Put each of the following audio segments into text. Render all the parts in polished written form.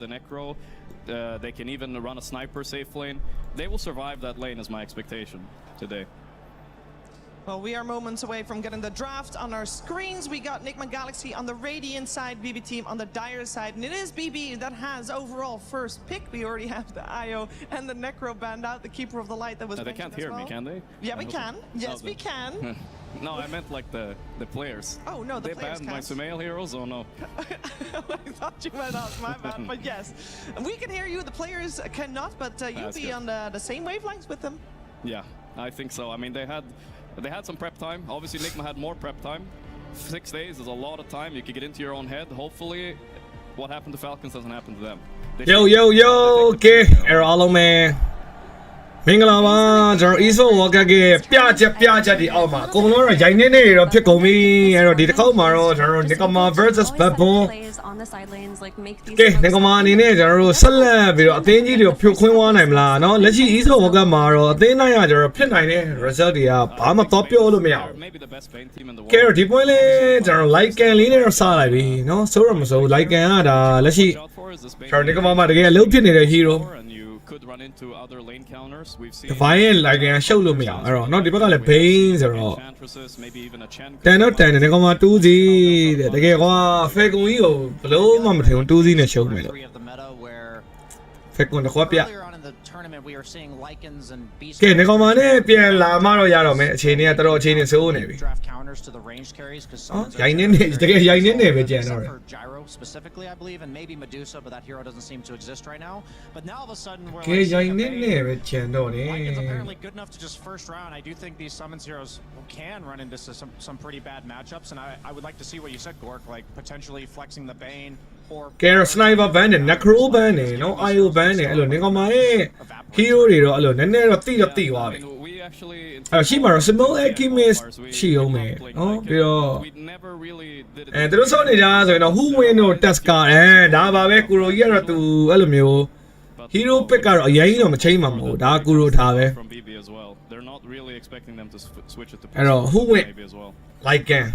the Necro. They can even run a sniper safe lane. They will survive that lane is my expectation today. Well, we are moments away from getting the draft on our screens. We got Nigma Galaxy on the Radiant side, BB team on the Dire side, and it is BB that has overall first pick. We already have the IO and the Necro band out, the Keeper of the Light that was They can't hear me, can they? Yeah, we can. Yes, we can. No, I meant like the players. Oh, no, the players banned my Sumail heroes, or no? I thought you meant us, my bad, but yes. We can hear you, the players cannot, but you'll be on the same wavelengths with them. Yeah, I think so. I mean, they had some prep time. Obviously, Nigma had more prep time. 6 days is a lot of time. You could get into your own head. Hopefully, what happened to Falcons doesn't happen to them. Yo, okay. Error all man. မင်္ဂလာပါကျွန်တော် Esports Walker ကပြချက်ဒီအောက်မှာအကုန်လုံးတော့ရိုင်းနေတော့ဖြစ်ကုန်ပြီအဲ့တော့ဒီတစ်ခေါက်မှာတော့ကျွန်တော်တို့ Nigma versus BetBoom ကဲ Nigma အနေနဲ့ကျွန်တော်တို့ဆက်လက်ပြီးတော့အသင်းကြီးတွေကိုဖြိုခွင်းသွားနိုင်မလားเนาะလက်ရှိ Esports Walker မှာတော့အသင်းနိုင်ရကျွန်တော်ဖြစ်နိုင်တဲ့ result တွေကဘာမှတော့ပြောလို့မရဘူးကဲတော့ဒီပွဲလေးကျွန်တော် like can လေးနဲ့တော့စလိုက်ပြီเนาะဆိုတော့မဆို like can ကဒါလက်ရှိကျွန်တော် Nigma မှာတကယ်အလုပ်ဖြစ်နေတဲ့ hero could run into other lane counters. We've seen Divine like ရှုပ်လို့မရအောင်အဲ့တော့เนาะဒီဘက်ကလည်း Bane ဆိုတော့တန်တော့တန်တယ် Nigma 2 စီတဲ့တကယ်ကွာ Falcon ကြီးကိုဘလို့မှမထင်ဘူး2စီနဲ့ရှုံးမယ်လို့ Falcon တခွက်ပြကဲ Nigma နဲ့ပြန်လာမှတော့ရတော့မယ်အခြေအနေကတော်တော်အခြေအနေဆိုးနေပြီရိုင်းနေတကယ်ရိုင်းနေပဲကြံတော့တယ် specifically, I believe, and maybe Medusa, but that hero doesn't seem to exist right now. But now all of a sudden, we're Lycan's apparently good enough to just first round. I do think these summons heroes can run into some pretty bad matchups, and I would like to see what you said, Gork, like potentially flexing the Bane or sniper ban and Necro ban no IO ban နဲ့အဲ့လို Nigma ရဲ့ hero တွေတော့အဲ့လိုနည်းနည်းတော့တိသွားပြီအဲ့ရှိမှာတော့ small alchemist ရှိအောင်မယ်နော်ပြီးတော့သူတို့စောနေကြဆိုရင်တော့ who win တို့ task ကဒါပါပဲကူရိုကြီးကတော့သူအဲ့လိုမျိုး hero pick ကတော့အရင်တော့မချိန်မှာမဟုတ်ဒါကူရိုထားပဲအဲ့တော့ who win like can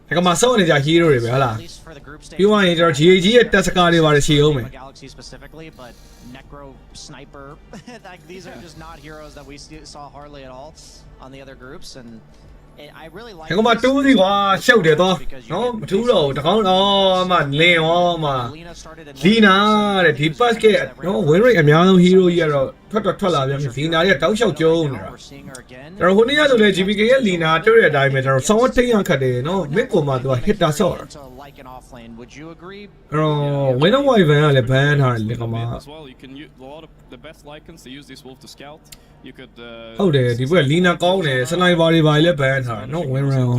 ဒါကမှစောနေကြ hero တွေပဲဟုတ်လားပြီးသွားရင်ကျွန်တော် GAG ရဲ့ task တွေပါတယ်ရှိအောင်မယ် Necro sniper like these are just not heroes that we saw hardly at all on the other groups and I really like Nigma 2 စီကွာရှုပ်တယ်တော့နော်မထူးတော့တကောင်းတော့အမလင်းရောအမလီနာတဲ့ဒီ pass ကနော် win rate အများဆုံး hero ကြီးကတော့ထွက်လာပြန်ပြီလီနာတွေကတောက်လျှောက်ကျုံးနေတာကျွန်တော်ဟိုနေ့ကဆိုလေ GPK ရဲ့လီနာတွေ့တဲ့အတိုင်းပဲကျွန်တော်ဆောင်းထိန်ရခတ်တယ်နော် mid ကိုမှသူက hitter ဆော့တာဝင်းတော့ wiven ကလည်း ban ထားတယ် Nigma the best Lycans to use this wolf to scout. You could ဟုတ်တယ်ဒီဘက်ကလီနာကောင်းတယ် sniper တွေပါလေ ban ထားတယ်နော် win round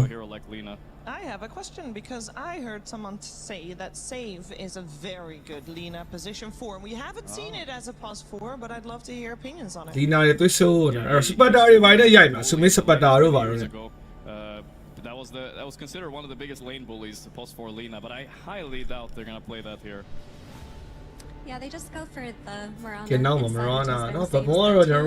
I have a question because I heard someone say that save is a very good Lina position 4. We haven't seen it as a pos 4, but I'd love to hear opinions on it. Lina တွေတွေ့ဆိုးတယ်အဲ့ Sparta တွေပါလေရိုက်မှာ Sumi Sparta တို့ပါတော့ that was considered one of the biggest lane bullies to post for Lina, but I highly doubt they're gonna play that here. Yeah, they just go for the Marana. Genau, Marana. No, but more of the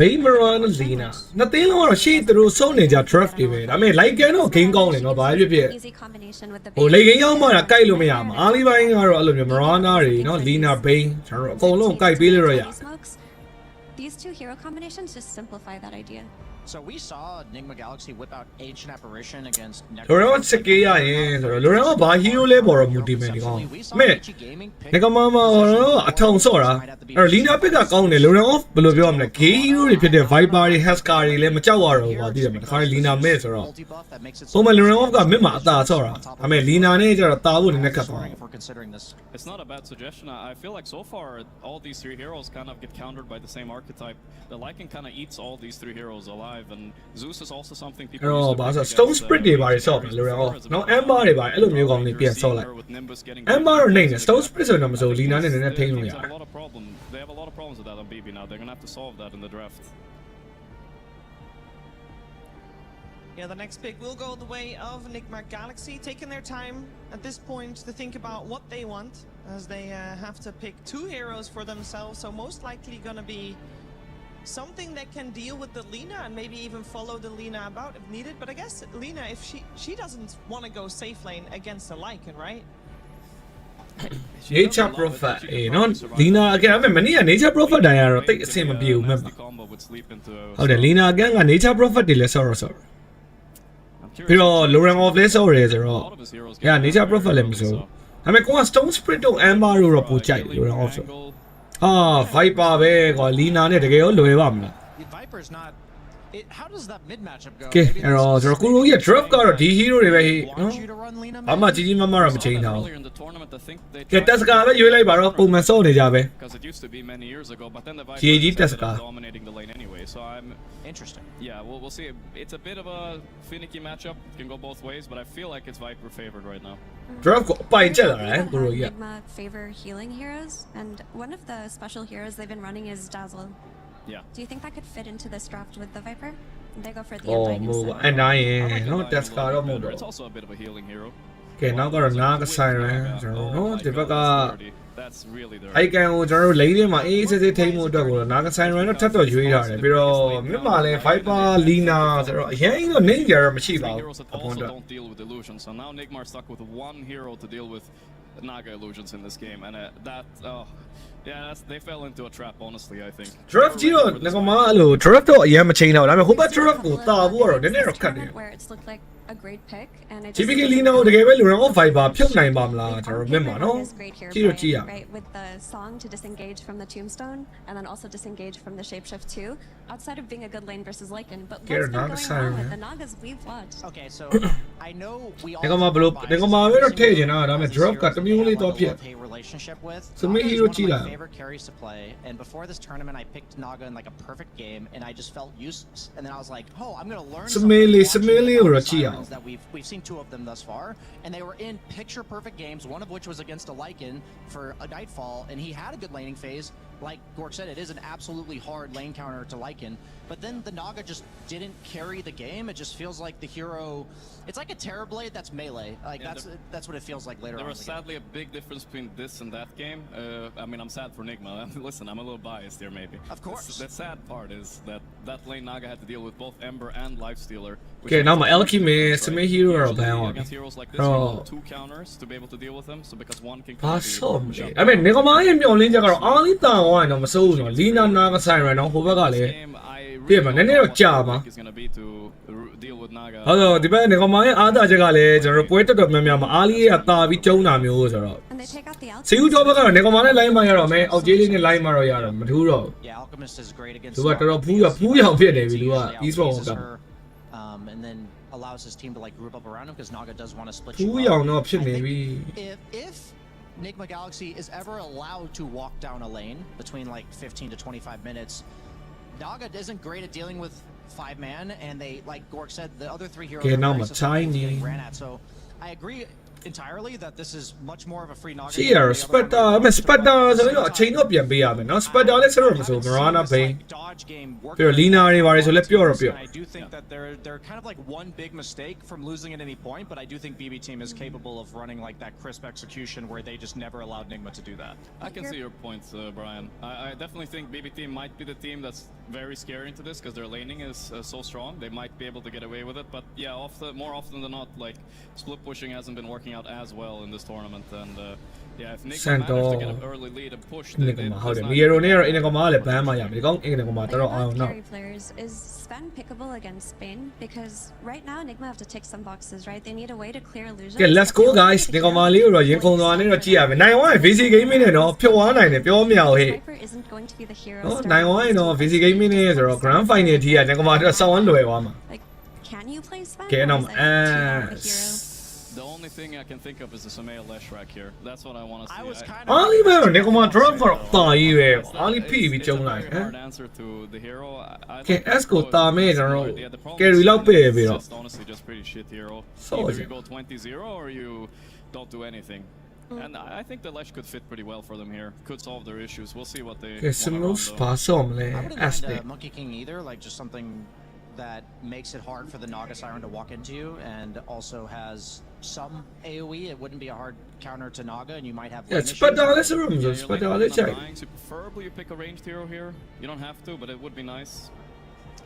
Bay Marana Lina. Nothing more shit through so ninja draft event. I mean, like I know King Kong no by Easy combination with the Oh, like young man, a Kailo Miam. Ali buying our Marana, no Lina Bay. Oh, no, Kai Billy. These two hero combinations just simplify that idea. So we saw Nigma Galaxy whip out Ancient Apparition against Laurent Sekia in Laurent by hero level of multimedia. Man, Nigma a town sora. Or Lina pick up on the Laurent off below beyond the key. You repeat the five body has carry Lemachawaro or the Lina Mess or all. Oh, my Laurent got Mima Sora. I mean, Lina Nature a thousand in the cup. It's not a bad suggestion. I feel like so far all these three heroes kind of get countered by the same archetype. The Lycan kind of eats all these three heroes alive. And Zeus is also something people use to stone split they by itself no Ember they by အဲ့လိုမျိုးကောင်းနေပြန်ဆော့လိုက် Ember နေနဲ့ stone split ဆိုတော့မဆို Lina နဲ့နည်းနည်းထိန်းလို့ရတယ် They have a lot of problems with that on BB now. They're going to have to solve that in the draft. Yeah, the next pick will go the way of Nigma Galaxy, taking their time at this point to think about what they want, as they have to pick two heroes for themselves, so most likely going to be something that can deal with the Lina and maybe even follow the Lina about if needed. But I guess Lina, if she doesn't want to go safe lane against the Lycan, right? nature prophet နော်လီနာအကဲအဲ့မနေ့က nature prophet တိုင်းကတော့တိတ်အဆင်မပြေဘူးမဲ့ပါဟုတ်တယ်လီနာအကဲက nature prophet တွေလဲဆော့တော့ပြီးတော့ Lauren of လဲဆော့ရဲဆိုတော့ yeah nature prophet လဲမဆိုဒါပေမဲ့ကိုက stone spirit တို့ amber တို့တော့ပိုကြိုက် Lauren of ဆိုviper ပဲကွာလီနာနဲ့တကယ်ရောလွယ်ပါမလား Viper's not. How does that mid matchup go? ကဲအဲ့တော့ကျွန်တော်ကိုလိုကြီး drop ကတော့ဒီ hero တွေပဲနော်အမှကြီးကြီးမားမားတော့မချိန်ထားဘူးကဲတက်စကာပဲရွေးလိုက်ပါတော့ပုံမှန်စော့နေကြပဲ GG တက်စကာ Interesting. Yeah, we'll see. It's a bit of a finicky matchup. It can go both ways, but I feel like it's Viper favored right now. drop ကိုအပိုင်ချက်လာတယ်ကိုလိုကြီး Nigma favor healing heroes, and one of the special heroes they've been running is Dazzle. Yeah. Do you think that could fit into this draft with the Viper? They go for the မဟုတ် Inviting အနိုင်ရင် I like the နော် Viper တက်စကာတော့မဟုတ် better. တော့ It's also a bit of a healing hero. ကဲနောက်ကတော့နားကဆိုင်ရယ်ကျွန်တော်နော်ဒီဘက်က That's really the အိုက်ကန်ကိုကျွန်တော်တို့လိမ့်ထဲမှာအေးအေးဆေးဆေးထိန်းဖို့အတွက်ကိုနားကဆိုင်ရယ်တော့ထပ်တော့ရွေးထားတယ်ပြီးတော့မြန်မာလဲ Viper Lina ဆိုတော့အရင်တော့နေကြတော့မရှိပါဘူး heroes that အပွန် also တော့ don't deal with illusions. So now Nigma are stuck with one hero to deal with Naga illusions in this game, and they fell into a trap. Honestly, I think. draft ကြီးတော့ငါမအဲ့လို draft တော့အရင်မချိန်တော့ဒါပေမဲ့ဟိုဘက် draft ကိုတာဖို့ကတော့နည်းနည်းတော့ခက်တယ် where it's looked like a great pick, and it GPK Lina ကိုတကယ်ပဲလူတော် Viper ဖြုတ်နိုင်ပါမလားကျွန်တော်မြန်မာနော် ကြည့်တော့ကြည့်ရ right with the song to disengage from the tombstone and then also disengage from the shapeshift too, outside of being a good lane versus Lycan. But what's been Naga going Siren, on with yeah. the Nagas we've watched? Okay, so I know we all. ငါမဘလို့ငါမပဲတော့ထည့်ချင်တာဒါပေမဲ့ drop ကတမျိုးလေးတော့ဖြစ် relationship with. So me Naga is hero one of my Chila. favorite carries to play, and before this tournament, I picked Naga in like a perfect game, and I just felt useless. And then I was like, oh, I'm gonna learn Smelly something or watching a the Chia? Sirens that we've seen two of them thus far, and they were in picture perfect games. One of which was against a Lycan for a Nightfall, and he had a good laning phase. Like Gork said, it is an absolutely hard lane counter to Lycan, but then the Naga just didn't carry the game. It just feels like the hero. It's like a Terrorblade that's melee. Like that's what it feels like later on. There was sadly a big difference between this and that game. I mean, I'm sad for Nigma. Listen, I'm a little biased here, maybe. Of course. The sad part is that lane Naga had to deal with both Ember and Lifestealer. which Okay, now makes my it Elky difficult, man, right? some hero Usually about against heroes like this, Bro. you need 2 counters to be able to deal with them. So because one can ဘာ counter, you ဆော့ can မ push လဲ up. အဲ့မဲ့ငါမရဲ့မျောလင်းချက်ကတော့အားလေးတာဝိုင်းတော့မစိုးဘူးနော် Lina နာကဆိုင်ရယ်နော်ဟိုဘက်ကလည်း Game, I ပြမှာနည်းနည်းတော့ကြာပါ is going to be to deal with Naga. ဟုတ်တော့ဒီဘက်ငါမရဲ့အားသာချက်ကလည်းကျွန်တော်တို့ပွဲတက်တော်များများမှာအားလေးကတာပြီးကျုံတာမျိုးဆိုတော့ And they take out the စီဦး Alchemist. တော့ဘက်ကတော့ငါမနဲ့ line မှာရတော့မယ်အောက်ကျေးလေးနဲ့ line မှာတော့ရတော့မထူးတော့ Yeah, Alchemist is great against. သူကတော်တော်ဖူးရောင်ဖြစ်နေပြီသူက e-sport က and then allows his team to like group up around him because Naga does want to split ဖူး you ရောင် up. တော့ဖြစ်နေပြီ If Nigma Galaxy is ever allowed to walk down a lane between like 15 to 25 minutes, Naga isn't great at dealing with 5-man, and they, like Gork said, the other 3 heroes Okay, are now very I'm susceptible to tiny. getting ran at. So I agree entirely that this is much more of a free Naga. ရှိရ Spectre အမေ Spectre ဆိုတော့အချိန်တော့ပြန်ပေးရမယ်နော် Spectre လည်းဆက်တော့မဆို Marana Bay ပြီးတော့ Lina တွေပါတယ်ဆိုလည်းပြောတော့ပြော I do think that they're kind of like one big mistake from losing at any point, but I do think BB team is capable of running like that crisp execution where they just never allowed Nigma to do that. I can see your points, Brian. I definitely think BB team might be the team that's very scary into this because their laning is so strong. They might be able to get away with it, but yeah, more often than not, like split pushing hasn't been working out as well in this tournament. And yeah, if Nigma managed to get an early lead and push, နေကမှာဟုတ်တယ် Miro နဲ့တော့အင်းကမှာလည်းဘန်းမရမယ်ဒီကောင်အင်းကမှာ Like တော်တော်အောင် both နော် carry players, is Sven pickable against Spain? Because right now Nigma have to tick some boxes, right? They need a way to clear illusions. Okay, let's but they go also guys. need a ဒီကောင်မ hero လေးကို to တော့ရင်ခုန်သွားနေတော့ကြည့်ရမယ်နိုင်ဝိုင်း VC gaming နဲ့တော့ဖြုတ်သွားနိုင်တယ်ပြောမရဘူးဟဲ့ Viper isn't going to be the hero. နော် starting နိုင်ဝိုင်း this တော့ tournament. VC gaming နဲ့ဆိုတော့ grand final ထိရဒီကောင်မတော့ဆောင်းလွယ်သွားမှာ Like, can you play Sven? Okay, or now is it too much of a hero? the only thing I can think of is the Samaya Lesh rack here. That's what I want to see. I was kind of အားလေးပဲတော့ဒီကောင်မ drop ကတော့တာကြီးပဲအားလေးဖိပြီးကျုံလိုက် It's a ဟမ် very hard answer to the hero. I Okay, like S ကို to တာမဲ့ကျွန်တော် Yeah, the problem carry is လောက်ပဲပြီးတော့ it's just honestly just pretty shit hero. So Either is you it? go 20-0 or you don't do anything. And I think the Lesh could fit pretty well for them here. Could solve their issues. We'll see what they Okay, want some to moves run, ပါဆော့မလဲ I wouldn't S mind နဲ့ Monkey King either, like just something that makes it hard for the Naga Siren to walk into and also has some AoE, it wouldn't be a hard counter to Naga, and you might have. Yeah, spectacle is room. Yeah, Spectacle you're is check. dying, so preferably you pick a ranged hero here. You don't have to, but it would be nice.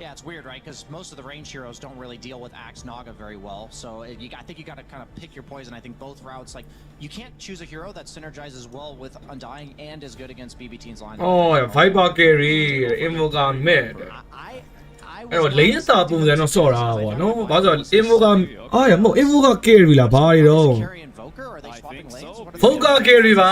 Yeah, it's weird, right? Because most of the range heroes don't really deal with Axe Naga very well. So I think you got to kind of pick your poison. I think both routes, like, you can't choose a hero that synergizes well with Undying and is good against BB Team's line. Oh, yeah, Viper carry, Invoker mid. I အဲ့တော့လိန်စာပုံစံတော့စော့တာပေါ့နော်။ဘာလို့လဲ Invoker အားရမဟုတ် Invoker carry လားဘာတွေတော့ carry Invoker, or are they swapping lanes? What are they Vocal carry ပါ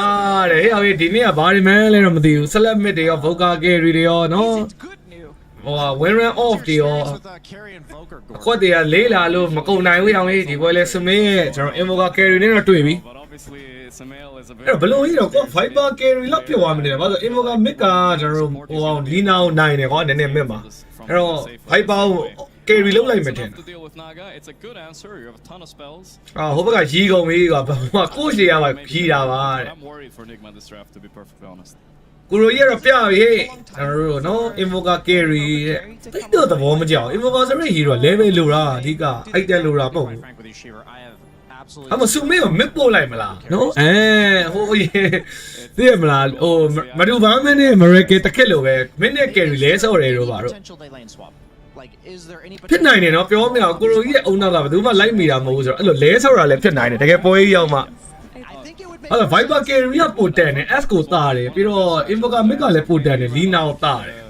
တဲ့။ဟဲ့ဒီနေ့ကဘာတွေမှန်းလဲတော့မသိဘူး။ Select mid တွေရော Vocal carry တွေရောနော်။ Good news. ဟိုက win run off တွေရော with carry Invoker? အခွက်တွေကလေးလာလို့မကုန်နိုင်ဘူးအောင်လေးဒီပွဲလဲ Smith ရဲ့ကျွန်တော် Invoker carry နဲ့တော့တွေ့ပြီ But obviously, Samael is a အဲ့တော့ဘလို့ကြီးတော့ကို Viper carry လောက်ဖြစ်သွားမနေတယ်။ဘာလို့ Invoker mid ကကျွန်တော်ဟိုအောင် Lina ကိုနိုင်တယ်ကွာနည်းနည်း mid မှာ။အဲ့တော့ Viper ကို carry လောက်လိုက်မှထင် to deal with Naga. It's a good answer. You have a ton of spells. အာဟိုဘက်ကရီးကုန်ပြီကွာဟိုကကိုရှေ့ရပါရီးတာပါတဲ့ I'm worried for Nigma this draft, to be perfectly honest. ကိုရိုကြီးကတော့ပြပြီဟဲ့ကျွန်တော်တို့နော် Invoker carry တဲ့တိတ်တော့သဘောမကျအောင် Invoker ဆိုတဲ့ hero က level လိုတာအဓိကအိုက်တက်လိုတာမဟုတ်ဘူး Frank with you, Shiver. I have absolutely. အမစုမေကို mid ပို့လိုက်မလားနော်ဟိုသိရမလားဟိုမဒူဘာမနဲ့ Miracle တစ်ခက်လိုပဲ mid နဲ့ carry လဲဆော့တယ်တော့ပါတော့ potential they lane swap. Like, is there any ဖြစ်နိုင်တယ်နော်ပြောမရအောင်ကိုရိုကြီးရဲ့အုံနောက်ကဘယ်သူမှလိုက်မိတာမဟုတ်ဘူးဆိုတော့အဲ့လိုလဲဆော့တာလည်းဖြစ်နိုင်တယ်တကယ်ပွဲကြီးရောက်မှ I think it would make အဲ့တော့ Viper carry ကပိုတန်တယ် S ကိုတာတယ်ပြီးတော့ Invoker mid ကလည်းပိုတန်တယ် Lina ကိုတာတယ်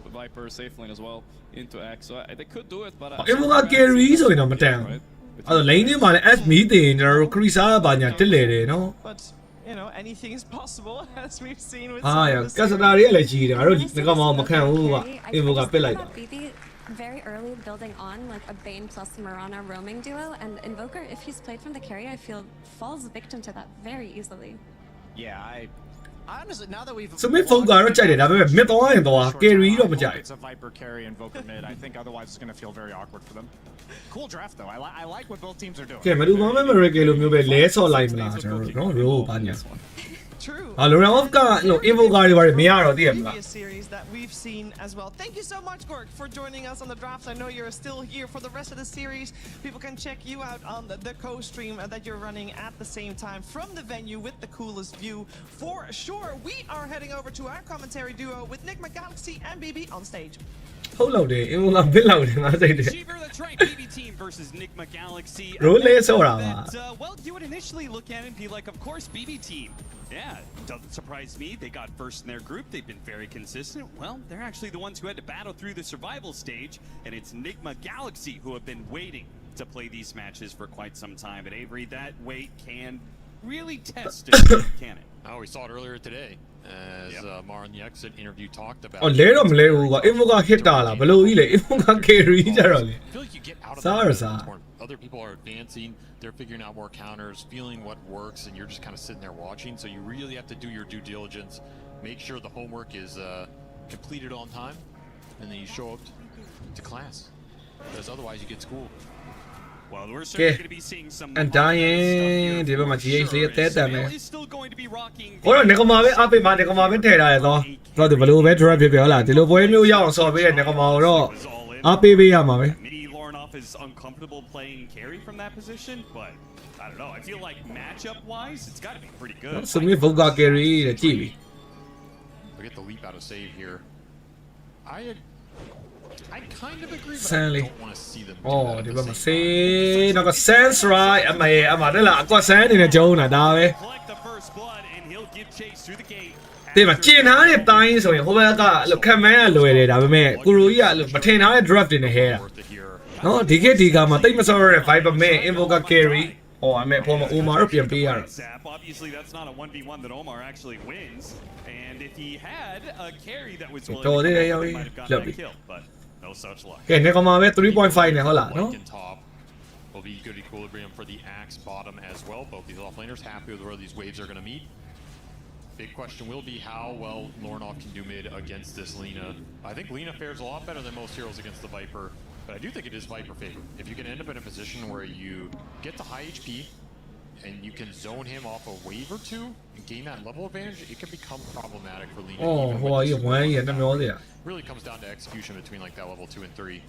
The Viper safe lane as well into X. So they could do it, but Invoker carry ဆိုရင်တော့မတန်ဘူးအဲ့တော့ lane ထဲမှာလည်း S မီးတင်ကျွန်တော်တို့ Krisa ဘာညာတက်လေတယ်နော် But you know, anything is possible as we've seen with အာ some ရ of the ကစတာတွေကလည်းကြီးတယ်ငါတို့ငကမောင်မခံဘူးကွာ I Invokerပစ်လိုက်တာ BB very early building on like a Bane plus Mirana roaming duo, and Invoker, if he's played from the carry, I feel falls victim to that very easily. Yeah, I honestly, now that we've စမစ်ဖုန်းကတော့ကြိုက်တယ်ဒါပေမဲ့ mid သွားရင်သွား carry တော့မကြိုက် It's a Viper carry Invoker mid. I think otherwise it's going to feel very awkward for them. Cool draft though. I like what both teams are doing. ကဲမဒူဘာမဲ Miracle လိုမျိုးပဲလဲဆော့လိုက်မလားကျွန်တော်တို့နော်ရိုးဘာညာ true. ဟာ Loran off ကဟို Invoker တွေပါတယ်မရတော့သိရမလား Previous series that we've seen as well. Thank you so much, Gork, for joining us on the draft. I know you're still here for the rest of the series. People can check you out on the co-stream that you're running at the same time from the venue with the coolest view. For sure, we are heading over to our commentary duo with Nigma Galaxy and BB on stage. ဟုတ်လို့တယ် Invoker ဘစ်လောက်တယ်ငါစိတ်တယ် Cheever, that's right. BB team versus Nigma Galaxy. Roll it, Sora. Well, you would initially look at it and be like, of course, BB team. Yeah, doesn't surprise me. They got first in their group. They've been very consistent. Well, they're actually the ones who had to battle through the survival stage, and it's Nigma Galaxy who have been waiting to play these matches for quite some time. But Avery, that wait can really test it, can it? Oh, we saw it earlier today as Mar in the exit interview talked about. အော်လဲတော့မလဲဘူးကွာ Invoker hit တာလားဘလို့ကြီးလဲ Invoker carry ကြတော့လေ I feel like you get out of Sorry, the sir. corner. Other people are advancing, they're figuring out more counters, feeling what works, and you're just kind of sitting there watching. So you really have to do your due diligence, make sure the homework is completed on time, and then you show up to class. Because otherwise you get schooled. Well, we're certainly Okay. going to be seeing some. And dying, stuff di ba here ma for GH sure.လေးတက်တယ်မယ် Ismail is still going to be rocking. ဟိုတော့နေကမာပဲအပိတ်မှာနေကမာပဲထည့်ထားတယ်တော့တော့ဒီဘလို့ပဲ drop ဖြစ်ပြဟုတ်လားဒီလိုပွဲမျိုးရအောင်ဆော်ပေးတဲ့နေကမာကိုတော့ Was all in. အားပေးပေးရမှာပဲ Maybe Lornoff is uncomfortable playing carry from that position, but I don't know. I feel like matchup-wise, it's got to be pretty good. စမစ် Vocal carry တဲ့ကြည့်ပြီ Look at the leap out of save here. I kind of agree, but Sally. I don't want to see them do အော် that at ဒီ the ဘက်မှာ same စေး time. တော့က sense right အမတက်လာအကွက်ဆန်းနေနဲ့ဂျုံတာဒါပဲ Collect the first blood, and he'll give chase through the gate. ဒီမှာကျင်ထားတဲ့တိုင်းဆိုရင်ဟိုဘက်ကအဲ့လိုခံမန်းကလွယ်တယ်ဒါပေမဲ့ကိုရိုကြီးကအဲ့လိုမထင်ထားတဲ့ drop တွေနဲ့ဟဲတာ Worth it here. နော်ဒီခေတ်ဒီကမှာတိတ်မစောရတဲ့ Viper Man Invoker carry ဟောအမေပေါ်မှာ Omar တော့ပြန်ပေးရတာ Zap. Obviously, that's not a 1v1 that Omar actually wins. And if he had a carry that was willing toတော်သေးတယ် come ရောက် over, ပြီ they might have gottenလောက်ပြီ that kill, but no such luck. ကဲနေကမာပဲ 3.5 နဲ့ဟုတ်လားနော် Like in top will be good equilibrium for the axe bottom as well. Both these offlaners happy with where these waves are going to meet. Big question will be how well Lornoff can do mid against this Lina. I think Lina fares a lot better than most heroes against the Viper, but I do think it is Viper favor. If you can end up in a position where you get to high HP and you can zone him off a wave or two and gain that level advantage, it can become problematic for Lina. အော် even ဟို with က this ဝမ်းရတမျောသေးတာ really comes down to execution between like that level 2 and 3.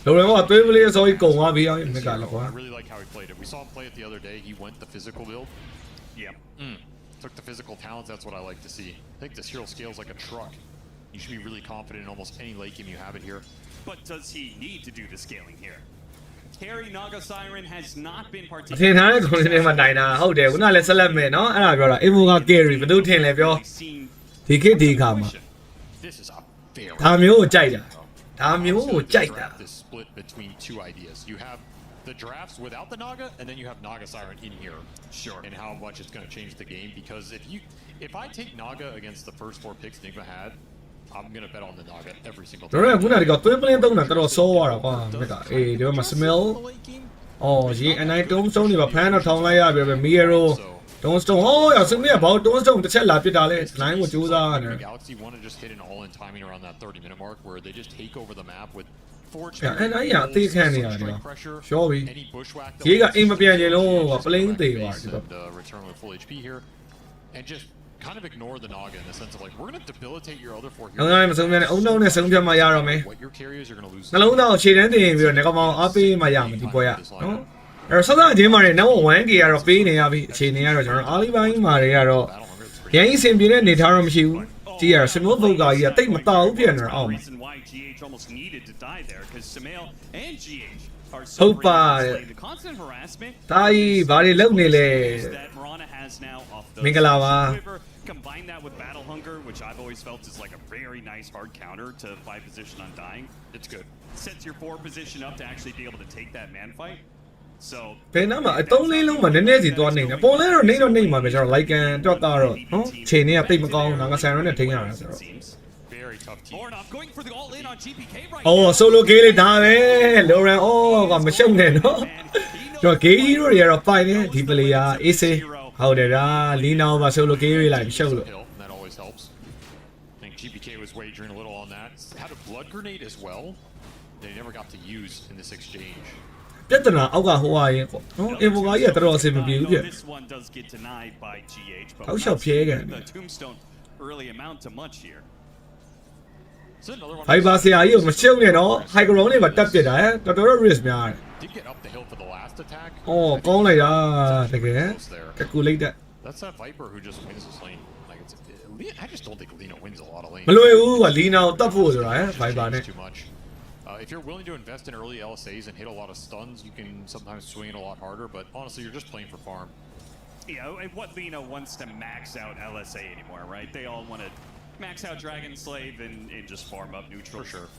လိုရင်ကသွေးပလေးဆိုပြီးကုန်သွားပြီမကလည်းကွာ I really like how he played it. We saw him play it the other day. He went the physical build. Yeah. Took the physical talents. That's what I like to see. I think this hero scales like a truck. You should be really confident in almost any late game you have it here. But does he need to do the scaling here? Carry Naga Siren has not been အထင်ထားတဲ့သူတွေမှာနိုင်တာဟုတ်တယ်ခုနလည်းဆက်လက်မယ်နော်အဲ့ဒါပြောတာ Evoker carry ဘယ်သူထင်လဲပြော ဒီခေတ်ဒီခါမှာ This is a very ဒါမျိုးကိုကြိုက်တာဒါမျိုးကိုကြိုက်တာ this split between two ideas. You have the drafts without the Naga, and then you have Naga Siren in here. Sure. And how much it's going to change the game, because if I take Naga against the first 4 picks Nigma had, I'm going to bet on the Naga every single တို့ time. ကခုနကသွေးပလင်းသုံးတာတော်တော်စောသွားတာကွာမကအေးဒီမှာ smell အော်ရေအနိုင်တုံးစုံနေပါဖမ်းတော့ထောင်လိုက်ရပြီပဲမီယရိုတုံးစတုံးဟောရစမီးကဘာတုံးစတုံးတစ်ချက်လာပစ်တာလဲလိုင်းကိုကြိုးစားရတယ် Galaxy want to just hit an all-in timing around that 30-minute mark where they just take over the map with forge. Yeah, and I think they can, yeah, pressure. Sure, we. Any bushwhack. He got aim up behind you, playing the return with full HP here, and just kind of ignore the Naga in the sense of like we're gonna debilitate your other 4 heroes. I'm assuming oh no နဲ့ဆုံးဖြတ်မှရတော့မယ် What your carriers are gonna lose. နှလုံးသားကိုခြေတန်းတင်ပြီးတော့ငကောင်အားပေးမှရမယ်ဒီပွဲကနော်အဲ့တော့ဆက်စားချင်းမှာနေနောက် 1K ကတော့ပေးနေရပြီအခြေအနေကတော့ကျွန်တော်အားလေးပိုင်းမှာတွေကတော့ရန်အဆင်ပြေတဲ့နေထားတော့မရှိဘူးကြည့်ရစမိုးဘုတ်ကာကြီးကတိတ်မတောက်ပြန်တော့အောင် reason why GH almost needed to die there because Sumail and GH are so Hope, the constant harassment တာကြီးဘာတွေလုပ်နေလဲ that Mirana has now off the မင်္ဂလာပါ combine that with battle hunger, which I've always felt is like a very nice hard counter to 5 position on dying. It's good. Sets your 4 position up to actually be able to take that man fight. So ဘယ်နာမှာအတုံးလေးလုံးမှာနည်းနည်းစီသွားနေတယ်ပေါ်လဲတော့နေတော့နေမှာပဲကျွန်တော် like ကန်တော့ကတော့နော်ချိန်နေကတိတ်မကောင်းဘူးငါဆိုင်ရွန်းနဲ့ထိန်းရတာဆိုတော့ Very tough team. Ornov going for the all in on GPK right အော် solo game လေးဒါပဲလိုရန်အော်ကမရှုံနဲ့နော်ကျွန်တော် game hero တွေကတော့ပိုင်နေဒီ player AC ဟုတ်တယ်ဒါလီနာမှာ solo game လေးလိုက်ရှုပ်လို့ That always helps. I think GPK was wagering a little on that. Had a blood grenade as well. They never got to use in this exchange. ပြဿနာအောက်ကဟိုဟာရင်ပေါ့နော် Evoker ကြီးကတော်တော်အဆင်မပြေဘူးပြ This one does get denied by GH, but How shall Pierre get the tombstone really amount to much here. So another one. ဘိုင်ဘာဆရာကြီးကိုမရှုံနဲ့နော် high ground လေးမှာတက်ပစ်တာတော်တော် risk များတယ် Did get up the hill for the last attack. အော်ကောင်းလိုက်တာတကယ် calculate that That's that Viper who just wins this lane. Like it's, I just don't think Lina wins a lot of lanes. မလွယ်ဘူးကလီနာကိုတတ်ဖို့ဆိုတာဘိုင်ဘာနဲ့ Too much. If you're willing to invest in early LSAs and hit a lot of stuns, you can sometimes swing it a lot harder. But honestly, you're just playing for farm. Yeah, and what Lina wants to max out LSA anymore, right? They all want to max out Dragon Slave and just farm up neutral. For sure.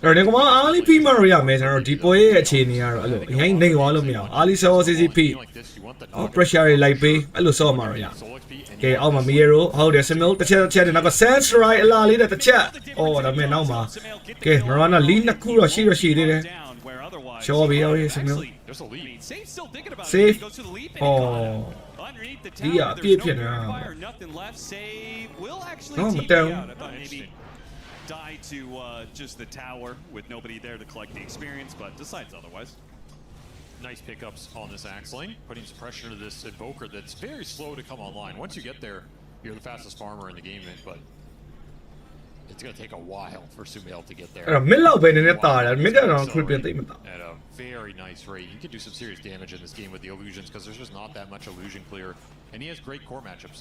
အဲ့တော့ဒီကောင်အားလေးပြီးမှတော့ရမယ်ကျွန်တော်ဒီပွဲရဲ့အခြေအနေကတော့အဲ့လိုအရင်နေသွားလို့မရအောင်အားလေးစောစီစီဖိအော် pressure တွေလိုက်ပေးအဲ့လိုစောမှတော့ရကဲအောက်မှာမီယရိုဟုတ်တယ် Simil တစ်ချက်တယ်နောက်က Sense Right အလားလေးတစ်ချက်အော်ဒါမဲ့နောက်မှာကဲ Marana လီနှစ်ခုတော့ရှိသေးတယ် Show me how he is, Simil. There's a lead. Still thinking about Safe. it. Goes to the leap. Oh. Underneath the Yeah, tower, there's no pied purifier, nothing left. Save will actually No, TP but down. out. I thought maybe die to just the tower with nobody there to collect the experience, but decides otherwise. Nice pickups on this Axe lane, putting some pressure to this Invoker that's very slow to come online. Once you get there, you're the fastest farmer in the game, but it's going to take a while for Sumail to get there. အဲ့တော့ mid လောက်ပဲနည်းနည်းတာတယ် mid ကတော့ crit ပြန်သိမတာ At a very nice rate. He can do some serious damage in this game with the illusions because there's just not that much illusion clear, and he has great core matchups.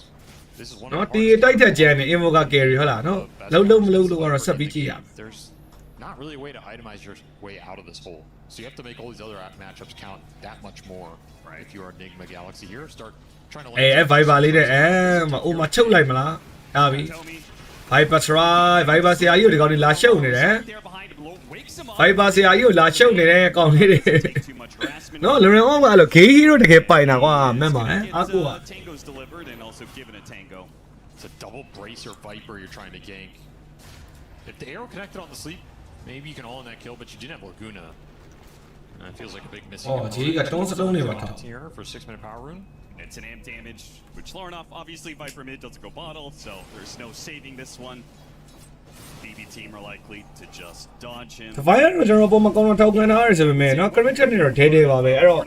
This is one of နော် the ဒီတိုက်ထက်ကျန်နေ Invoker carry ဟုတ်လားနော်လုံးမလုံးလို့ကတော့ဆက်ပြီးကြည့်ရမယ် There's not really a way to itemize your way out of this hole. So you have to make all these other matchups count that much more. Right? If you are Nigma Galaxy here, start trying to. အေး Viper လေးတဲ့အိုးမချုပ်လိုက်မလားဟာပြီ Viper try Viper ဆရာကြီးကိုဒီကောင်တွေလာရှုပ်နေတယ် Viper ဆရာကြီးကိုလာရှုပ်နေတယ်ကောင်လေးတွေနော် Loren ကအဲ့လို gay hero တကယ်ပိုင်တာကွာမှန်ပါအားကိုက Tango's delivered and also given a Tango. It's a double bracer Viper you're trying to gank. If the arrow connected on the sleep, maybe you can all in that kill, but you didn't have Laguna. And it feels like a big missing. Oh, gee, got don't ne ba here for 6-minute power rune. It's an amp damage, which Lornoff, obviously Viper mid doesn't go bottle, so there's no saving this one. BB team are likely to just dodge him. The fire တော့ကျွန်တော်ပုံမကောင်းတော့ထောက်ခံထားရဆိုပေမဲ့နော် crit နဲ့တော့ထဲပါပဲအဲ့တော့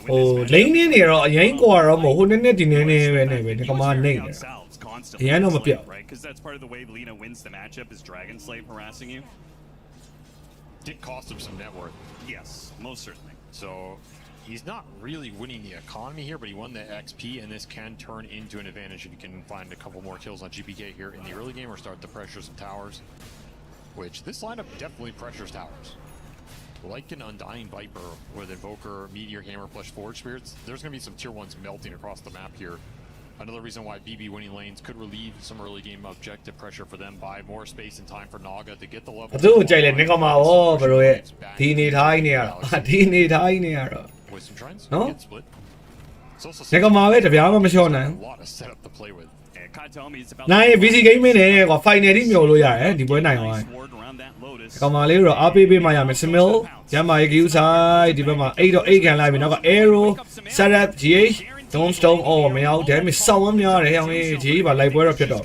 ဟို lane နေတော့အရင်ကွာတော့မဟုတ်ဟိုနည်းနည်းဒီနည်းနည်းပဲနေပဲဒီကမာနေတယ်အရင်တော့မပြတ် right? Because that's part of the way Lina wins the matchup is Dragon Slave harassing you. did cost him some net worth. Yes, most certainly. So he's not really winning the economy here, but he won the XP, and this can turn into an advantage if you can find a couple more kills on GPK here in the early game or start to pressure some towers, which this lineup definitely pressures towers. Like an Undying Viper with Invoker, Meteor Hammer plus Forge Spirits, there's going to be some tier 1s melting across the map here. Another reason why BB winning lanes could relieve some early game objective pressure for them by more space and time for Naga to get the level. သူ့ကိုကြိုက်လေနေကောင်မှာဗောဘရိုရဲ့ဒီနေထိုင်းနေရတာဒီနေထိုင်းနေရတော့ With some trends, No? get split. It's also နေကောင်မှာပဲတပြားမှမလျှော့နိုင် a lot of setup to play with. And Katomi is about နိုင် VC gaming နဲ့ကွာ final ထိမျှော်လို့ရတယ်ဒီပွဲနိုင်သွားရင် ward around that Lotus. ကောင်မလေးတို့အားပေးပေးမှရမယ် Smil ရမ်းမာရေး Q side ဒီဘက်မှာ8တော့8ခံလိုက်ပြီနောက်က Arrow Setup GH Tombstone အော်မရဘူး damage စောင်းဝမ်းများတယ်ဟောင်းကြီး GH ပါလိုက်ပွဲတော့ဖြစ်တော့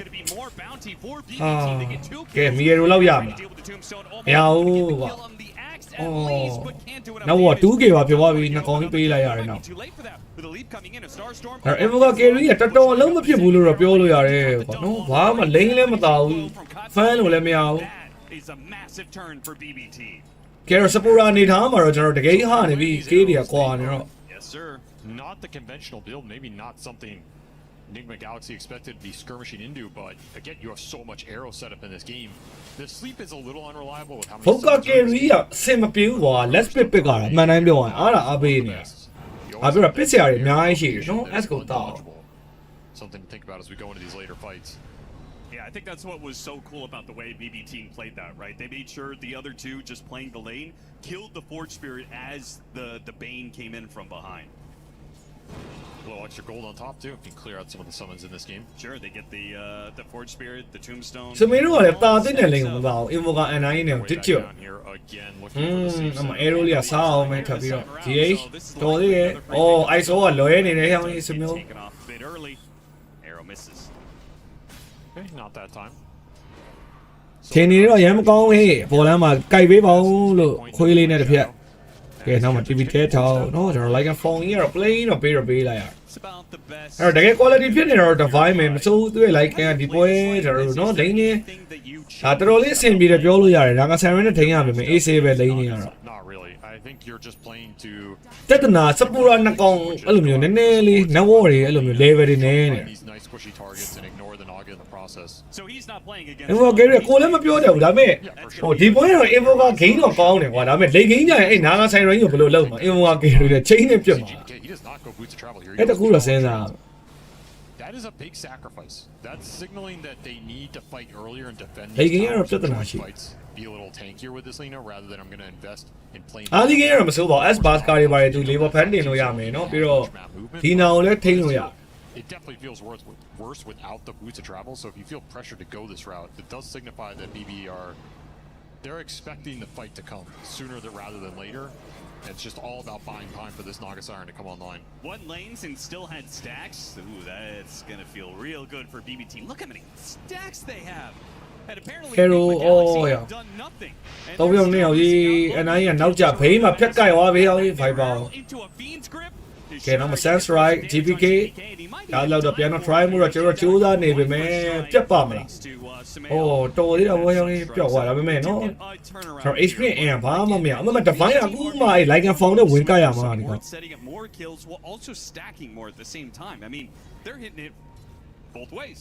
ကဲမီရလောက်ရမလားမရဘူးကွာအော်နောက်တော့ 2K ပါဖြစ်သွားပြီနှစ်ကောင်ကြီးပေးလိုက်ရတယ်နောက်အဲ့ Evoca Carry ကတော်တော်အလုံးမဖြစ်ဘူးလို့တော့ပြောလို့ရတယ်ကွာနော်ဘာမှလိမ့်လည်းမတော်ဘူး fan လို့လည်းမရဘူး Is a massive turn for BBT. ကဲတော့ Sapura အနေထားမှာတော့ကျွန်တော်တကယ်ဟာနေပြီ K တွေကကွာနေတော့ Yes, sir. Not the conventional build, maybe not something Nigma Galaxy expected to be skirmishing into, but again, you have so much arrow setup in this game. The sleep is a little unreliable with how many Evoca Carry ကအဆင်မပြေဘူးကွာ let's pick ကတော့အမှန်တိုင်းပြောရင်အားအားပေးနေအားပြောတာပစ်စရာတွေအများကြီးရှိတယ်နော် let's go တော့ Something to think about as we go into these later fights. Yeah, I think that's what was so cool about the way BB team played that, right? They made sure the other two just playing the lane killed the Forge Spirit as the Bane came in from behind. A little extra gold on top too. You can clear out some of the summons in this game. Sure, they get the Forge Spirit, the Tombstone. စမီတို့ကလည်းတာသိတဲ့လိမ့်မပါဘူး Evoca NI နဲ့တစ်ချွတ် Down here again, looking for the safe အမ zone. arrow လေးကစားအောင်ပဲထပ်ပြီးတော့ GH တော်သေးတယ်။အော် ISO ကလွဲနေတယ်ဟောင်းကြီးစမျိုး Taken off a bit early. Arrow misses. Okay, not that time. ချိန်နေတော့ရမ်းမကောင်းဟေးပေါ်လမ်းမှာကြိုက်ပေးပါဦးလို့ခွေးလေးနဲ့တစ်ဖြတ်ကဲနောက်မှာ TV ထဲထောင်းနော်ကျွန်တော် like a phone ကြီးကတော့ play တော့ပေးလိုက်ရ It's about the best. အဲ့တော့တကယ် quality ဖြစ်နေတော့ divine မယ်မစိုးသူ့ရဲ့ like ကဒီပွဲကျွန်တော်တို့နော်လိမ့်နေ Thing that you ဒါတော်တော်လေးအဆင်ပြေတယ်ပြောလို့ရတယ်ဒါက Siren နဲ့ထိန်းရမယ် AC ပဲလိမ့်နေရတော့ Not really. I think you're just playing to တက်တနာစပူရာနှစ်ကောင်အဲ့လိုမျိုးနည်းနည်းလေး network တွေအဲ့လိုမျိုး level တွေနည်းနေ find these nice squishy targets and ignore the Naga in the process. So he's not playing against. Evoca Carry ကိုလည်းမပြောတယ်ဘူးဒါပေမဲ့ဟိုဒီပွဲတော့ Evoca game တော့ကောင်းတယ်ကွာဒါပေမဲ့ late game ကြရင်အဲ့နာဂါဆိုင်ရိုင်းကိုဘယ်လိုလုပ်မှာ Evoca Carry နဲ့ chain နဲ့ပြတ်မှာ Okay, he does not go boots of travel here. He အဲ့တ goes ကူတော့စဉ်းစား That is a big sacrifice. That's signaling that they need to fight earlier and defend Hey, these can you towers interrupt and the join Nashi? fights. Be a little tankier with this Lina rather than I'm going to invest in playing. အားဒီ game တော့မစိုးပါဘူး S bus ကားတွေပါတယ်သူ level fan တင်လို့ရမယ်နော်ပြီးတော့ဒီနာကိုလည်းထိန်းလို့ရ It definitely feels worse without the boots of travel. So if you feel pressure to go this route, it does signify that BB they're expecting the fight to come sooner rather than later. It's just all about buying time for this Naga Siren to come online. One lanes and still had stacks. Ooh, that's gonna feel real good for BB team. Look how many stacks they have. And apparently Hero, Nigma Galaxy oh, have yeah. done nothing. And တော့ပြောနေအောင်ကြီး NI ကနောက်ကျဖေးမှာဖြတ်ကြိုက်သွားပြီဟောင်းကြီး Viper into a fiend's grip. ကဲနောက်မှာ Sense Right GPK ဒါလောက်တော့ပြန်တော့ try မှုတော့ကျွန်တော်ကြိုးစားနေပေမဲ့ပြတ်ပါမလားအော်တော်သေးတာဘောဟောင်းကြီးပျောက်သွားတာပဲမဲ့နော်ကျွန်တော် experience အဘာမှမရအမမ divine အခုမှ like and phone နဲ့ဝင်ကြရမှာဒီကောင် Setting up more kills while also stacking more at the same time. I mean, they're hitting it both ways.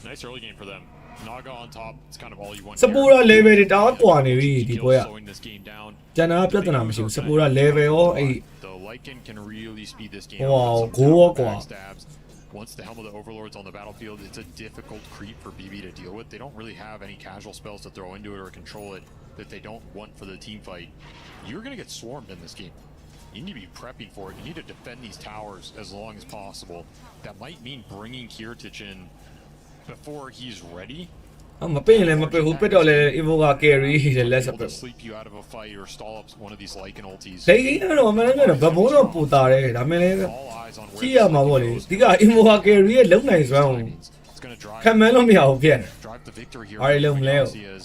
Nice early game for them. Naga on top. It's kind of all you want. စပူရာ level တွေတောက်ကွာနေပြီဒီပွဲက slowing this game down. ကျန်တာပြဿနာမရှိဘူးစပူရာ level ရောအဲ့ The Lycan can really speed this game. Wow, up. Some go tap on. backstabs. Once the Helm of the Overlord's on the battlefield, it's a difficult creep for BB to deal with. They don't really have any casual spells to throw into it or control it that they don't want for the team fight. You're going to get swarmed in this game. You need to be prepping for it. You need to defend these towers as long as possible. That might mean bringing Kiritich in before he's ready. မပင်းလည်းမပင်းဘူးပစ်တော့လေ Evoca Carry တဲ့လက်စပ Able to sleep you out of a fight or stall up one of these Lycan ultis. ဒိတ်ကတော့အမှန်တကယ်တော့ဘဘုံတော့ပူတာတယ်ဒါမှလည်း All eyes on ကြည့်ရမှာပေါ့လေဒီက Evoca Carry ရဲ့လုံနိုင်စွမ်းကို It's going to drive ခံမှန်းလို့မရဘူးဖြစ်နေ drive the victory here. Alright, for Leo, Nigma Leo. Galaxy as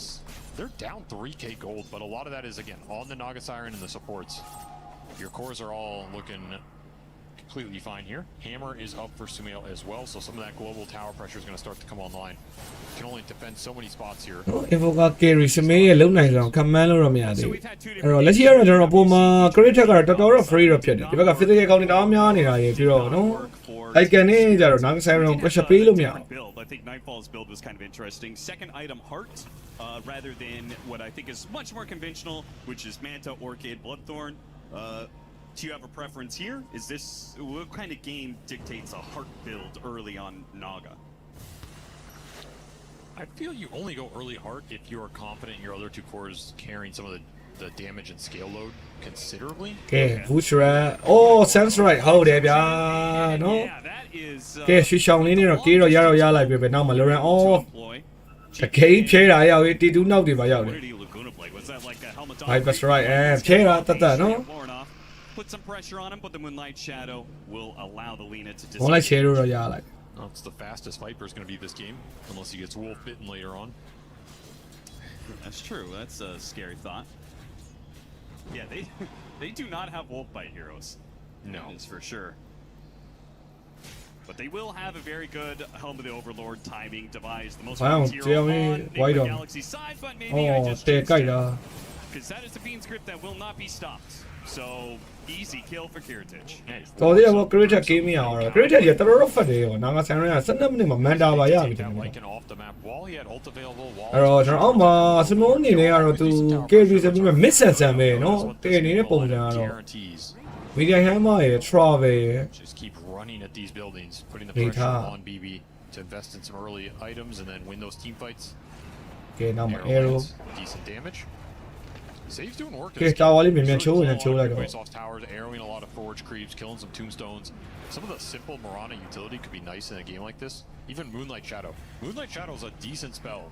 they're down 3k gold, but a lot of that is again on the Naga Siren and the supports. Your cores are all looking completely fine here. Hammer is up for Sumail as well, so some of that global tower pressure is going to start to come online. Can only defend so many spots here. Invoker carry စမေးရဲ့လုံနိုင်ဆောင်ခံမှန်းလို့တော့မရသေးဘူးအဲ့တော့လက်ရှိကတော့ကျွန်တော်ပုံမှာ credit ကတော့တော်တော် free တော့ဖြစ်တယ်ဒီဘက်က physical ကောင်းနေတာများနေတာရေပြီးတော့နော် I can နေကြတော့ Naga Siren pressure ပေးလို့မရဘူး I think Nightfall's build was kind of interesting. Second item, Heart, rather than what I think is much more conventional, which is Manta, Orchid, Bloodthorn. Do you have a preference here? Is this what kind of game dictates a Heart build early on Naga? I feel you only go early Heart if you are confident in your other two cores carrying some of the damage and scale load considerably. Okay, Vushra. Oh, sounds right. ဟုတ်တယ်ဗျာနော် Yeah, that is. ကဲရွှေချောင်းလေးနဲ့တော့ကေးတော့ရတော့ရလိုက်ပြီပဲနောက်မှ Lauren အော် တကိန်းဖြဲတာရောက်ရေးတီတူနောက်တွေပါရောက်တယ် What did he Laguna play? Was that like a helmet on? Right, that's right. ဖြဲတာတတ်နော် Put some pressure on him, but the Moonlight Shadow will allow the Lina to ဘုံလိုက် share တော့ရလိုက် Well, it's the fastest Viper is going to be this game, unless he gets wolf bitten later on. That's true. That's a scary thought. Yeah, they do not have wolf bite heroes. No, that is for sure. But they will have a very good Helm of the Overlord timing device. The most Wow, hero on white the on. Galaxy side, but maybe I Oh, just တဲကြိုက်တာ because that is the Fiend script that will not be stopped. So easy kill for Kiritich. တော်သေးဘော creator game မရအောင်တော့ creator ရတော်တော်ဖတ်တယ်ရော Naga Siren က12မိနစ်မှာ Manta ပါရပြီတယ် That Lycan off the map wall. He had ult available. Wall အဲ့တော့ကျွန်တော်အောက်မှာစမုန်းအနေနဲ့ကတော့သူ carry ဆိုပြီးမှ miss and sun ပဲနော်တကယ်နေတဲ့ပုံစံကတော့ guarantees. media hammer ရ travel ရ Just keep running at these buildings, putting the Data. pressure on BB to invest in some early items and then win those team fights. ကဲနောက်မှာ Arrow arrow lands, decent damage. Save's doing work. ကဲတာဝါလေးမြန်မြန်ချိုးနေချိုးလိုက်တော့ Face off towers, arrowing a lot of forge creeps, killing some tombstones. Some of the simple Mirana utility could be nice in a game like this. Even Moonlight Shadow. Moonlight Shadow is a decent spell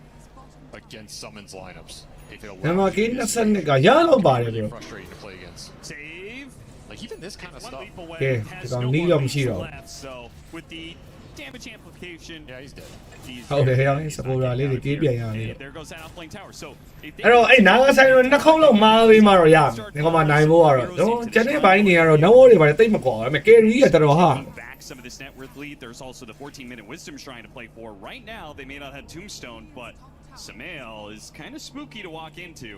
against summons lineups. If it နံပါတ် allows you to 22ကရတော့ပါတယ် really ပြော frustrating to play against. Save. Like even this kind of One stuff. leap away. Okay, Has so no need more him, leaps Shiro. left. So with the damage amplification, Yeah, he's dead. he's ဟုတ်တယ်ဟဲ့ he's not supporter getting လေးတွေ out of ပြေး here. ပြန်ရသေးတယ် And there goes that outflank tower. So if they အဲ့တော့အဲ့ Naga Siren နှစ်ခုလုံးမာပြီးမှတော့ရမယ်ဒီကောင်မှနိုင်ဖို့ကတော့နော်ကျန်တဲ့ဘိုင်းတွေကတော့ no wall တွေပါတယ်တိတ်မကွာဒါပေမဲ့ carry ကတော်တော်ဟာ back some of this net worth lead. There's also the 14-minute Wisdom Shrine to play for. Right now, they may not have Tombstone, but Sumail is kind of spooky to walk into.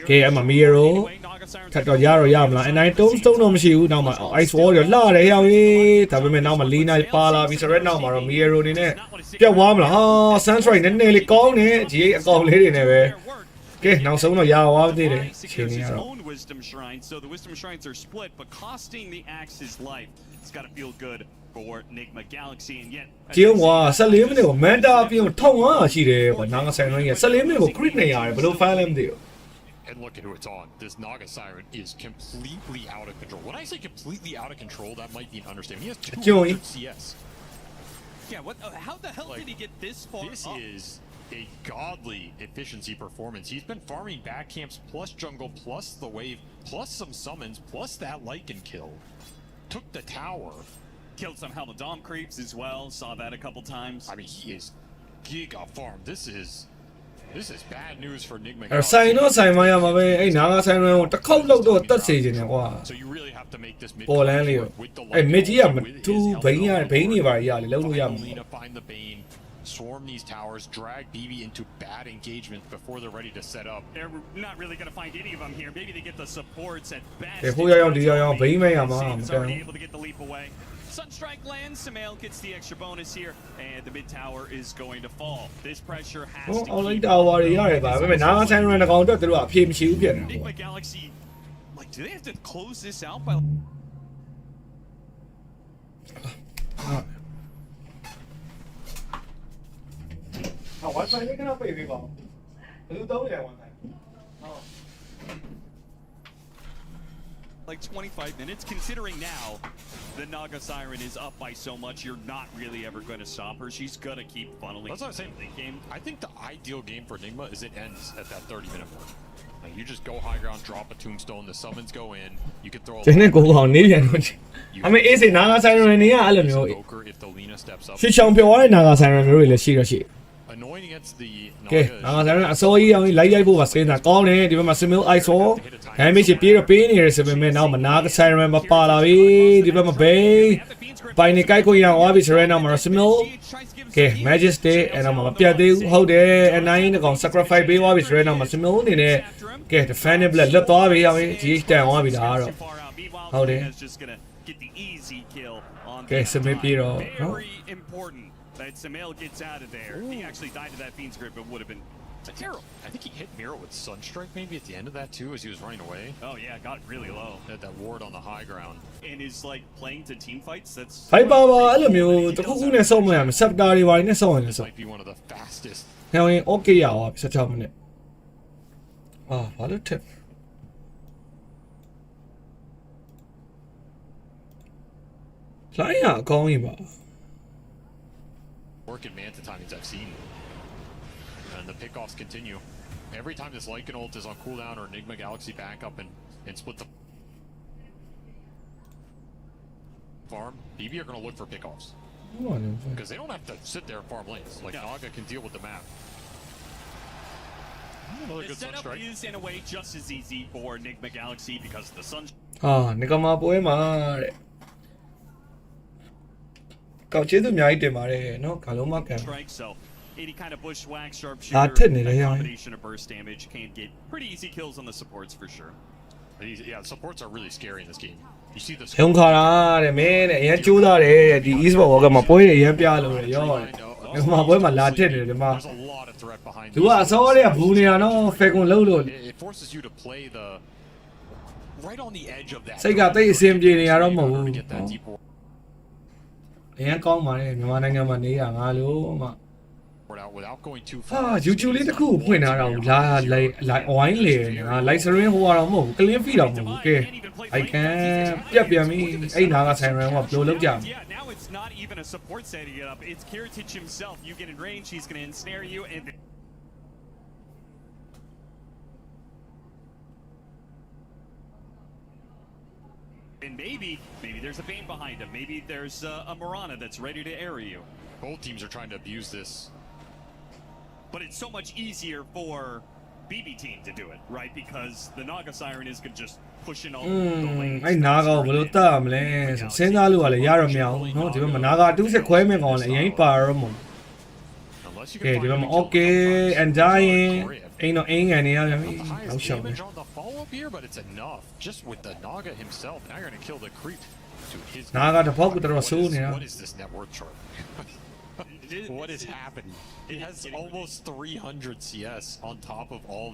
ကဲအမမီရိုထပ်တော့ရတော့ရမလားအနိုင်တုံးတုံးတော့မရှိဘူးနောက်မှာ ice wall ရလာတယ်ရောက်ရေးဒါပေမဲ့နောက်မှာ Lina ပါလာပြီးဆိုတော့နောက်မှာတော့ Miro အနေနဲ့ပြတ်သွားမလားဟာ Sunstrike နည်းနည်းလေးကောင်းတယ် GA အကောင်လေးတွေနဲ့ပဲကဲနောက်ဆုံးတော့ရသွားသေးတယ်ချိန်နေရတော့ Own Wisdom Shrine, so the Wisdom Shrines are split, but costing the Axe his life. It's got to feel good for Nigma Galaxy, and yet ကျင်းကွာ14မိနစ်ကို Manta အပြင်1500ရှိတယ်ပေါ့ Naga Siren ကြီး14မိနစ်ကို crit နေရတယ်ဘယ်လို file လဲမသိဘူး And look at who it's on. This Naga Siren is completely out of control. When I say completely out of control, that might be an understatement. He has 200 CS. yeah, what? How the hell Like, did he get this far? This up? is a godly efficiency performance. He's been farming back camps plus jungle plus the wave plus some summons plus that Lycan kill. Took the tower. Killed some Helmadom creeps as well. Saw that a couple times. I mean, he is giga farm. This is bad news for Nigma. အဲ့ဆိုင်တော့ဆိုင်မရမှာပဲအဲ့ Naga Siren ကိုတစ်ခေါက်လောက်တော့တတ်စေခြင်းတယ်ကွာ So you really have to make this mid ပေါ်လန်းလေးကို with the အဲ့ mid ကြီးက with his သူဘိန်းရဘိန်းတွေပါရလေလုံးလို့ရမှာ Find Lina, find the Bane, swarm these towers, drag BB into bad engagement before they're ready to set up. They're not really going to find any of them here. Maybe they get the supports at best. ဟိုရောက်ဒီရောက်ဘိန်းမရမှာမ He's တန် already able to get the leap away. Sunstrike lands. Sumail gets the extra bonus here, and the mid tower is going to fall. This pressure has ဟို to အွန်လိုင်း keep တာဝါတွေရတယ်ပါဒါပေမဲ့ Naga Siren တကောင်တော့သူတို့အဖြေမရှိဘူးဖြစ်နေတယ် Nigma Galaxy. Like, do they have to close this out by? ဟာ Wi-Fi လေးကတော့ပြေးပေးပါဦးဘယ်လိုသုံးလဲ Wi-Fi Like 25 minutes, considering now the Naga Siren is up by so much, you're not really ever going to stop her. She's going to keep funneling. That's what I'm saying. Late game. I think the ideal game for Nigma is it ends at that 30-minute mark. Like you just go high ground, drop a tombstone, the summons go in, you can throw a ကျင်းနေကိုကောင်နေပြန်တော့အမေအေးစေ Naga Siren နေရအဲ့လိုမျိုး Invoker if the Lina steps up. ရှေ့ချောင်းပြောရတဲ့ Naga Siren မျိုးတွေလည်းရှိတော့ရှိ A annoying against the ကဲ Naga. ငါဆိုင်အစိုးရအောင်လိုက်ရိုက်ဖို့ပါစင်းတာကောင်းတယ်ဒီဘက်မှာ Simil ISO damage ပြေးတော့ပေးနေရစပင်မဲ့နောက်မနာကဆိုင်ရမပါလာပြီဒီဘက်မှာဘေးပိုင်နေကိုက်ကိုရအောင်သွားပြီဆိုရဲနောက်မှာ Simil ကဲ Majesty အဲ့တော့မပြတ်သေးဘူးဟုတ်တယ်အနိုင်တကောင် sacrifice ပေးသွားပြီဆိုရဲနောက်မှာ Simil အနေနဲ့ကဲ defending blood လွတ်သွားပြီအောင် GH တန်သွားပြီဒါကတော့ဟုတ်တယ်ကဲ Simil ပြေးတော့နော် that Samel gets out of there. He actually died to that Fiend's Grip, but would have been terrible. I think he hit Miro with Sunstrike maybe at the end of that too as he was running away. Oh yeah, got really low. Had that ward on the high ground. And is like playing to team fights. That's ဖိုက်ပါပါအဲ့လိုမျိုးတခုခုနဲ့စောင့်မရမယ် Scepter တွေပါနဲ့စောင့်ရတယ်ဆို Might be one of the fastest. ဟောင်းရင် okay ရအောင်16မိနစ်ဘာလို့ထက်လိုင်းရအကောင်းကြီးပါ Work in Manta timings I've seen. And the pickoffs continue. Every time this Lycan ult is on cooldown or Nigma Galaxy back up and split the farm, BB are going to look for pickoffs. Because they don't have to sit there and farm lanes. Like Naga can deal with the map. Another the good setup Sunstrike. is in a way just as easy for Nigma Galaxy because of the sun. နေကမှာပွဲမှာတဲ့ကောက်ကျေးသူအများကြီးတင်ပါတယ်နော်ဂါလုံးမကန် Strike, so any kind of bushwhack, Ah, sharpshooter, tidn't it, that yeah. combination of burst damage can get pretty easy kills on the supports for sure. Yeah, the supports are really scary in this game. You see this. ရုံခါတာတဲ့မင်းတဲ့အရင်ကျိုးသားတယ်ဒီ e-sport world မှာပွဲတွေအရင်ပြလို့ရရောဒီမှာပွဲမှာလာတက်တယ်ဒီမှာ There's a lot of threat behind သူကအစောတွေကဘူးနေတာနော်ဖေကွန်လုံးလို့ It forces you to play the right on the edge of that. စိတ်ကတိတ်အဆင်ပြေနေရတော့မဟုတ်ဘူး To get that deep အရင်ကောင်းပါတယ်မြန်မာနိုင်ငံမှာနေရငါလို့မှ ward out without going too ဟာ far. YouTube လေးတစ်ခုဖွင့်ထားတာကိုလာလိုက်ဝိုင်းလေငါ live stream ဟိုတော့မဟုတ်ဘူး clean feed တော့မဟုတ်ဘူးကဲ I can ပြတ်ပြန်ပြီအဲ့နာကဆိုင်ရန်ကဘယ်လိုလုပ်ကြမလဲ Yeah, now it's not even a support setting it up. It's Kiritich himself. You get in range, he's going to ensnare you, and maybe there's a Bane behind him. Maybe there's a Mirana that's ready to area you. Both teams are trying to abuse this. But it's so much easier for BB team to do it, right? Because the Naga Siren is going to just push in all the lanes. အဲ့နာကဘယ်လိုတတ်မလဲစဉ်းစားလို့ကလည်းရတော့မရဘူးเนาะဒီဘက်မှာနာကတူးစစ်ခွဲမဲ့ကောင်လည်းအရင်ပါတော့မဟုတ် Unless you ကဲ can ဒီဘက် find မှာ a kill okay with and the dying Glory. အိမ်တော့အင်းကန်နေရပြန်ပြီ The နောက် highest ရှောက်ပဲ damage on the follow-up here, but it's enough. Just with the Naga himself, now you're going to kill the creep to his. နာကတစ်ပေါက်ကတော်ဆိုးနေတာ What is this net worth chart? What is happening? It has almost 300 CS on top of all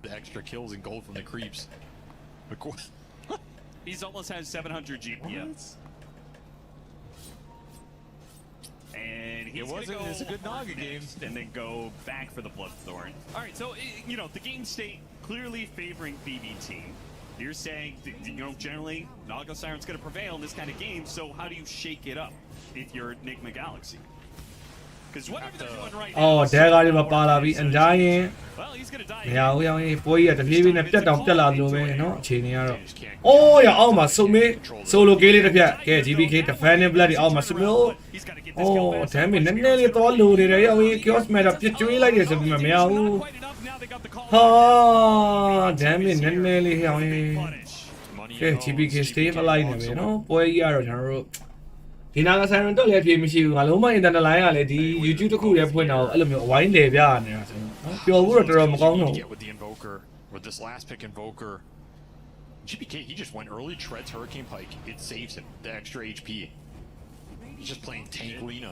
the extra kills and gold from the creeps. He's almost has 700 GPS. And he's going to go it's a good Naga game. and then go back for the Bloodthorn. All right, so, you know, the game state clearly favoring BB team. You're saying, you know, generally, Naga Siren's going to prevail in this kind of game, so how do you shake it up if you're Nigma Galaxy? Because whatever they're doing right အော် now... ဒဲကားတွေမှာပါလာပြီ and dying Well, he's going to die. မရဘူးရောင်းပွဲကြီးကတပြေးပြေးနဲ့ပြတ်တောင်ပြတ်လာလို့ပဲเนาะအခြေအနေကတော့အိုးရအောင်မှာစုံမေး solo game လေးတစ်ဖြတ်ကဲ GBK defending blood ဒီအောင်မှာ Simil အော် damage နည်းနည်းလေးတော့လိုနေတယ်ရောင်း chaos matter ပြစ်ကျွေးလိုက်တယ်ဆိုပေမဲ့မရဘူးဟာ damage နည်းနည်းလေးရောင်းကဲ GBK stay alive နေပဲเนาะပွဲကြီးကတော့ကျွန်တော်တို့ဒီနာကဆိုင်ရန်တော့လည်းအပြေမရှိဘူးငါလုံးမ internet line ကလည်းဒီ YouTube တစ်ခုတည်းဖွင့်တာကိုအဲ့လိုမျိုးအဝိုင်းလေပြနေတာဆိုတော့ပျော်ဖို့တော့တော်တော်မကောင်းတော့ Get with the invoker, with this last pick invoker. GBK, he just went early, treads Hurricane Pike. It saves him the extra HP. He's just playing tank Lina.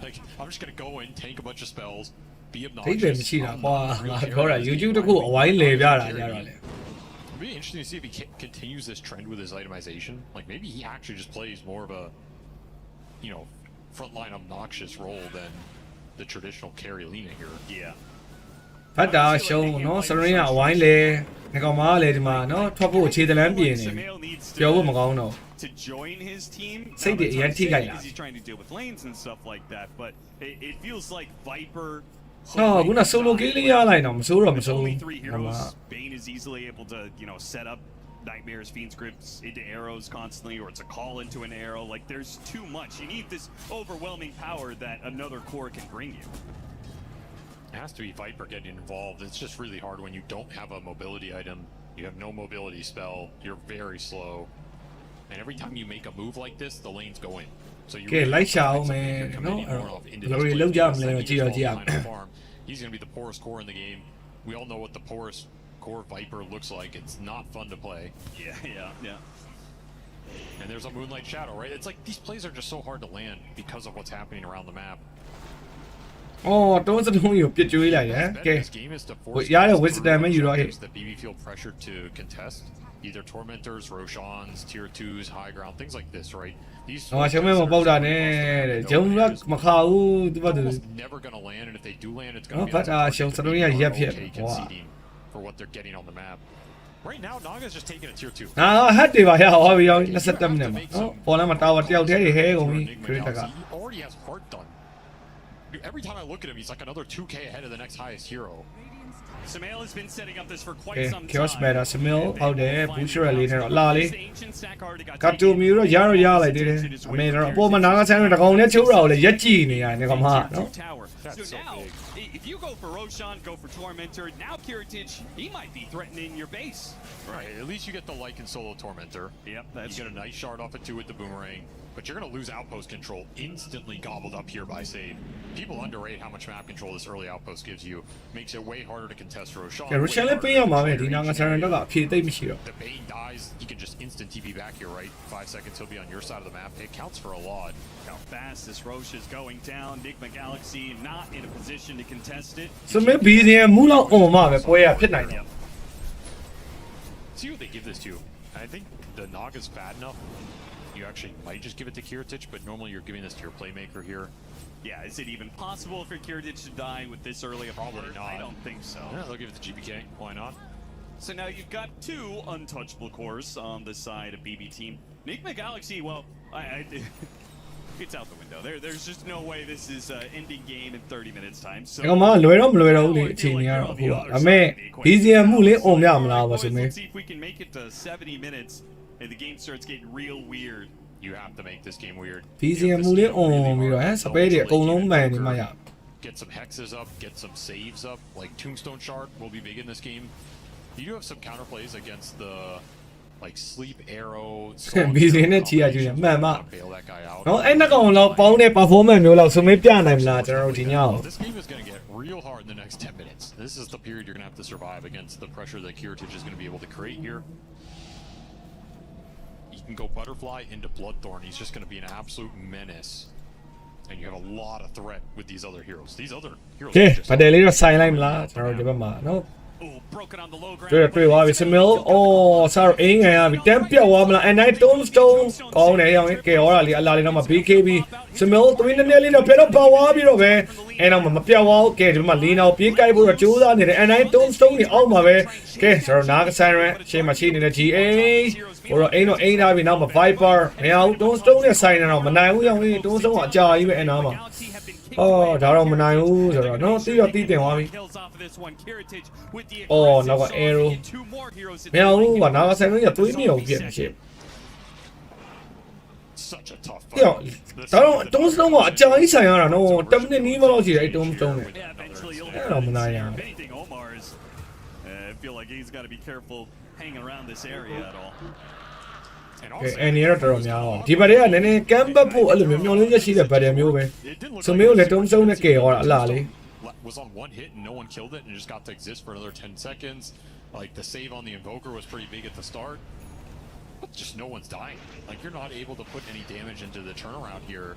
Like, I'm just gonna go in, tank a bunch of spells, be တိတ်ပဲ obnoxious. မရှိတာ I'm ကွာ not ငါ really ပြောတာ caring. YouTube တစ်ခုအဝိုင်းလေပြတာကြတော့လေ It'd be interesting to see if he continues this trend with his itemization. Like, maybe he actually just plays more of a, you know, frontline obnoxious role than the traditional carry Lina here. Yeah. ဖတ်တာရှုံးเนาะစရင်းကအဝိုင်းလေငါကောင်မလည်းဒီမှာเนาะထွက်ဖို့ခြေတလန်းပြင်နေ Samel needs ပြောဖို့မကောင်းတော့ to join his team. Say Now, the that's anti guy because he's trying to deal with lanes and stuff like that, but it feels like Viper. ဟောခုန solo game လေးရလိုက်တော့မစိုးတော့မစိုး Only ဘူး three ဟိုမှာ heroes. Bane is easily able to, you know, set up Nightmares, Fiend's Grips into arrows constantly, or it's a call into an arrow. Like, there's too much. You need this overwhelming power that another core can bring you. It has to be Viper getting involved. It's just really hard when you don't have a mobility item. You have no mobility spell. You're very slow. And every time you make a move like this, the lanes go in. So you Okay, like Xiao, man. No, Glory look down, man. He's going to be the poorest core in the game. We all know what the poorest core Viper looks like. It's not fun to play. Yeah. And there's a Moonlight Shadow, right? It's like these plays are just so hard to land because of what's happening around the map. Oh, don't you get you like that? Okay. This game is to force that BB feel pressured to contest. Either Tormentors, Roshans, Tier 2s, High Ground, things like this, right? These almost never gonna land, and if they do land, it's gonna be okay conceding for what they're getting on the map. Right now, Naga's just taking a Tier 2. He already has Heart done. Every time I look at him, he's like another 2k ahead of the next highest hero. Samael has been setting up this for quite some time. Chaos Meta, Samael, out there, Booster Elite, Lali. Got to me, Yaro, like this. I mean, a woman, Naga Center, the only 2 roll, Yachini, and come hard. So now, if you go for Roshan, go for Tormentor, now Kiritich, he might be threatening your base. Right, at least you get the Lycan solo Tormentor. Yep, you get a nice shard off it too with the Boomerang. But you're going to lose outpost control instantly gobbled up here by Save. People underrate how much map control this early outpost gives you. Makes it way harder to contest Roshan. The Bane dies, he can just instant TP back here, right? 5 seconds, he'll be on your side of the map. It counts for a lot. How fast this Rosh is going down. Nigma Galaxy not in a position to contest it. So maybe the Mula Oma, boy, I pit See what they give this to. I think the Naga's bad enough. You actually might just give it to Kiritich, but normally you're giving this to your playmaker here. Yeah, is it even possible for Kiritich to die with this early of Probably not. I don't think so. Yeah, they'll give it to GBK. Why not? So now you've got 2 untouchable cores on the side of BB team. Nigma Galaxy, well, it's out the window. There's just no way this is ending game in 30 minutes time. So let's see if we can make it to 70 minutes and the game starts getting real weird. You have to make this game weird. Get some hexes up, get some saves up. Like Tombstone Shard will be big in this game. You do have some counterplays against the like Sleep Arrow. This game is gonna get real hard in the next 10 minutes. This is the period you're gonna have to survive against the pressure that Kiritich is gonna be able to create here. You can go Butterfly into Bloodthorn. He's just going to be an absolute menace. And you have a lot of threat with these other heroes. These other heroes. Okay, but they little sideline la. No. Three with Mill. Oh, sorry, we damn and I don't stone. Oh, okay, or BKB. Mill, twin the nearly a bit of power, and I'm a Piawal, okay, Malina, PK, and I don't stone the all my way. Okay, so Naga Siren, she machine in the GA, or ain't having number 5 bar. Now, don't stone the sign on, and I only don't so much, and I'm. Oh, Daro Manayu, no, see your teeth, oh, now got arrow. Now, what now? I say, you're doing me again, ship. Such a tough fight. Yo, don't know what Johnny Sayana, no, don't even know I don't know it. Yeah, eventually you'll anything Omar's. I feel like he's got to be careful hanging around this area at all. And here to now. Tibaria, and then Gamba Poo, you see the better move. So, me let them zone a gay or Lally. Was on one hit and no one killed it and just got to exist for another 10 seconds. Like the save on the Invoker was pretty big at the start. But just no one's dying. Like you're not able to put any damage into the turnaround here.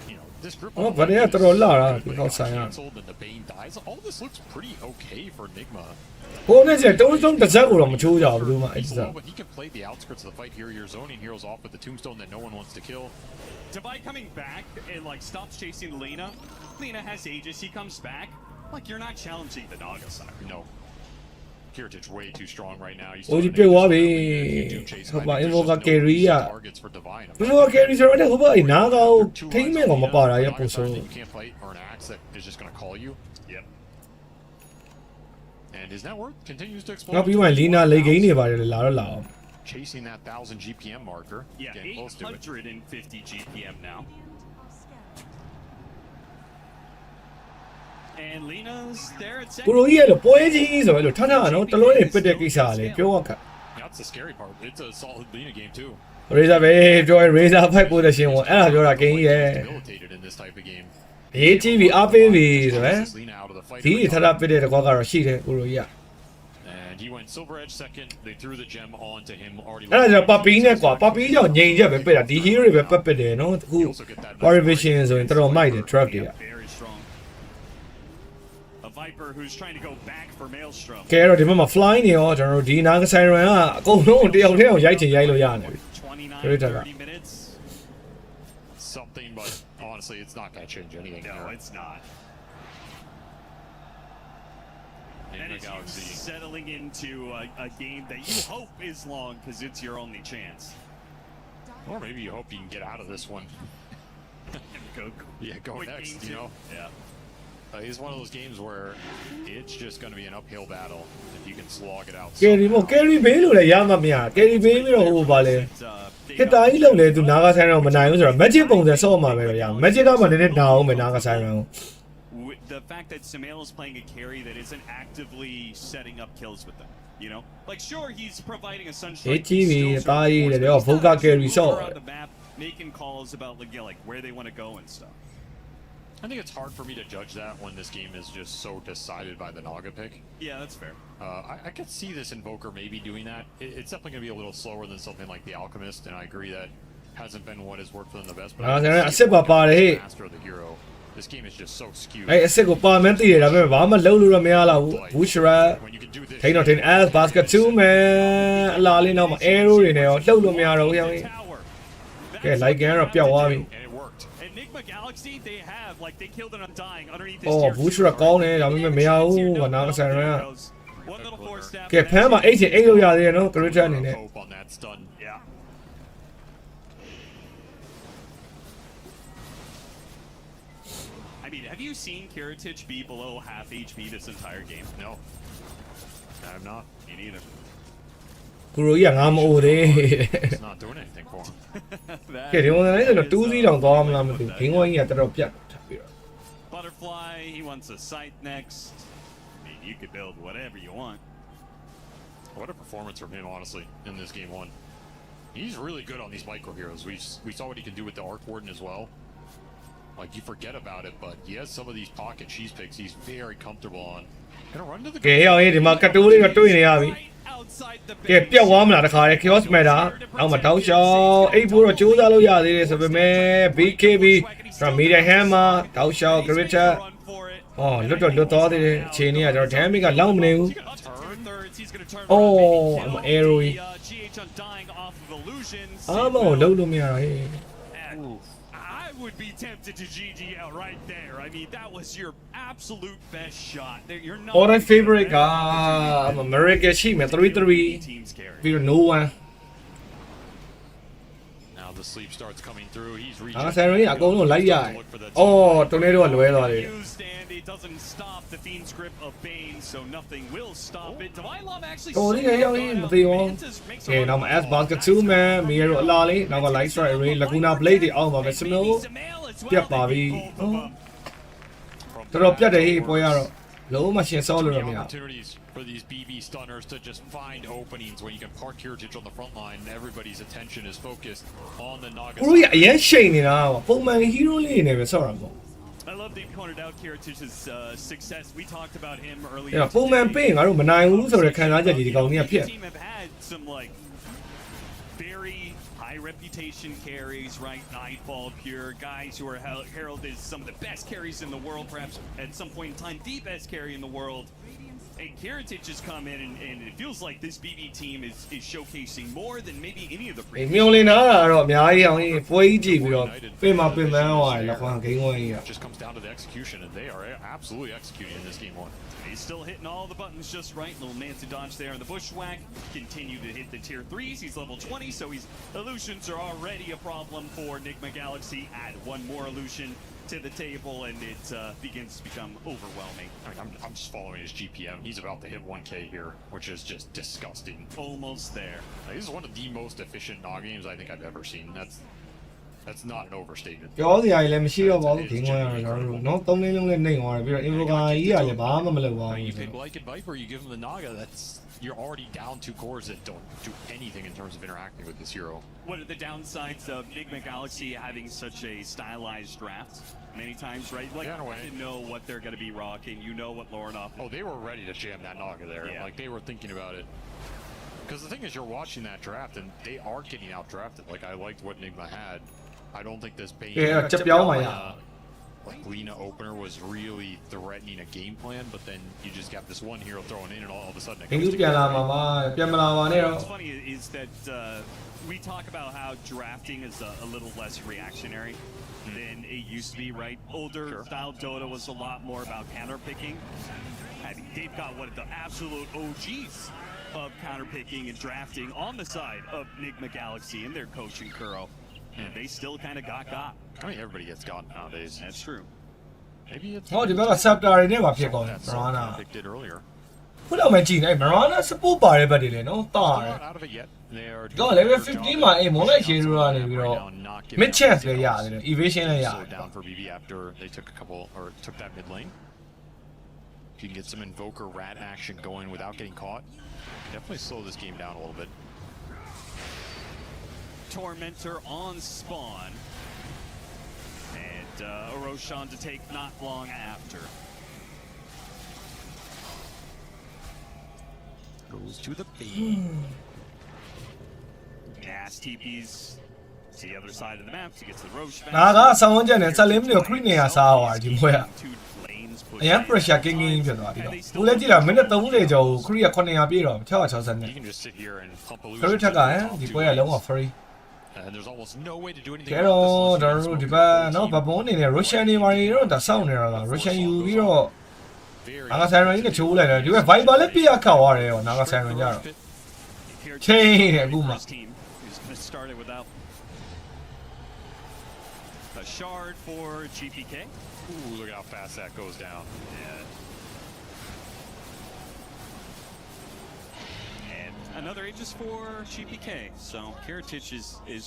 You know, this group but they have to roll out because canceled and the Bane dies. All this looks pretty okay for Nigma. Oh, that's it. Don't deserve them to But he can play the outskirts of the fight here. You're zoning heroes off with the Tombstone that no one wants to kill. Devi coming back and like stops chasing Lena. Lena has Aegis, he comes back. Like you're not challenging the Naga side. No. Kiritich way too strong right now. Oh, you play Wabi. About Invoker Keria. Invoker Keria, right there. About Naga. Take me on my bar. I have you can't fight or an axe that is just going to call you. Yep. And his net worth continues to ငါ explode. ပြီးမှလီနာလေဂိမ်းနေပါတယ်လေလာတော့လာအောင် Chasing that 1000 GPM marker. Yeah, Getting close to it. 850 GPM now. And Lina's there at ကို second. ရိုကြီးရဲ့လို့ပွဲကြီးဆိုလို့ထထနော်တလုံးနဲ့ပစ်တဲ့ကိစ္စလေပြောရခက် That's the scary part. It's a solid Lina game too. Razor ပဲပြောရင် Razor 5 position ဝင်အဲ့ဒါပြောတာဂိမ်းကြီးရဲ့ Debilitated in this type of game. ရေးကြည့်ပြီးအားပေးပြီဆိုရယ် Chases Lina out of the fight. ဒီထထပစ်တဲ့တကွာကတော့ရှိတယ်ကိုရိုကြီးက And he went silver edge second. They threw the gem on to him already. အဲ့ဒါကျတော့ပပီးနဲ့ကွာပပီးကြောင့်ငြိမ်ချက်ပဲပစ်တာဒီ hero တွေပဲပတ်ပစ်တယ်နော်အခု Power Vision ဆိုရင်တော်တော်မိုက်တယ် trap တွေက Very strong. A Viper who's trying to go back for Maelstrom. ကဲအဲ့တော့ဒီဘက်မှာ fly နေရောကျွန်တော်တို့ဒီနာကဆိုင်ရန်ကအကုန်လုံးတယောက်တည်းအောင်ရိုက်ချင်ရိုက်လို့ရနေပြီ 29, 30 minutes. Something, but honestly, it's not going to change anything. No, here. it's not. And Nigma it's you Galaxy. settling into a game that you hope is long because it's your only chance. Or maybe you hope you can get out of this one. Go, Yeah, go quick next, game you two. know? Yeah. It's one of those games where it's just going to be an uphill battle if you can slog it out. ကယ်ရီမို့ကယ်ရီဘေးလို့လည်းရမှာမရကယ်ရီဘေးပြီးတော့ဟိုပါလေ They ဟစ်တာကြီးလုံးလေသူနာဂဆိုင်ရန်မနိုင်ဘူးဆိုတော့ magic ပုံစံဆော့မှာပဲရအောင် magic ကမှနည်းနည်းနာအောင်ပဲနာဂဆိုင်ရန် with the fact that Sumail is playing a carry that isn't actively setting up kills with them, you know? Like, sure, he's providing a sunstrike. Hey, TV, they're all vocal carry, so- on the map, making calls about like, you know, like where they want to go and stuff. I think it's hard for me to judge that when this game is just so decided by the Naga pick. Yeah, that's fair. I could see this Invoker maybe doing that. It's definitely going to be a little slower than something like the Alchemist, and I agree that hasn't been what has worked for them the best. But Ah, I can they're see a sip it of party, hey. Master of the hero. This game is just so skewed. အဲ့အစ်စ်ကိုပါမန်းတည်ရတာပဲဘာမှလုံးလို့တော့မရတော့ဘူးဝူရှရာ When you can do this, ထိန်းတော့ထိန်း as basket 2 man အလားလေးနောက်မှာ arrow တွေနဲ့ရောလှုပ်လို့မရတော့ဘူးရောင်း Tower. ကဲ like ကတော့ပျောက်သွားပြီ and it worked. And Nigma Galaxy, they have like they killed an undying underneath this. အော် tier ဝူရှရာ two. ကောင်းတယ်ဒါပေမဲ့မရဘူး Tier ဘာနာကဆိုင်ရန် One little force step. ကဲဖမ်းမှာ8ချင်8လို့ရသေးတယ်နော် creator အနေနဲ့ Hope on that stun. Yeah. I mean, have you seen Kiritich be below half HP this entire game? No, I have not. Me neither. ကိုရိုကြီးကငါမအိုသေး It's not doing anything for him. ကဲဒီဝန်တိုင်းဆိုတော့2-0တောင်သွားမလားမသိဘူးဂိမ်းဝိုင်းကြီးကတော်တော်ပြတ်ထပ်ပြီးတော့ Butterfly, he wants a scythe next. I mean, you could build whatever you want. What a performance from him, honestly, in this game one. He's really good on these micro heroes. We saw what he can do with the Arc Warden as well. Like, you forget about it, but he has some of these pocket cheese picks he's very comfortable on. Gonna run to the ကဲရောက်ရေးဒီမှာကတူးလေးကတွေ့နေရပြီ Right outside the ကဲပြတ်သွားမလားတခါလေ chaos matter နောက်မှာတောက်လျှောက်အိတ်ဖို့တော့ကြိုးစားလို့ရသေးတယ်ဆိုပေမဲ့ BKB from media hammer တောက်လျှောက် creator run for it. အော်လွတ်တော့လွတ်သွားသေးတယ်အခြေအနေကကျွန်တော် damage ကလောက်မနေဘူး He's gonna two-thirds, he's gonna turn Oh, around, I'm maybe kill arrowy. the, GH undying off of illusions. အားမအောင်လုံးလို့မရတော့ဟေး And I would be tempted to GG out right there. I mean, that was your absolute best shot. You're not all time favorite က America ရှိမယ်3-3 team's carry. ပြီးတော့ no one Now the sleep starts coming through. He's reaching. အားဆိုင်ရင်းအကုန်လုံးလိုက်ရတယ်အော်တော်နေတော့လွဲသွားတယ် Used and it doesn't stop the Fiend's grip of Bane, so nothing will stop it. Divine Love actually. တော်လေးရောက်ရင်မသိဘူး Mantis makes a ကဲ run နောက်မှာ for S it. basket 2 man မီရိုအလားလေးနောက်က light strike array Laguna blade တွေအောက်မှာပဲ snow Sumail as well. ပြတ်ပါပြီ They beat both of them. from တော်တော်ပြတ်တယ်ဟေးပွဲရတော့လုံးဝရှင်စောလို့တော့မရ opportunities for these BB stunners to just find openings where you can park Heritage on the front line and everybody's attention is focused on the Naga. ကိုရိုကြီးအရင်ရှိန်နေတာပုံမှန် hero လေးနေပဲဆော့တာပေါ့ I love that you pointed out Kiritich's success. We talked about him earlier. အဲ့ပုံမှန်ပင်းငါတို့မနိုင်ဘူးဆိုတဲ့ခံစားချက်ကြီးဒီကောင်ကြီးကဖြစ် Team have had some like very high reputation carries, right? Nightfall, Pure, guys who are heralded as some of the best carries in the world, perhaps at some point in time the best carry in the world. And Kiritich has come in, and it feels like this BB team is showcasing more than maybe any of the ဒီ previous. မြုံလင်းတာကတော့အများကြီးအောင်ကြီးပွဲကြီးကြည့်ပြီးတော့ပြင်မှာပြင်ပန်းသွားတယ်လက်ခွန်းဂိမ်းဝိုင်းကြီးက It just comes down to the execution, and they are absolutely executing in this game one. He's still hitting all the buttons just right. Little Nancy dodge there in the bushwhack. Continue to hit the tier 3s. He's level 20, so his illusions are already a problem for Nigma Galaxy. Add one more illusion. to the table, and it begins to become overwhelming. I mean, I'm just following his GPM. He's about to hit 1K here, which is just disgusting. Almost there. This is one of the most efficient Nog games I think I've ever seen. That's not an overstatement. ပြောစရာကြီးလည်းမရှိတော့ပါဘူးဂိမ်းဝင်ရတော့ကျွန်တော်တို့နော်3လင်းလုံးလည်းနှိမ်သွားတယ်ပြီးတော့ invoker ကြီးကလည်းဘာမှမလုပ်ပါဘူး You pick like and Viper, you give him the Naga. You're already down 2 cores that don't do anything in terms of interacting with this hero. What are the downsides of Nigma Galaxy having such a stylized draft? Many times, right? Like, you know what they're going to be rocking. You know what Lornoff. Oh, they were ready to jam that Naga there. Yeah. Like, they were thinking about it. Because the thing is, you're watching that draft, and they are getting out-drafted. Like, I liked what Nigma had. I don't think this Bane... Like, Lina opener was really threatening a game plan, but then you just got this one hero thrown in, and all of a sudden it goes together. What's funny is that we talk about how drafting is a little less reactionary than it used to be, right? Older style Dota was a lot more about counter-picking. And they've got one of the absolute OGs of counter-picking and drafting on the side of Nigma Galaxy and their coach and Kuro. And they still kind of got. I mean, everybody gets got nowadays. That's true. Maybe it's... Oh, the better Scepter တွေနဲ့ပါဖြစ်ကုန်တယ် Marana picked it earlier. ခုတော့မကြည့်နဲ့ Marana support ပါတယ်ပဲဒီလေနော်တာတယ် Out of it yet. They are... တော့ level 15မှာအေးမော်လိုက်ရှေရူကနေပြီးတော့ mid chance လည်းရတယ် evasion လည်းရတယ် down for BB after they took a couple or took that mid lane. If you can get some invoker rat action going without getting caught, definitely slow this game down a little bit. Tormentor on spawn. And Roshan to take not long after. Goes to the bait. Gas TPs to the other side of the map to get to the Roche. ဒါကဆောင်းချက်နဲ့စလင်းမျိုး crit နေရစားသွားဒီမွေးအရင် pressure ကင်းကင်းဖြစ်သွားပြီတော့ဘူးလည်းကြည့်တာမိနစ်30ကျော် crit က900ပြည့်တော့660နဲ့ You can just sit here and pump a crit ထက်ကဟမ်ဒီပွဲကလုံးဝ free and there's almost no way to do anything ကဲတော့ဒါတို့ဒီဘက်နော်ဘဘုံအနေနဲ့ Russian နေပါနေတော့ဒါစောင့်နေတာလား Russian ယူပြီးတော့နာဂဆိုင်ရန်ကြီးနဲ့ချိုးလိုက်တယ်ဒီဘက် Viper လည်းပြရခောက်သွားတယ်ရောနာဂဆိုင်ရန်ကြတော့ချင်းတယ်အခုမှ started without a shard for GPK. Ooh, look at how fast that goes down. Yeah. And another Aegis for GPK. So Kiritich is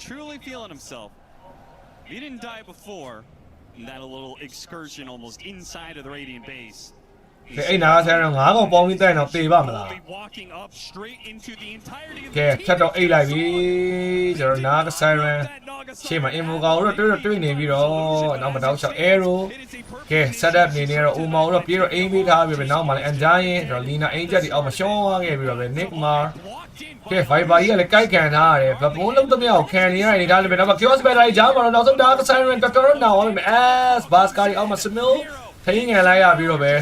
truly feeling himself. He didn't die before. That a little excursion almost inside of the Radiant base. အဲ့နာဆိုင်ရန်9កောင်ပေါင်းပြီးတိုက်တော့တေးပါမလား Walking up straight into the entirety of ကဲဖြတ်တော့အိတ်လိုက်ပြီကျွန်တော်နာဂဆိုင်ရန်ရှေ့မှာ invoker တော့တွေ့နေပြီးတော့နောက်မတော့ရှောက် arrow ကဲ setup နေနေတော့ Uma တော့ပြေးတော့ aim ပေးထားပြီးပဲနောက်မှာလည်း Anjayin တော့ Lina aim ချက်ဒီအောက်မှာရှောင်းသွားခဲ့ပြီးတော့ပဲ Nigma ကဲ Viper ကြီးကလည်းကိုက်ခံထားရတယ်ဘဘုံလုံးသမျှကိုခံနေရတဲ့အနေထားလေးပဲနောက်မှာ Chaos Battle ကြီးကြားမှာတော့နောက်ဆုံးနာဂဆိုင်ရန်တော်တော်နာသွားပြီ as Baskari အောက်မှာ Smil ထိန်းငယ်လိုက်ရပြီးတော့ပဲ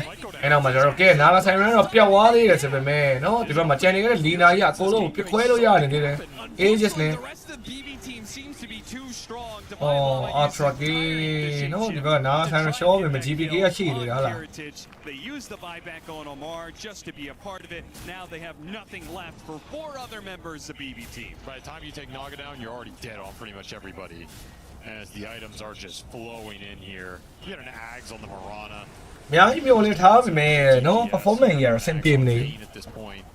အဲ့နောက်မှာကျွန်တော်ကဲနာဂဆိုင်ရန်တော့ပျောက်သွားသေးတယ်ဆိုပေမဲ့နော်ဒီဘက်မှာကြံနေတဲ့ Lina ကြီးအကုန်လုံးကိုပြခွဲလို့ရတယ်နေတယ် Aegis နဲ့Ultra Gay နော်ဒီဘက်ကနာဂဆိုင်ရန် show ပဲမ GPK ကရှိနေတာဟုတ်လား They use the buyback on Omar just to be a part of it. Now they have nothing left for 4 other members of BB team. By the time you take Naga down, you're already dead on pretty much everybody. As the items are just flowing in here. You get an Ags on the Marana. အများကြီးမျိုးလေးထားပြီမဲ့နော် performance ရတော့စင်ပြေမနေ at this point.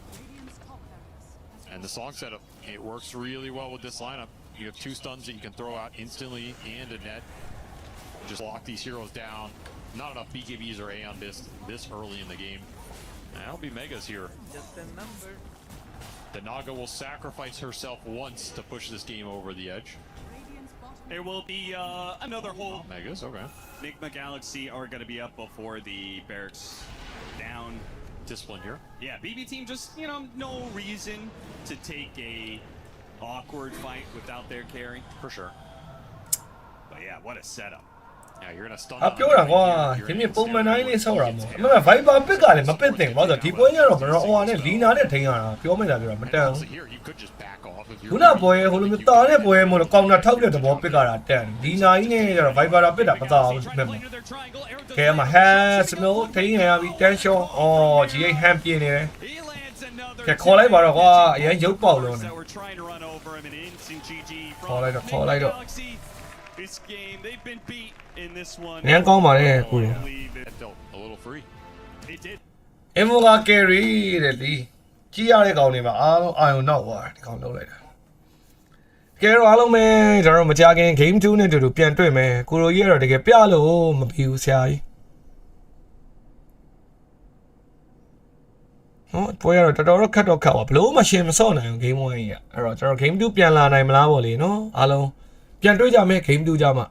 And the song setup, it works really well with this lineup. You have 2 stuns that you can throw out instantly and a net. Just lock these heroes down. Not enough BKBs or Aeon this early in the game. And that'll be Megas here. Just a number. The Naga will sacrifice herself once to push this game over the edge. There will be another hold. Megas, okay. Nigma Galaxy are going to be up before the barracks down. Discipline here. Yeah, BB team just, you know, no reason to take a awkward fight without their carry. For sure. But yeah, what a setup. Yeah, you're gonna stun ပြောတာကွာဒီမြပုံမှန်တိုင်းလေးဆောက်ရမှာအမှန် Viper ပစ်ကလည်းမပစ်သင့်ဘာလို့ဒီပွဲညတော့ဘရောဟိုနဲ့ Lina နဲ့ထိန်းရတာပြောမိတာပြောတာမတန်ဘူးခုနပွဲဟိုလိုမျိုးတာတဲ့ပွဲမို့လို့ကောင်တာထောက်တဲ့သဘောပစ်ကတာတန် Lina ကြီးနဲ့ကျတော့ Viper ပစ်တာမသာဘူးမဲ့မှာကဲမှာ has no ထိန်းရပြီ tension အော် GA hand ပြင်းနေတယ်ကဲခေါ်လိုက်ပါတော့ကွာအရင်ရုပ်ပေါက်လုံးနေခေါ်လိုက်တော့ This game, they've been beat in this one. နည်းကောင်းပါလေကို I believe it. That felt a little free. It did. Evoca carry တဲ့ဒီကြီးရတဲ့ကောင်တွေမှာအားလုံးအာယုံနောက်သွားဒီကောင်လုံးလိုက်တာကဲတော့အားလုံးပဲကျွန်တော်မကြခင် game 2နဲ့တူတူပြန်တွေ့မယ်ကိုရိုကြီးကတော့တကယ်ပြလို့မပြီးဘူးဆရာကြီးနော်ပွဲရတော့တော်တော်ခတ်တော့ခတ်ပါဘလို့မရှင်မစော့နိုင်ဘူး game 1ကြီးอ่ะအဲ့တော့ကျွန်တော် game 2ပြန်လာနိုင်မလားပေါ့လေနော်အားလုံးပြန်တွေ့ကြမယ် game 2ကြမှာ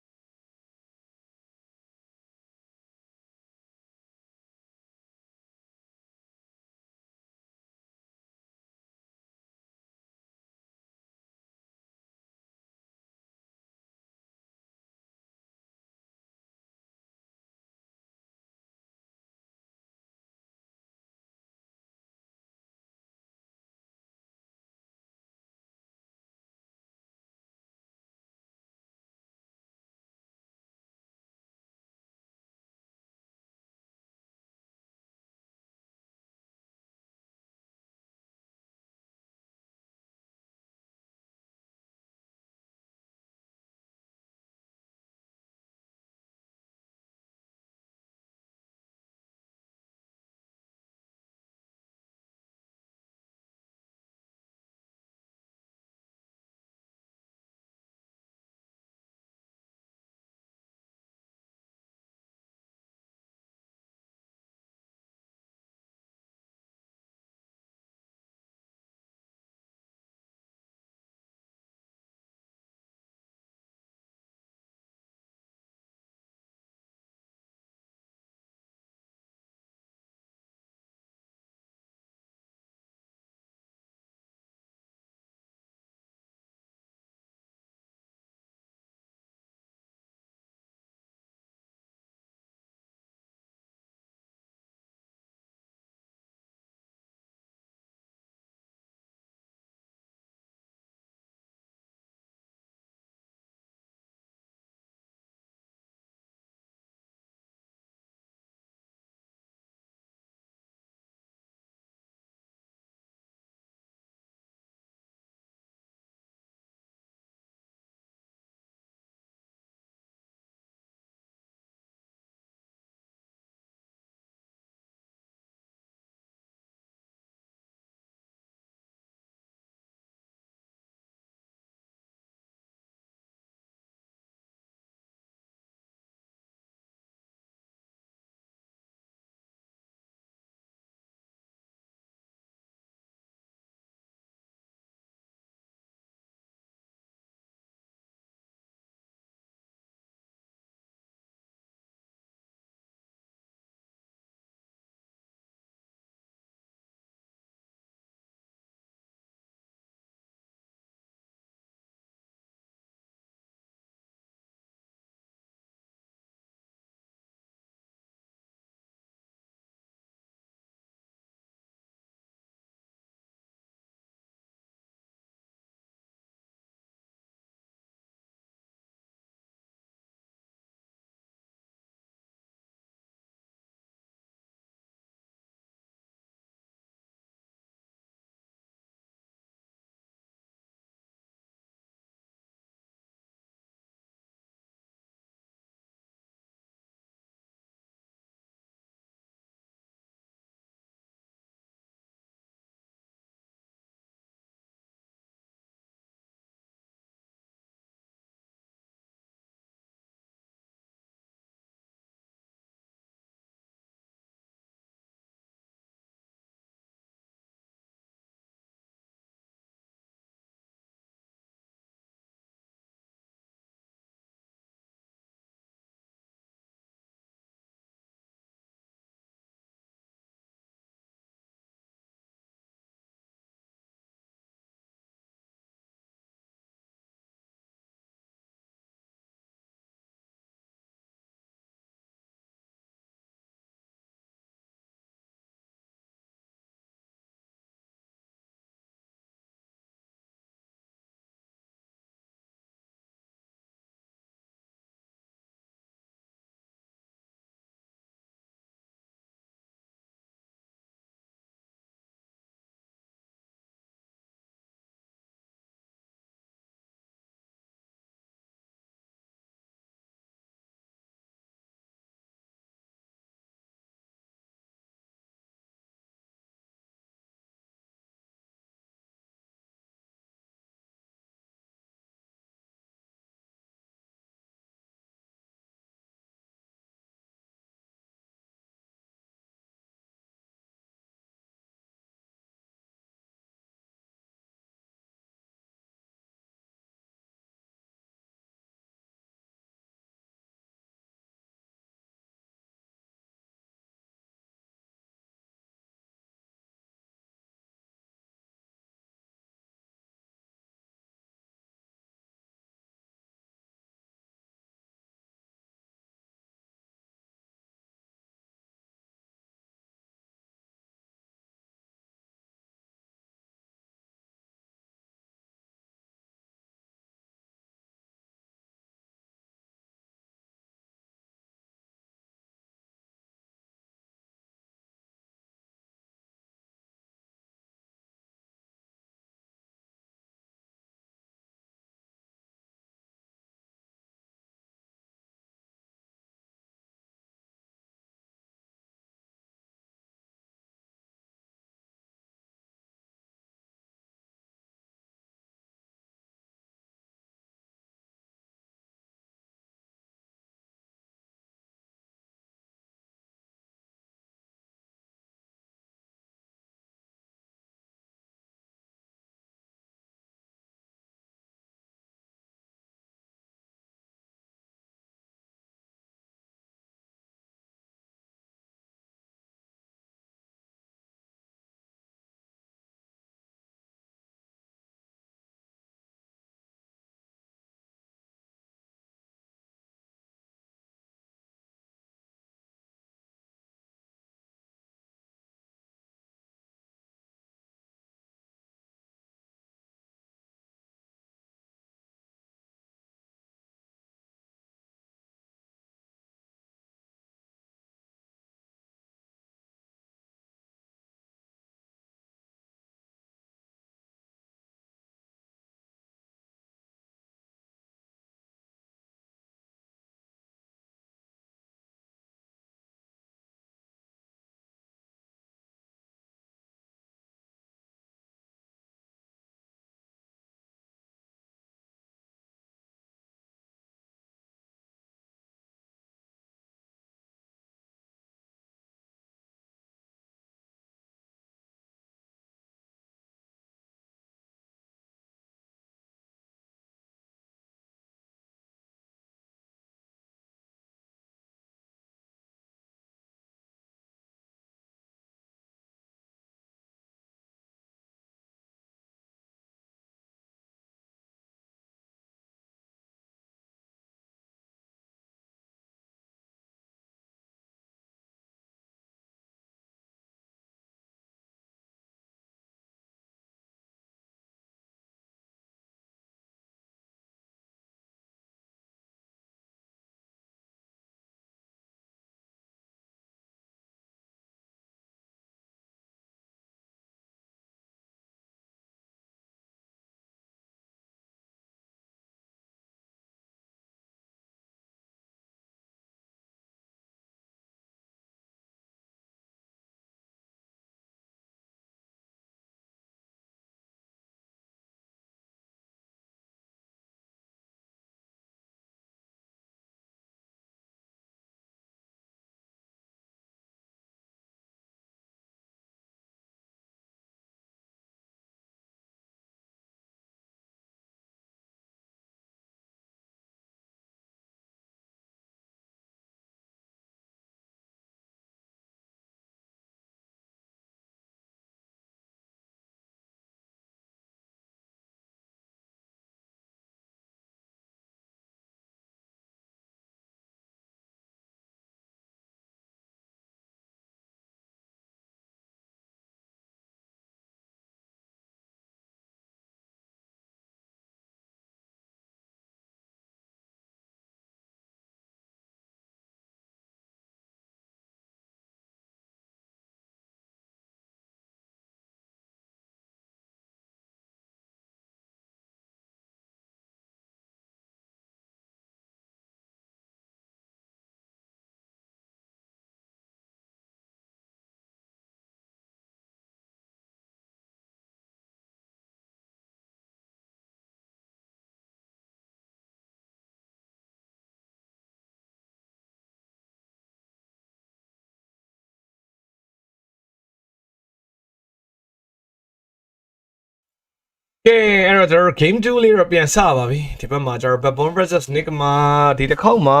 ကဲအဲ့တော့ကျွန်တော် game 2လေးတော့ပြန်စပါပြီဒီဘက်မှာကျွန်တော် BetBoom vs Nigma ဒီတစ်ခေါက်မှာ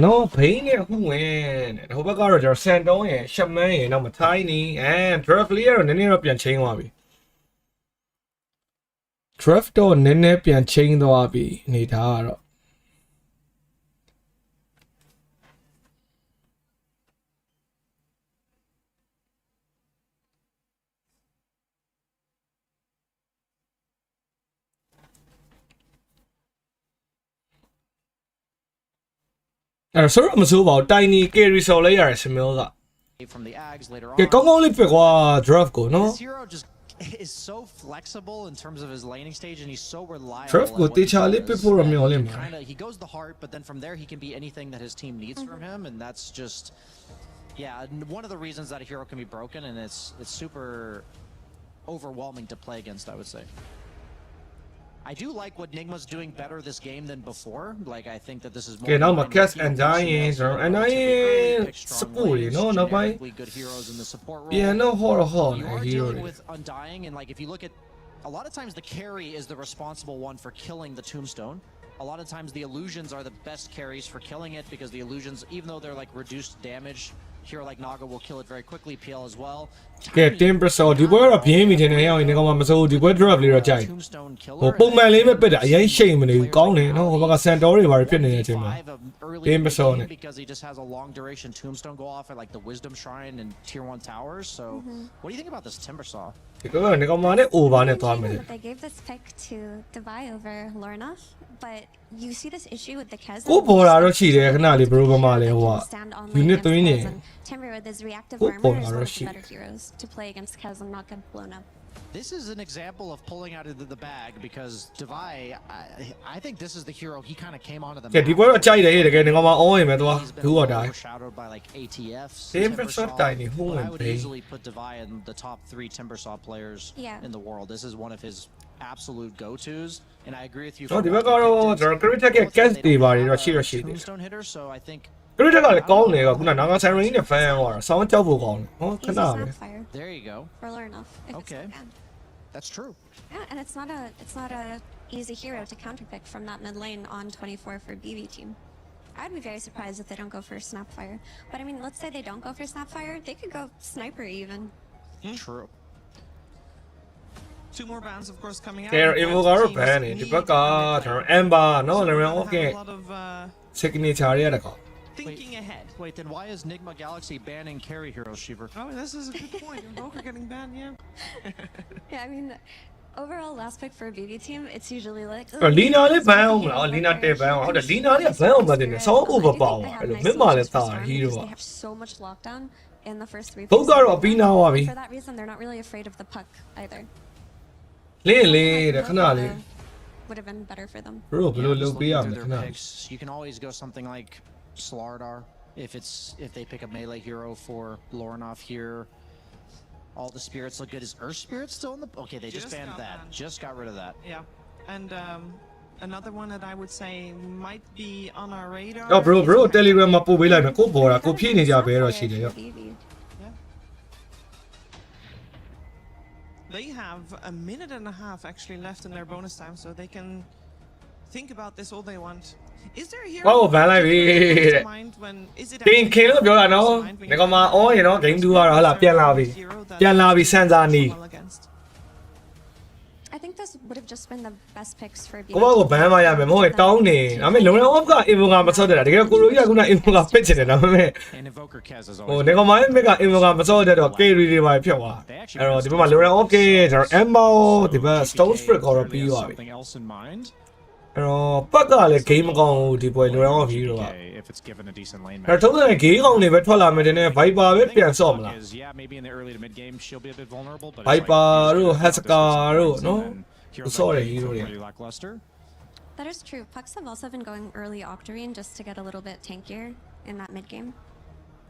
နော်ဘိန်းနဲ့ဟိုဝင်တဲ့ဟိုဘက်ကတော့ကျွန်တော်ဆန်တုံးရယ်ရှက်မန်းရယ်နောက်မထိုင်းနီdraft လေးကတော့နည်းနည်းတော့ပြန်ချင်းသွားပြီ draft တော့နည်းနည်းပြန်ချင်းသွားပြီအနေထားကတော့အဲ့ဆိုတော့မစိုးပါဘူး tiny carry ဆော်လိုက်ရတယ် Smil က from the Ags later ကဲ on. ကောင်းကောင်းလေးပြကွာ draft ကိုနော် This hero just is so flexible in terms of his laning stage, and he's so reliable. draft ကိုတေချာလေးပြဖို့ရမျောလင့်ပါ He goes the heart, but then from there he can be anything that his team needs from him, and that's just, yeah, one of the reasons that a hero can be broken, and it's super overwhelming to play against, I would say. I do like what Nigma's doing better this game than before. Like, I think that this is more. Okay, now Marquez and Dying, and I support you, no, no, good heroes in the support role. Yeah, no horror, You are dealing with Undying, and like if you look at, a lot of times the carry is the responsible one for killing the tombstone. A lot of times the illusions are the best carries for killing it, because the illusions, even though they're like reduced damage, hero like Naga will kill it very quickly. PL as well. Okay, 10% ဒီပွဲတော့ပြင်းပြီထင်တယ်ဟဲ့အောင်ဒီကောင်မှမစိုးဒီပွဲ draft လေးတော့ကြိုက်ဟိုပုံမှန်လေးပဲပစ်တာအရင်ရှိန်မနေဘူးကောင်းတယ်နော်ဟိုဘက်က Santor တွေဘာဖြစ်နေတဲ့အချိန်မှာ 10% နဲ့ because he just has a long duration tombstone go off at like the wisdom shrine and tier 1 towers. So what do you think about this Timbersaw? ဒီကောင်ကမှနဲ့ over နဲ့သွားမယ် They gave this pick to Devi over Lorna, but you see this issue with the Kez. ကိုပေါ်လာတော့ရှိတယ်ခဏလေးဘရိုဘမလေးဟိုက unit သွင်းနေ Timber with his reactive Oh, armor is one of oh, the shit. better heroes to play against Kez and not get blown up. This is an example of pulling out of the bag, because Devi, I think this is the hero he kind of came onto the ကဲဒီပွဲတော့ကြိုက်တယ်ဟဲ့တကယ်ဒီကောင်မှ on ရင်ပဲသွား He's been ဘူးတော့တိုင်း overshadowed by like ATFs. Timbersaw Timbersaw, tiny, who but I went would big? easily put Devi in the top 3 Timbersaw players Yeah. in the world. This is one of his absolute go-tos, and I agree with you. နော်ဒီဘက်ကတော့ကျွန်တော် critic ရဲ့ catch တွေပါတွေတော့ရှိတယ် Tombstone hitter, so I think critic ကလည်းကောင်းတယ်ကခုနနာဂါဆိုင်ရင်းနဲ့ fan ဟောတာဆောင်းကြောက်ဖို့ကောင်းတယ်ဟောခ He's ဏ a ပဲ Snapfire there you go. for Lorna. Okay. That's true. Yeah, and it's not a easy hero to counterpick from that mid lane on 24 for BB team. I'd be very surprised if they don't go for Snapfire. But I mean, let's say they don't go for Snapfire, they could go Sniper even. True. 2 more bans, of course, coming out. ကဲ evo ကတော့ ban နေဒီဘက်ကကျွန်တော် amber နော် level Have okay a lot of signature ရတဲ့ကောင် thinking ahead. Wait, then why is Nigma Galaxy banning carry heroes, Shiver? Oh, this is a good point. Invoker getting banned, yeah. Yeah, I mean, overall last pick for a BB team, it's usually like. လီနာလေး ban အောင်မလားလီနာတဲ့ ban အောင်ဟုတ်တယ်လီနာလေး ban အောင်မတင်နဲ့ဆောင်း over ပါအောင်အဲ့လိုမင်းမလည်းသာ hero က They have so much lockdown in the first 3 ဘုတ်ကတော့ပြီးနာသွားပြီ For that reason, they're not really afraid of the puck either. လင်းလေးတဲ့ခဏလေး Would have been better for them. ဘရိုဘယ်လို Yeah, လုပ် just ပေးရ looking မ through လဲခ their ဏ picks, you can always go something like Slardar if they pick a melee hero for Lornoff here. All the spirits look good. Is Earth Spirit still in the? Okay, they just Just banned got that. banned. Just got rid of that. Yeah. And another one that I would say might be on our radar. တော့ bro is telegram မှာပို့ပေးလိုက်မယ်ကိုပေါ်တာကိုဖြည့်နေကြပဲတော့ရှိတယ်ရော They have a minute and a half actually left in their bonus time, so they can think about this all they want. Is there a hero? Oh, ban လိုက်ပြီ that တဲ့ comes to mind when is it တင်ခင်လို့ပြောတာနော်ဒီကောင်မှ on ရင်နော် game 2ကတော့ဟလာပြန်လာပြီပြန်လာပြီစန်စာနီ I think this would have just been the best picks for BB. ကိုမကို ban မရမယ်မဟုတ်ရင်တောင်းနေဒါပေမဲ့လုံလုံ off က evo ကမစော့တဲ့တာတကယ်ကိုလိုကြီးကခုန evo ကပစ်ချင်တယ်ဒါပေမဲ့ And Invoker Kez is ဟို always. ဒီကောင်မှမက evo ကမစော့တဲ့တော့ carry တွေပါဖြစ်သွားအဲ့တော့ဒီဘက်မှာလုံလုံ off ကကျွန်တော် amber ဒီဘက် stone spirit ကတော့ပြီးသွားပြီ Something else in mind. အဲ့တော့ပတ်ကလည်း game မကောင်းဘူးဒီပွဲလုံလုံ off hero က Okay, if it's given a decent lane အဲ့တော့ထုံးတဲ့ game ကောင်တွေပဲထွက်လာမယ်တဲ့ viper ပဲပြန်ဆော့မလား is, yeah, maybe in the early to mid game she'll be a bit vulnerable, but Viper တို့ Haskar တို့နော် heroes Sorry, like Nigma hero feelတွေ pretty lackluster. That is true. Pucks have also been going early Octarine just to get a little bit tankier in that mid game.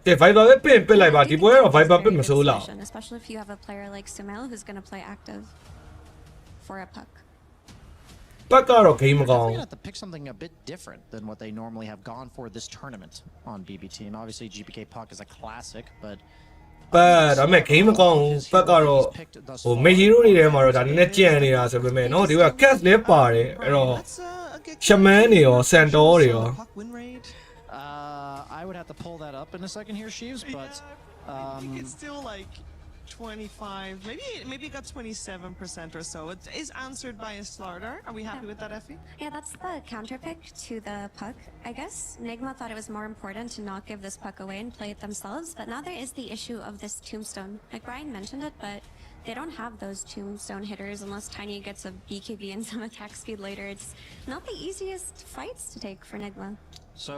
ကဲ viper ပဲပစ်လိုက်ပါ I do ဒီ think ပွဲကတော့ it's a viper ပစ် very မ good စိုးလောက် solution, especially if you have a player like Sumel who's going to play active for a puck. ပတ်ကတော့ game မကောင်း Definitely have to pick something a bit different than what they normally have gone for this tournament on BB Team. Obviously, GPK Puck is a classic, but ပတ်ဒါပေမဲ့ game မကောင်းဘူးပတ်ကတော့ဟို main hero တွေထဲမှာတော့ဒါနည်းနည်းကြံ့နေတာဆိုပေမဲ့เนาะဒီက cat လည်းပါတယ်အဲ့တော့ shaman တွေရော centaur တွေရော I would have to pull that up in a second here, Sheaves, but I think it's still like 25, maybe it got 27% or so. It is answered by a Slardar. Are we happy with that, Effie? Yeah, that's the counter pick to the puck. I guess Nigma thought it was more important to not give this puck away and play it themselves, but now there is the issue of this tombstone. Like Brian mentioned it, but they don't have those tombstone hitters unless Tiny gets a BKB and some attack speed later. It's not the easiest fights to take for Nigma. so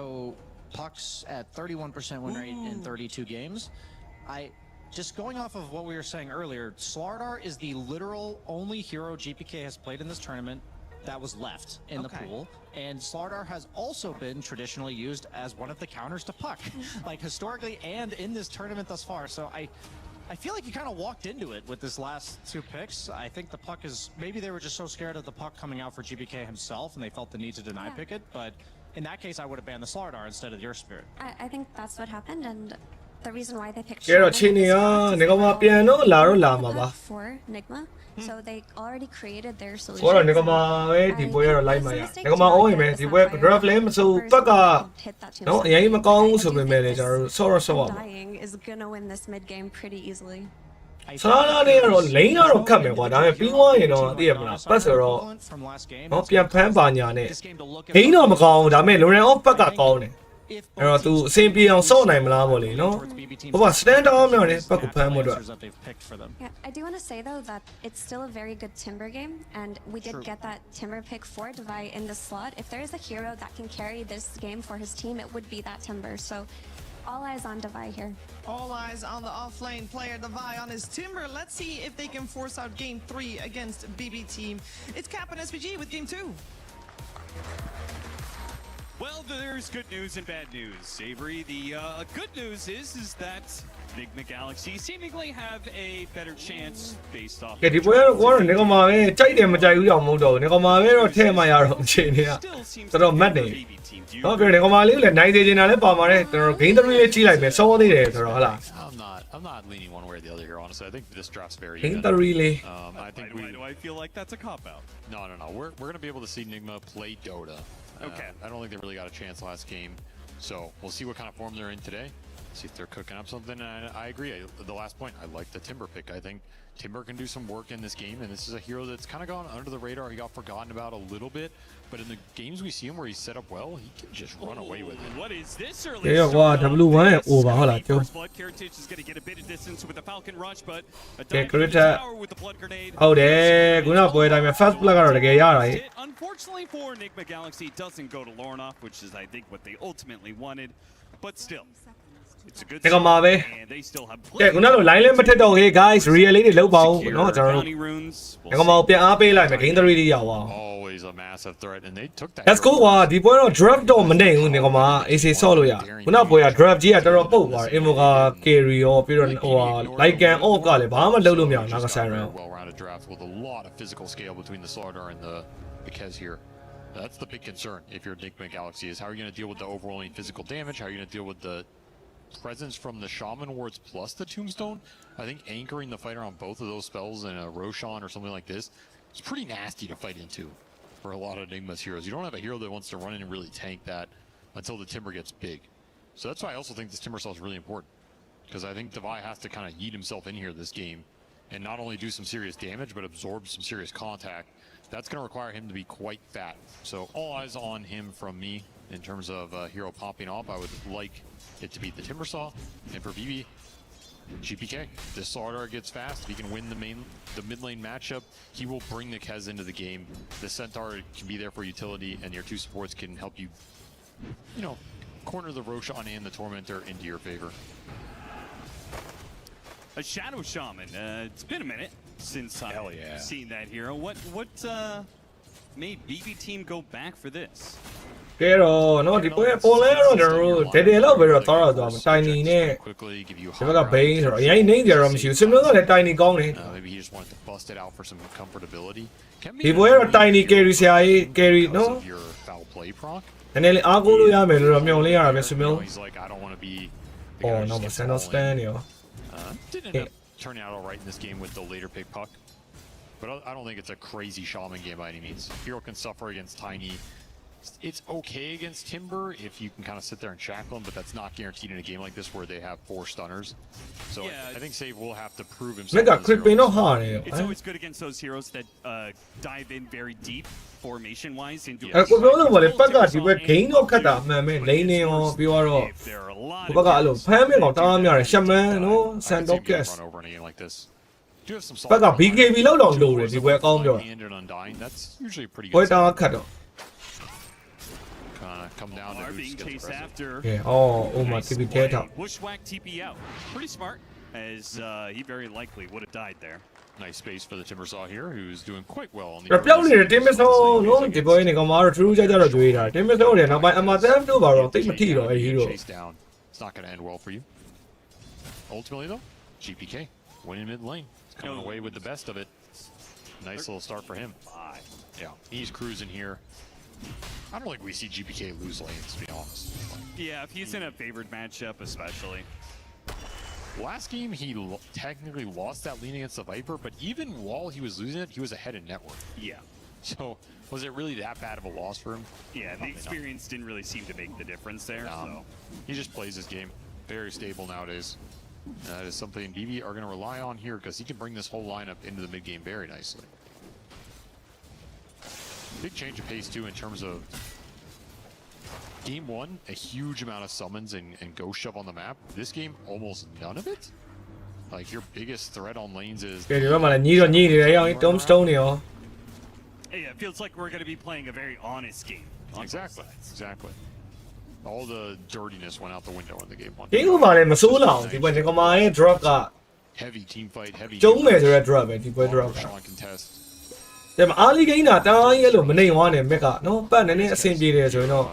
pucks at 31% win rate in 32 games. Just going off of what we were saying earlier, Slardar is the literal only hero GPK has played in this tournament that was left in the pool. And Slardar has also been traditionally used as one of the counters to puck, like historically and in this tournament thus far. So I feel like you kind of walked into it with this last 2 picks. I think the puck is, maybe they were just so scared of the puck coming out for GPK himself and they felt the need to deny pick it. But in that case, I would have banned the Slardar instead of your Spirit. I think that's what happened, and the reason why they picked ကဲတော့ချင်းနေရနေကောင်မပြန်တော့လာမှာပါ for Nigma, so they already created their solution. ဆိုတော့နေကောင်မပဲဒီပွဲကတော့လိုက်မှာရနေကောင်မအောင်းရင်ပဲဒီပွဲ draft လည်းမဆိုပတ်ကနော်အရင်မကောင်းဘူးဆိုပေမဲ့လည်းကျွန်တော်တို့ဆော့ပါ Dying is gonna win this mid game pretty easily. ဆလာလာလေးကတော့ lane ကတော့ခတ်မယ်ကွာဒါပေမဲ့ပြီးသွားရင်တော့သိရမလားပတ်ဆိုတော့နော်ပြန်ဖမ်းပါညာနဲ့ဟိန်းတော့မကောင်းဘူးဒါပေမဲ့ Loren off ပတ်ကကောင်းတယ်အဲ့တော့ तू အဆင်ပြေအောင်စော့နိုင်မလားပေါ့လေနော်ဟိုက stand down မြောက်နေပတ်ကိုဖမ်းမှုတော့ Yeah, I do want to say though that it's still a very good Timber game, and we did get that Timber pick for Devi in the slot. If there is a hero that can carry this game for his team, it would be that Timber. So all eyes on Devi here. All eyes on the off-lane player, Devi on his Timber. Let's see if they can force out game 3 against BB Team. It's Cap and SPG with game 2. Well, there's good news and bad news, Avery. The good news is that Nigma Galaxy seemingly have a better chance based off. ကဲဒီပွဲကတော့နေကောင်မပဲကြိုက်တယ်မကြိုက်ဘူးတော့မဟုတ်တော့ဘူးနေကောင်မပဲတော့ထဲမှာရတော့အခြေအနေကတော်တော်မတ်တယ်နော်ပြောနေကောင်မလေးကိုလည်းနိုင်သေးချင်တာလည်းပါပါတယ်ကျွန်တော် game 3လေးကြီးလိုက်မယ်စောသေးတယ်ဆိုတော့ဟုတ်လား I'm not leaning one way or the other here, honestly. I think this draft's very game even. 3လေး I think Why do I feel like that's a cop out? No. We're gonna be able to see Nigma play Dota. Okay. I don't think they really got a chance last game, so we'll see what kind of form they're in today. See if they're cooking up something. And I agree. The last point, I like the Timber pick. I think Timber can do some work in this game, and this is a hero that's kind of gone under the radar. He got forgotten about a little bit, but in the games we see him where he's set up well, he can just run away with it. What is this early? ကဲကွာ W1 ရဲ့ over ဟုတ်လားပြော Blood Heritage is going to get a bit of distance with the Falcon Rush, but a Okay, dive Krita. tower with the Blood Grenade. ဟုတ်တယ်ခုနပွဲတိုင်းမှာ first blood ကတော့တကယ်ရတာဟဲ့ Unfortunately for Nigma Galaxy, it doesn't go to Lornoff, which is I think what they ultimately wanted, but still. It's a good နေကောင်မပဲ and they still have ကဲခုနလို line လည်းမထက်တော့ဟေး guys real လေးတွေလောက်ပါဦးเนาะကျွန်တော်တို့ bounty runes. နေကောင်မကိုပြန်အားပေးလိုက်မယ် game 3လေးရောက်အောင် Always a massive threat, and they took that. Let's go ကွာဒီပွဲတော့ draft တော့မနေဘူးနေကောင်မ AC ဆော့လို့ရခုနပွဲက draft ကြီးကတော်တော်ပုတ်သွားတယ် Invoker carry ရောပြီးတော့ဟိုဟာ light gun off ကလည်းဘာမှလုပ်လို့မရဘူးနားကဆိုင်ရော Well-rounded draft with a lot of physical scale between the Slardar and the Kez here. That's the big concern if you're Nigma Galaxy is how are you going to deal with the overwhelming physical damage? How are you going to deal with the presence from the Shaman wards plus the Tombstone? I think anchoring the fighter on both of those spells in a Roshan or something like this is pretty nasty to fight into for a lot of Nigma's heroes. You don't have a hero that wants to run in and really tank that until the Timber gets big. So that's why I also think this Timber cell is really important, because I think Devi has to kind of yeet himself in here this game and not only do some serious damage but absorb some serious contact. That's going to require him to be quite fat. So all eyes on him from me in terms of hero popping off. I would like it to be the Timber Saw, and for BB, GPK. If this Slardar gets fast, if he can win the mid lane matchup, he will bring the Kez into the game. The Centaur can be there for utility, and your 2 supports can help you, corner the Roshan and the Tormentor into your favor. A Shadow Shaman. It's been a minute since I've seen that hero. What made BB Team go back for this? ကဲတော့เนาะဒီပွဲပေါ်လဲတော့ကျွန်တော်တို့ဒေလောက်ပဲတော့သွားတော့တိုင်နီနဲ့ဒီဘက်ကဘိန်းဆိုတော့အရင်နေကြတော့မရှိဘူးစင်လုံးကလည်းတိုင်နီကောင်းတယ် Maybe he just wanted to bust it out for some comfortability. ဒီပွဲတော့တိုင်နီ carry ဆရာကြီး carry เนาะ Your foul play proc. နည်းနည်းလေးအားကိုးလို့ရမယ်လို့တော့မျှော်လင့်ရတာပဲစင်လုံး He's like, I don't want to be. အော်တော့မဆန်တော့ stand ရော Didn't end up turning out all right in this game with the later pick puck. But I don't think it's a crazy shaman game by any means. Hero can suffer against Tiny. It's okay against Timber if you can kind of sit there and shackle him, but that's not guaranteed in a game like this where they have 4 stunners. So Yeah, I think Save will have to prove himself. မက်က as a crit hero. ပင်တော့ဟာတယ် It's always good against those heroes that dive in very deep formation-wise into. အဲ့ကိုပြောလို့ပါလေဘက်ကဒီဘက် gain တော့ခတ်တာအမှန်ပဲ lane နေရောပြီးတော့ If there are a lot ဘက်ကအဲ့လိုဖမ်းမင်းကောင်တအားများတယ်ရှမန်နော် I can see Sandokes him run over in a game like this. Do have some ဘက်က solid BKB လောက်တော့လိုတယ်ဒီဘက်အကောင်းပြော Hand and undying. That's usually a pretty ဘွဲ good တာ sign. ခတ်တော့ Kinda come down to are who being just gets chased aggressive. after. ကဲအော် oh my Nice TP play. ထဲထောက် Bushwhack TP out. Pretty smart, as he very likely would have died there. Nice space for the Timbersaw here, who's doing quite well on the ပြောင်းနေတဲ့ team ဆောနော်ဒီဘက်နေကောင်မတော့ true ကြကြတော့တွေးတာ team ဆောတယ်နောက်ပိုင်း MRF တို့ပါတော့တိတ်မထိတော့အဲ့ hero Chase down. It's not going to end well for you. Ultimately though, GPK winning mid lane. He's coming away with the best of it. Nice little start for him. Yeah, he's cruising here. I don't think we see GPK lose lanes, to be honest. Yeah, if he's in a favored matchup, especially. Last game, he technically lost that lane against the Viper, but even while he was losing it, he was ahead in network. Yeah. So, was it really that bad of a loss for him? Yeah, the Probably experience didn't really seem to make the difference there. not. So. He just plays this game very stable nowadays. That is something BB are going to rely on here because he can bring this whole lineup into the mid game very nicely. Big change of pace too in terms of game 1, a huge amount of summons and ghost shove on the map. This game, almost none of it. Like your biggest threat on lanes is ကဲဒီဘက်မှာလည်းညီတော့ညီနေတယ်ရော Tombstone နေရော Yeah, it feels like we're going to be playing a very honest game. On both exactly, sides. exactly. All the dirtiness went out the window in the game 1. ဒီဥပါလည်းမစိုးလောက်ဒီဘက်ဒီကောင်မရဲ့ drop က Heavy team fight, heavy ကျုံးမယ်ဆိုတဲ့ drop ပဲဒီဘက် drop က Sean contest. ဒါပေမဲ့အားလီဂိမ်းတာတအားကြီးအဲ့လိုမနေဝါနဲ့မက်ကနော်ပတ်နေနေအဆင်ပြေတယ်ဆိုရင်တော့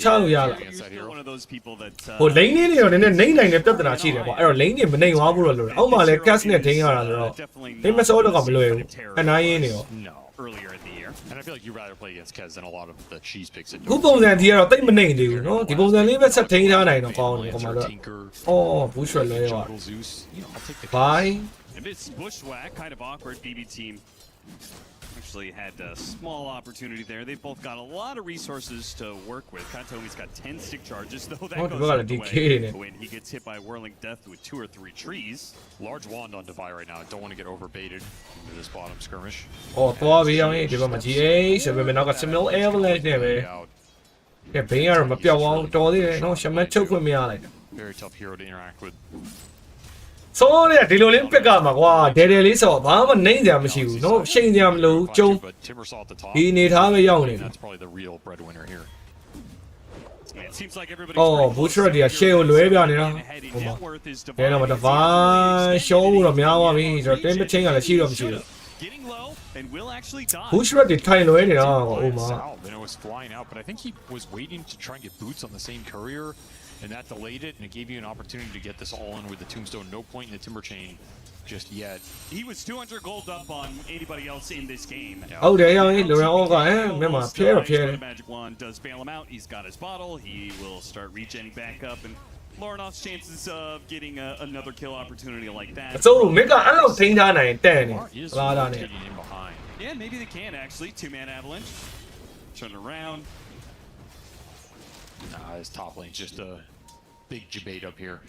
ချလို့ရလား You're still one of those people that ဟို lane လေးတွေတော့နည်းနည်းနှိမ့်နိုင်တဲ့ပြဿနာရှိတယ်ပေါ့အဲ့တော့ lane တွေမနှိမ့်သွားဘူးလို့လို့အောက်မှာလည်း cast နဲ့ထိန်းရတာဆိုတော့ Name us all about below. And I ain't know. No. earlier in the year. And I feel like you'd rather play against Kez than a lot of the cheese picks that ခုပုံစံဒီကတော့တိတ်မနှိမ့်သေးဘူးနော်ဒီပုံစံလေးပဲဆက်ထိန်းထားနိုင်တော့ကောင်းတယ်ဟိုမှာတော့ အော် bush လဲရော Jungle Zeus. You know, I'll take the bye And this bushwhack, kind of awkward. BB team actually had a small opportunity there. They've both got a lot of resources to work with. Katomi's got 10 stick charges, though that goes out the way when he gets hit by whirling death with 2 or 3 trees. Large wand on Devi right now. I don't want to get overbaited into this bottom skirmish. အော်သွားပြီးအောင်ဒီဘက်မှာ GH ဆိုပေမဲ့နောက်က Simil Avalanche နဲ့ပဲကဲဘင်းကတော့မပြောက်အောင်တော်သေးတယ်နော်ရှမတ်ချုပ်ခွင့်မရလိုက်တာ Very tough hero to interact with. စောတဲ့ဒီလိုလေးပစ်ကမှာကွာဒဲဒဲလေးဆိုဘာမှနှိမ့်စရာမရှိဘူးနော်ရှိန်စရာမလိုကျုံ But Timbersaw at the top. ဒီနေထားပဲရောက်နေတယ် That's probably the real breadwinner here. It seems like everybody's အော် Butcher ဒီက share ကိုလွဲပြနေတာဟိုမှာကဲတော့မတဘာရှောဖို့တော့များသွားပြီဆိုတော့ team တစ်ချင်းကလည်းရှိတော့မရှိဘူး getting low and will actually die. Butcher ဒီထိုင်လွဲနေတာကွာဟိုမှာ And it was flying out, but I think he was waiting to try and get boots on the same courier, and that delayed it, and it gave you an opportunity to get this all in with the tombstone. No point in the timber chain just yet. He was 200 gold up on anybody else in this game. ဟုတ်တယ်ရောလူရန်အောက်ကမြန်မာဖျဲတော့ဖျဲတယ် Magic Wand does bail him out. He's got his bottle. He will start regenning back up, and Lornoff's chances of getting another kill opportunity like that. အစိုးရမက်ကအဲ့လိုထိန်းထားနိုင်တဲ့နေ He is လာတာနေ taking in behind. Yeah, maybe they can actually. 2-man avalanche. Turn around. Nah, his top lane's just a big debate up here.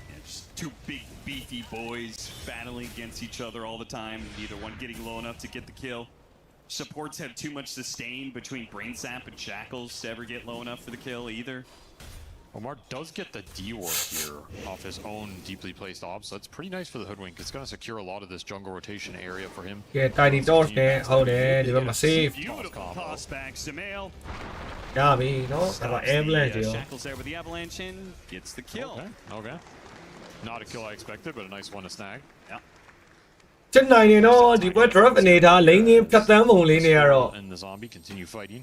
Yeah, just 2 big beefy boys battling against each other all the time. Neither one getting low enough to get the kill. Supports have too much sustain between Brain Sap and Shackles to ever get low enough for the kill either. Omar does get the D-Ward here off his own deeply placed obs, so that's pretty nice for the Hoodwink. It's going to secure a lot of this jungle rotation area for him. ကဲ Tiny Torch နဲ့ဟုတ်တယ်ဒီဘက်မှာ save Beautiful toss back. Samael. ရပြီနော်ဒါက Avalanche ရော Shackles there with the avalanche in. Gets the kill. Okay. Not a kill I expected, but a nice one to snag. ချက်နိုင်နေတော့ဒီဘက် drop အနေထား lane င်းဖြတ်တန်းပုံလေးနေရတော့ And the zombie continue fighting.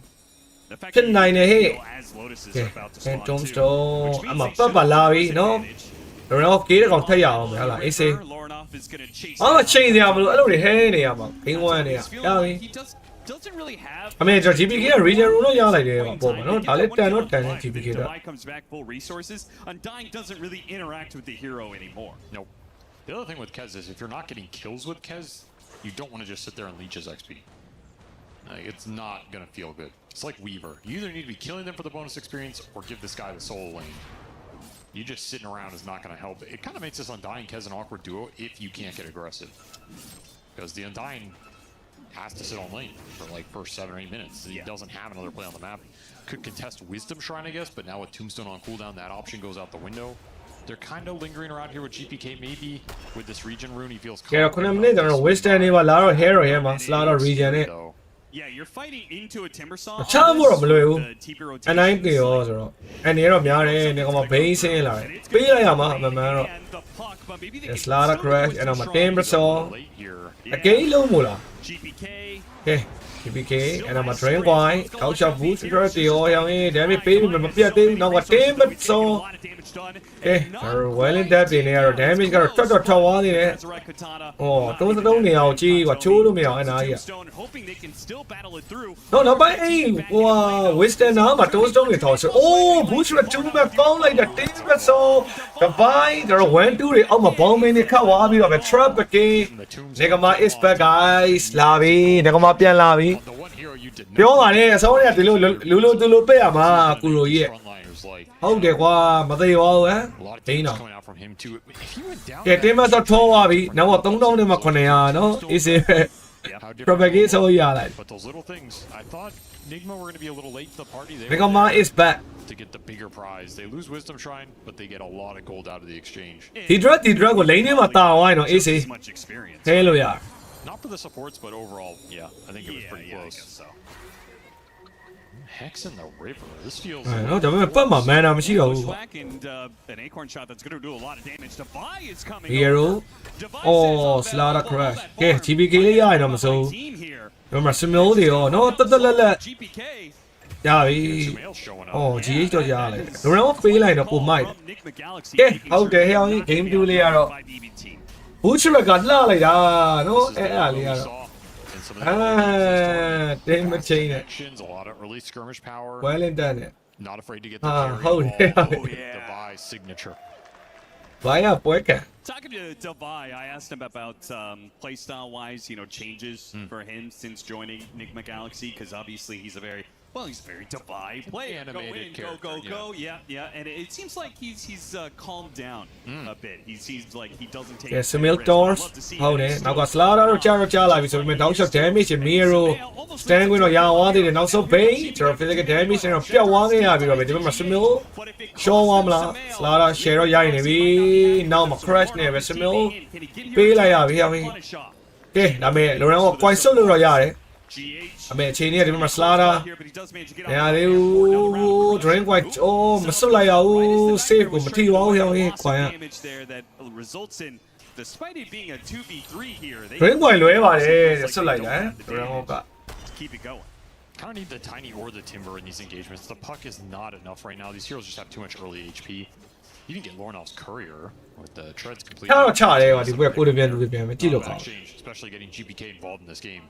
The fact ချက်နိုင်နေဟဲ့ as Lotus is ကဲ about to အဲ spawn Tombstone too, which အ means မ they ပတ်ပါ should လာ have ပြီ this နော် advantage. တော်တော်ကေးတဲ့ကောင်ထက်ရအောင်ပဲဟုတ်လားအေးစေး Lornoff is gonna chase အော်ချိန်စရာမလိုအဲ့လိုတွေဟဲနေရမှာဂိမ်းဝမ်းနေရ He's ရ feeling ပြီ like he doesn't really have. I mean ကျွန်တော် GPK က region rule တော့ရလိုက်တယ်ပေါ့ပေါ့နော်ဒါလည်းတန်တော့တန်တယ် GPK တော့ Divide comes back full resources. Undying doesn't really interact with the hero anymore. Nope. The other thing with Kez is if you're not getting kills with Kez, you don't want to just sit there and leech his XP. Like, it's not gonna feel good. It's like Weaver. You either need to be killing them for the bonus experience or give this guy the solo lane. You just sitting around is not going to help. It kind of makes this Undying Kez an awkward duo if you can't get aggressive. Because the Undying has to sit on lane for like first 7 or 8 minutes. He doesn't have another play on the map. Could contest Wisdom Shrine, I guess, but now with Tombstone on cooldown, that option goes out the window. They're kind of lingering around here with GPK. Maybe with this region rune, he feels. ကဲတော့ခုနမိနစ်ကျွန်တော် Western တွေပါလာတော့ Hero ရဲ့မှာ Slaughter region နဲ့ Yeah, you're fighting into a timber saw. ချားဖို့တော့မလွယ်ဘူးအနိုင်ကေရောဆိုတော့အနေရောများတယ်နေကောင်မဘိန်းဆင်းလာတယ်ပေးလိုက်ရမှာအမှန်မှန်တော့ Slaughter crash အဲ့တော့မ timber saw အကိန်းလုံးမို့လား GPK ကဲ GPK အဲ့တော့မ drain wine ထောက်ချဘူး security ရောရောင်းရင် damage ပေးပြီးမပြတ်သေးဘူးနောက်က timber saw ကဲ well in depth တွေနဲ့ကတော့ damage ကတော့တွတ်တော့ထောက်သွားသေးတယ်တုံးတုံးနေအောင်ကြီးကချိုးလို့မရအောင်အဲ့နာကြီးတော့နောက်ပိုင်းအဲ့ဟို Western နားမှာ Tombstone တွေထောက်ဆိုအိုး boost ရ2မဲ့ပေါင်းလိုက်တာ timber saw တပိုင်းတော့1 2တွေအောက်မှာ bomb main တွေခတ်သွားပြီးတော့ပဲ trap again Nigma is back guys လာပြီ Nigma ပြန်လာပြီပြောပါနဲ့အစောတွေကဒီလိုလူလူတူလူပိတ်ရမှာကူရိုကြီးရဲ့ဟုတ်တယ်ကွာမသေးပါဘူးဟမ်ဒိန်းတော့ကဲတင်းမတော့ထောသွားပြီနောက်တော့3000နဲ့မှ900နော်အေးစေး propagate ဆိုရလိုက် But those little things, I thought Nigma were going to be a little late to the party. Nigma is back to get the bigger prize. They lose Wisdom Shrine, but they get a lot of gold out of the exchange. ဒီ drug ကို lane ထဲမှာတာဝိုင်းတော့အေးစေးခဲလို့ရ Not for the supports, but overall, yeah, I think it was pretty close. Hex in the river. This feels. နော်ဒါပေမဲ့ပတ်မှာ mana မရှိတော့ဘူး and an acorn shot that's going to do a lot of damage. Divide is coming. Hero Slaughter crash ကဲ GPK လေးရရင်တော့မစိုးဘူးမှာ smell တွေရောနော်တက်တက်လက်လက် GPK ရပြီ GH တော့ရလိုက်တယ် round ပေးလိုက်တော့ပုံမိုက်ကဲဟုတ်တယ်ဟဲ့အောင် game 2လေးရတော့ Butcher ကလှလိုက်တာနော်အဲ့အားလေးကတော့damn chain it. A lot of early skirmish power. Well and done it. Not afraid to get the carry. Oh yeah. Devi's signature. Vaya puerca. Talking to Devi, I asked him about playstyle wise, changes for him since joining Nigma Galaxy, because obviously he's a very Devi player. Animated go, yeah. And it seems like he's calmed down a bit. He seems like he doesn't take. Yeah, some milk doors. Hold it. Now got Slaughter or Char like so we don't show damage and Miro stand with no yawa and also pay. So physical damage and a pure one yeah, we remember some milk. Show one la Slaughter share ya in we now my crash never some milk. Pay like ya we have me. Okay, now me Lorenzo quite solo ya. I mean, chain here, remember Slaughter. Yeah, they drink white. Oh, Masulaya, save with Mateo here. Quiet. Despite it being a 2v3 here, they drink white, that's so like that. Keep it going. Kind of need the tiny or the timber in these engagements. The puck is not enough right now. These heroes just have too much early HP. You can get Lornoff's courier with the treads completely. Especially getting GPK involved in this game.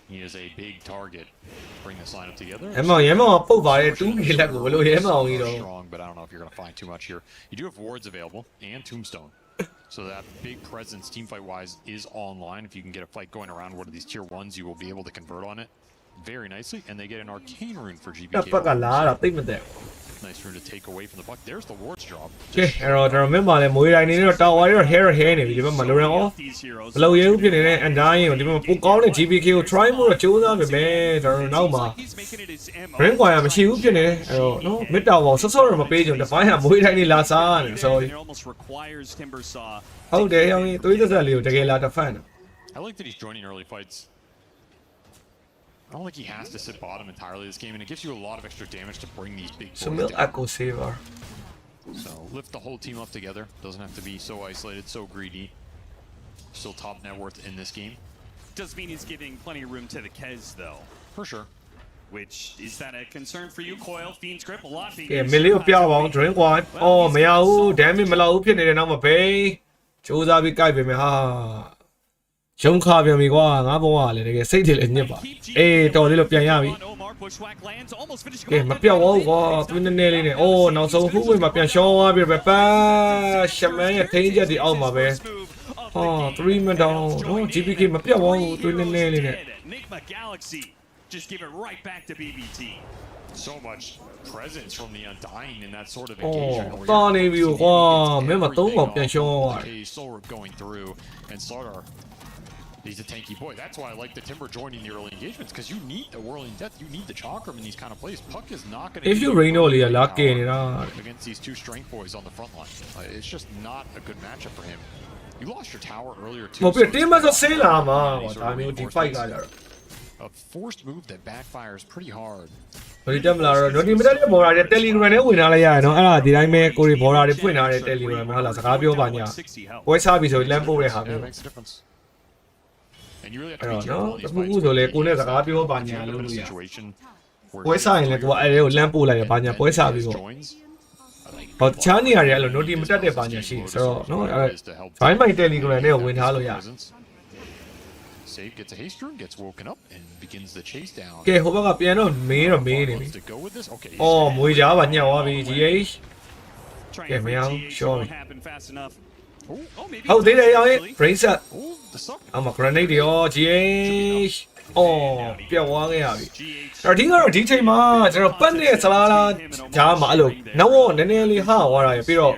He is a big target. Bring this lineup together. Strong, but I don't know if you're going to find too much here. You do have wards available and Tombstone. So that big presence, teamfight-wise, is online. If you can get a fight going around one of these tier 1s, you will be able to convert on it very nicely. And they get an arcane rune for GPK. Nice rune to take away from the puck. There's the wards drop. Okay, I remember that we I needed to wire hair hand if you remember Lorenzo. Hello, you and dying. Book on the GPK. Try more to them, man. Or no, ma. Bring why I'm she open it. No, mid down was so sort of a page on the fire. We any last on. So it almost requires timber saw. How dare you do this earlier to get a lot of fun? I like that he's joining early fights. I don't think he has to sit bottom entirely this game, and it gives you a lot of extra damage to bring these big boys down. Echo saver. So lift the whole team up together. Doesn't have to be so isolated, so greedy. Still top net worth in this game. Does mean he's giving plenty of room to the Kez though. For sure. Which is that a concern for you, Coil? Fiend's Grip a lot. Yeah, million piao drink one. Oh, meow, damn it, meow, pin it in our bay. Choose our big guy, ha. ရုံးခါပြန်ပြီကွာငါဘဝကလည်းတကယ်စိတ်တွေလည်းညစ်ပါအေးတော်လေးလို့ပြန်ရပြီကဲမပြောက်ဘူးကွာသူနည်းနည်းလေးနဲ့အိုးနောက်ဆုံးခုဝင်မှာပြန်ရှောင်းသွားပြီပဲပါရှမန်းရဲ့ထိန်းချက်ဒီအောက်မှာပဲဟော3 minute down တော့ GPK မပြောက်ဘူးသူနည်းနည်းလေးနဲ့ Nigma Galaxy just give it right back to BBT. So much presence from the Undying in that sort of အော် engagement. တာနေပြီကွာမင်းမ3កောင်ပြန်ရှောင်းသွားတယ် Solar going through and Slardar. He's a tanky boy. That's why I like the Timber joining the early engagements because you need the whirling death. You need the chakram in these kind of plays. Puck is not going to. If you rain all your luckနေတာ against these two strength boys on the front line. It's just not a good matchup for him. You lost your tower earlier too. မပြတင်းမဆိုဆေးလာမှာကွာဒါမျိုးဒီ fight ကကြတော့ A forced move that backfires pretty hard. ဘယ်တက်မလာတော့ not limited ဘော်ရာတဲ့ Telegram နဲ့ဝင်ထားလိုက်ရရနော်အဲ့ဒါဒီတိုင်းပဲကိုရီဘော်ရာတွေဖွင့်ထားတဲ့ Telegram မှာဟာလားစကားပြောပါညာပွဲစားပြီဆိုလမ်းပို့တဲ့ဟာ Yeah, မျိုး it makes a difference. And you really have အဲ့ to be တော့ careful နော် in တ these ခု fights. ခုဆိုလေကိုနဲ့စကားပြောပါညာ You're in a လို့ bit of လို့ a ရ situation where ပွဲစားရင်လည်းကိုကအဲ့ဒါကိုလမ်းပို့လိုက်ရပါညာပွဲစားပြီပေါ့ joins. ဟောတခြားနေရာတွေအဲ့လို note မတက်တဲ့ပါညာရှိဆိုတော့နော်အဲ့ join my Telegram နဲ့ဝင်ထားလို့ရ Save gets a haste rune, gets woken up, and begins the chase down. ကဲဟိုဘက်ကပြန်တော့မေးတော့မေးနေပြီ Wants to go with this? Okay. အော်မွေကြားပါညှက်သွားပြီ GH Trying Yeah, to meow, GH sure. won't happen fast enough. Oh, maybe ဟုတ်သေးတယ်ရောင်းရင် actually. brain set Oh, the suck. အမ grenade တွေရော GH အော်ပြတ်သွားခဲ့ရပြီ GH အဲ့ဒီကတော့ဒီချိန်မှာကျွန်တော်ပတ်နဲ့ဆလာလာဂျားမှာအဲ့လိုနောက်နည်းနည်းလေးဟာသွားတာရပြီးတော့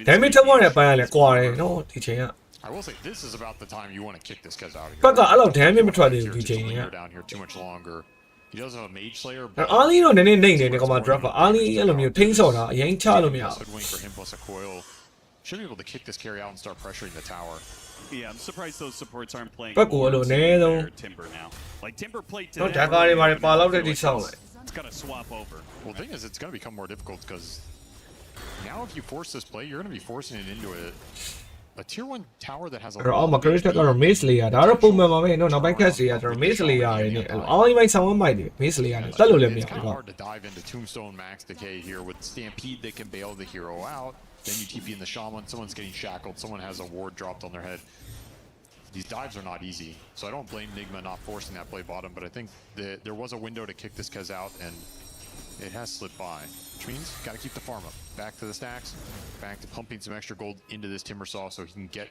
damage ထပ်သွားတဲ့ပိုင်းကလည်းကွာတယ်နော်ဒီချိန်က I will say this is about the time you want to kick this guy out of ဘက်ကအဲ့လောက် damage မထွက်သေးဘူးဒီ Just ချိန်က linger down here too much longer. He does have a mage slayer, အာလီတော့နည်းနည်းနှိမ့်နေတယ်ကောင်မ drop အာလီအဲ့လိုမျိုးထိန်းစော်တာအရင်ချလို့မရဘူး good wing for him plus a coil. Should be able to kick this carry out and start pressuring the tower. Yeah, I'm surprised those supports aren't playing. ဘက်ကိုအဲ့လိုနည်းဆုံး Timber now. Like Timber played နော် today. ဓာကာတွေပါပါလောက်တဲ့တိဆောက်လိုက် It's gonna swap over. Well, the thing is, it's going to become more difficult because now if you force this play, you're going to be forcing it into a tier 1 tower that has a အဲ့တော့အော်မ crit ကတော့ miss layer ဒါတော့ပုံမှန်ပါပဲနော်နောက်ပိုင်း cut စီကကျွန်တော် miss layer တွေနဲ့အဲ့လိုအော်ဒီပိုင်းဆောင်းဝမ်းမိုက်တွေ miss layer တွေတက်လို့လည်းမရ It's ဘူး kind of ကော hard to dive into Tombstone Max Decay here with Stampede that can bail the hero out. Then you TP in the Shaman, someone's getting shackled, someone has a ward dropped on their head. These dives are not easy, so I don't blame Nigma not forcing that play bottom, but I think there was a window to kick this Kez out, and it has slipped by. Which means got to keep the farm up. Back to the stacks, back to pumping some extra gold into this Timber Saw so he can get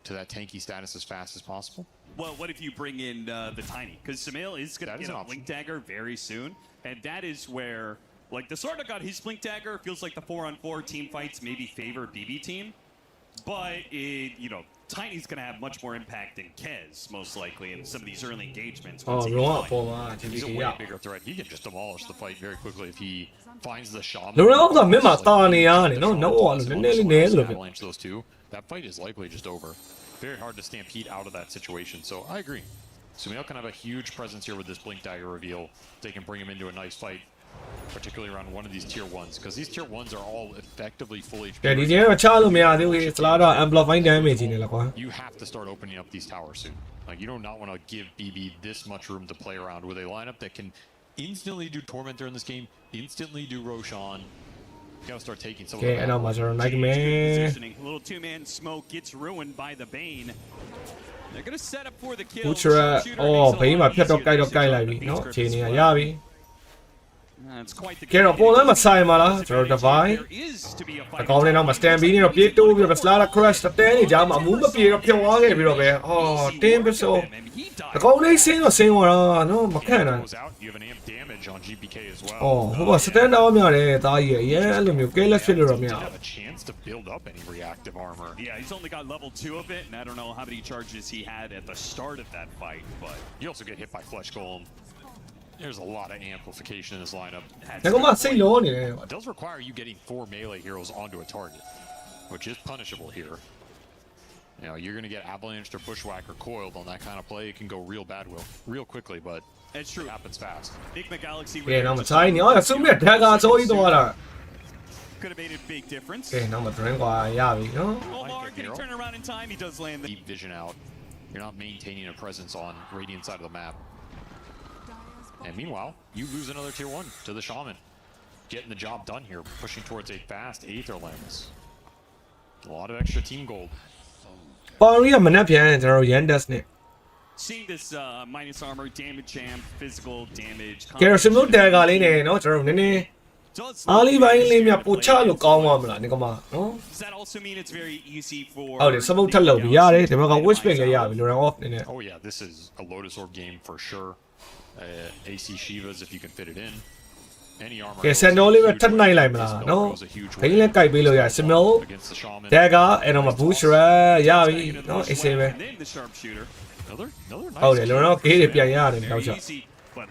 to that tanky status as fast as possible. Well, what if you bring in the Tiny? Because Sumail is going That to is get an a Blink Dagger very soon, and that is where, like, the Sorta got his Blink Dagger. Feels like the 4-on-4 team fights maybe favor BB team, but Tiny's going to have much more impact than Kez, most likely, in some of these early engagements. အော် once he လုံးဝ gets ပေါ်မှာ He's a GPK ရ way bigger threat. He can just demolish the fight very quickly if he finds the Shaman. လုံးဝကမင်းမတာနေရတယ်နော်နော်အဲ့လိုနည်းနည်းလေးနည်းလို့ Avalanche those two. That fight is likely just over. Very hard to stampede out of that situation, so I agree. Sumail can have a huge presence here with this Blink Dagger reveal. They can bring him into a nice fight, particularly around one of these tier 1s, because these tier 1s are all effectively full HP. ကဲဒီချိန်တော့ချလို့မရသေးဘူးစလာတော့ amplify damage ကြီးနေလားကွာ You have to start opening up these towers soon. Like, you do not want to give BB this much room to play around with a lineup that can instantly do Tormentor in this game, instantly do Roshan. You gotta start taking some ကဲ of အဲ့ the တော့မှကျွန်တော် GH Nigma good positioning. A little two-man smoke gets ruined by the Bane. They're going to set up for the kill. Butcher အော်ဘေးမှာဖြတ်တော့ကြိုက်တော့ကြိုက်လိုက်ပြီနော်ခြေနေရရပြီ It's quite the ကဲတော့ပေါ်လမ်းမှာဆိုင်ပါလားကျွန်တော် divide There is to be a အ fight. ကောင်းလေးတော့မ stand ပြီးနေတော့ပြေးတိုးပြီးတော့ Slada crash တဲနေကြမှာအမှုမပြေတော့ဖြတ်သွားခဲ့ပြီးတော့ပဲအော်တင်းပစော အကောင်းလေးဆင်းတော့ဆင်းသွားတာနော်မခံနိုင် goes out. You have an amp damage on GPK as well. အော်ဟိုက stand down များတယ်တားကြီးရဲ့အဲ့လိုမျိုး careless ဖြစ်လို့တော့မရ Doesn't ဘူး have a chance to build up any reactive armor. Yeah, he's only got level 2 of it, and I don't know how many charges he had at the start of that fight, but You also get hit by Flesh Golem. There's a lot of amplification in this lineup. ဒါကမှစိတ်လုံးနေတယ် It does require you getting 4 melee heroes onto a target, which is punishable here. You know, you're going to get Avalanche or Bushwhacker coiled on that kind of play. It can go real bad real quickly, but it's true. it happens fast. Nigma Galaxy ကဲတော့မဆိုင်နေအော်ဆုမြတ်ဓာတ်ကားစိုးကြီးသွားတာ could have made a big difference. ကဲတော့မ drink ကွာရပြီနော် Omar, can he turn around in time? He does land the Deep vision out. You're not maintaining a presence on Radiant side of the map. And meanwhile, you lose another tier 1 to the Shaman. Getting the job done here, pushing towards a fast Aether Lens. A lot of extra team gold. ပေါင်ရီကမနှက်ပြန်ကျွန်တော်ရန်ဒက်စ်နဲ့ Seeing this minus armor, damage jam, physical damage. ကဲတော့စမို့တဲကလေးနဲ့เนาะကျွန်တော်နည်းနည်းအားလေးပိုင်းလေးမြပို့ချလို့ကောင်းပါမလားဒီကမှာเนาะ Does that also mean it's very easy for ဟုတ်တယ်စမို့ထက်လို့ရတယ်ဒီမှာက wish pick လည်းရပြီ Loran off နည်းနည်း Oh yeah, this is a Lotus Orb game for sure. AC Shivas if you can fit it in. Any armor. ကဲစန်တော်လေးပဲထပ်နိုင်လိုက်မလားเนาะဘိန်းလည်းကြိုက်ပေးလို့ရစမို့ against the shaman. တဲကအဲ့တော့မဘူးရှရရပြီเนาะအေးစေးပဲ and then the sharpshooter. Another ဟုတ်တယ် Loran off ကေးတွေပြန်ရတယ်တောက်ချ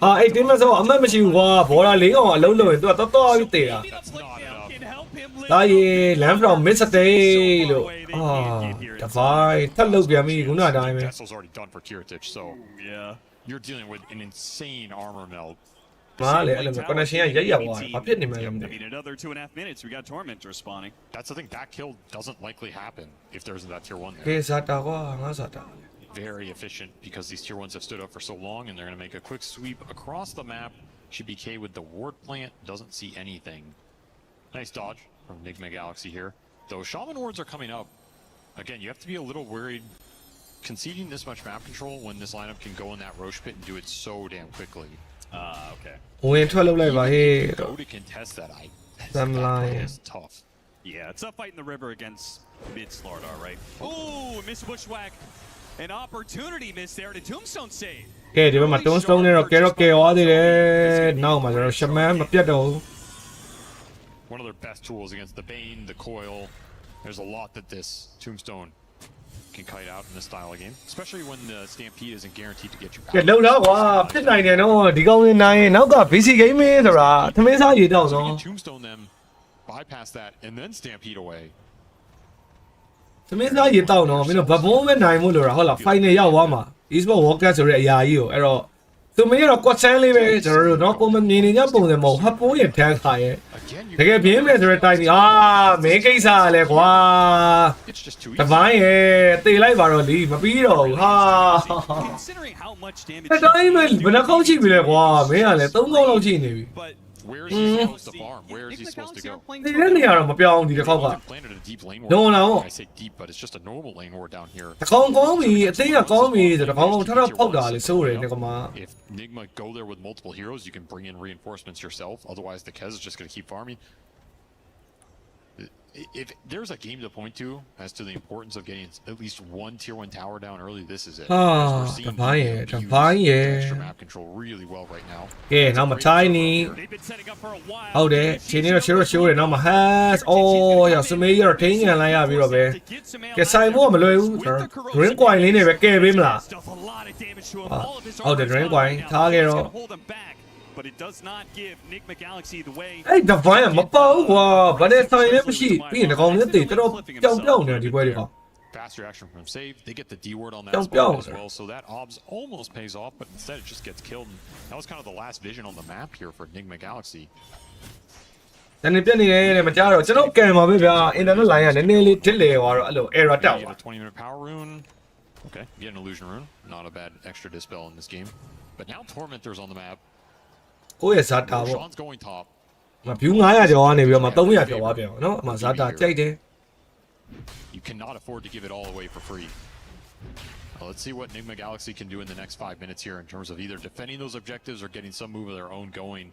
ဟာအဲ့တင်းမစောအမတ်မရှိဘူးကွာဘောလာ၄កောင်အလုံးလုံးရင်သူကတော်တော်ပြီးတေတာ That's not enough. Can help him live. ဒါရေလမ်းfrom miss day လို့တဖိုင်ထပ်လုတ်ပြန်ပြီခုနတိုင်းပဲ Vessel's already done for Kiritich, so Yeah. you're dealing with an insane armor melt. မားလေအဲ့လိုမျိုး connection ကရက်ရောက်သွားတယ်ဘာဖြစ်နေမှန်းလည်းမသိ I mean, another 2.5 minutes. We got Tormentor spawning. That's the thing, that kill doesn't likely happen if there isn't that tier 1 ကဲ there. ဇာတာကွာငါဇာတာ Very efficient because these tier 1s have stood up for so long and they're going to make a quick sweep across the map. Should be K with the ward plant, doesn't see anything. Nice dodge from Nigma Galaxy here. Though Shaman wards are coming up. Again, you have to be a little worried conceding this much map control when this lineup can go in that Roche pit and do it so damn quickly. Okay. ဝင်ထွက်လုပ်လိုက်ပါဟေး Go to contest that. Them that lying. is tough. Yeah, it's a fight in the river against mid Slardar, right? Ooh, miss Bushwhack. An opportunity miss there to Tombstone save. ကဲဒီဘက်မှာ Tombstone နဲ့တော့ကဲတော့ကဲသွားသေးတယ်နောက်မှာကျွန်တော် Shaman မပြတ်တော့ဘူး One of their best tools against the Bane, the Coil. There's a lot that this Tombstone can kite out in this style of game, especially when the Stampede isn't guaranteed to get you ကဲ out. လုံတော့ကွာဖြစ်နိုင်တယ်နော်ဒီကောင်းလေးနိုင်ရင်နောက်က BC game ဆိုတာသမင်းစားရေတောက် So နော် you can Tombstone them, bypass that, and then Stampede away. သမင်းစားရေတောက်နော်မင်းတို့ဗဘုံးပဲနိုင်မှုလို့ဟုတ်လား final ရောက်သွားမှာ Esports World Cup ဆိုတဲ့အရာကြီးကိုအဲ့တော့သူမင်းကတော့ question လေးပဲကျွန်တော်တို့နော်ပုံမမြင်နေကြပုံစံမဟုတ်ဟပ်ပိုးရတန်းခါရဲ့ Again, you တကယ်ပြင်းမယ်ဆိုတဲ့တိုင်းကြီးမင်းကိစ္စလဲကွာ it's just too တ easy. ပိုင်းရဲ့တေလိုက်ပါတော့လီမပြီးတော့ဘူးဟာ Considering how much damage. အဲ့တိုင်းပဲဘယ်နှခေါက်ချိပြီလဲကွာမင်းကလည်း3ခေါက်လောက်ချိနေပြီ But Where is he supposed to farm? Where is he supposed to go? ဒီနေရာတော့မပြောင်းဒီတစ်ခေါက်က He planted a deep lane No, ward. no. I say deep, but it's just a normal lane ward down here. တကောင်ကောင်းပြီအသိကကောင်းပြီဆိုတော့ကောင်းကောင်းထထပေါက်တာလေစိုးတယ်ဒီကောင်မ If Nigma go there with multiple heroes, you can bring in reinforcements yourself. Otherwise, the Kez is just going to keep farming. If there's a game to point to as to the importance of getting at least one tier 1 tower down early, this is it. Because we're seeing Divine, Nigma use Divine. the extra map control really well right now. ကဲနောက်မထိုင်းနီ they've been setting up for a while. ဟုတ်တယ်ချိန်နေတော့ရှိုးတယ်နောက်မ has အော်ရစမေးရထိန်းကန်လိုက်ရပြီးတော့ပဲ ကဲဆိုင်ဖို့မလွယ်ဘူးကျွန်တော် green coin လေးနဲ့ပဲကဲပေးမလား Stuff a lot of damage to him. Ah, All of his oh, the armor's drain gone coin. right now. Target It's or- gonna hold him back, but it does not give Nigma Galaxy the way. အဲ့ divine မပေါဘူးကွာဘာလဲဆိုင်လည်းမရှိပြီးရင်ဒီကောင်လေးတေတော်တော်ကြောင်ပြောင်းနေဒီပွဲတွေက Fast reaction from save. They get the D word on that Don't spot go. as well, so that obs almost pays off, but instead it just gets killed. And that was kind of the last vision on the map here for Nigma Galaxy. တနေ့ပြနေတယ်မကြတော့ကျွန်တော်ကံပါပဲဗျာ internet line ကနည်းနည်းလေးတစ်လေသွားတော့အဲ့လို error တက် Get သွား a 20-minute power rune. Okay, get an illusion rune. Not a bad extra dispel in this game. But now Tormentor's on the map. ကိုယ့်ရဲ့ဇာတာပေါ့ Sean's going top. မ view 900ကျော်ကနေပြီးတော့မှ300ကျော်သွားပြန်အောင်နော်အမှဇာတာကြိုက်တယ် You cannot afford to give it all away for free. Now, let's see what Nigma Galaxy can do in the next 5 minutes here in terms of either defending those objectives or getting some move of their own going.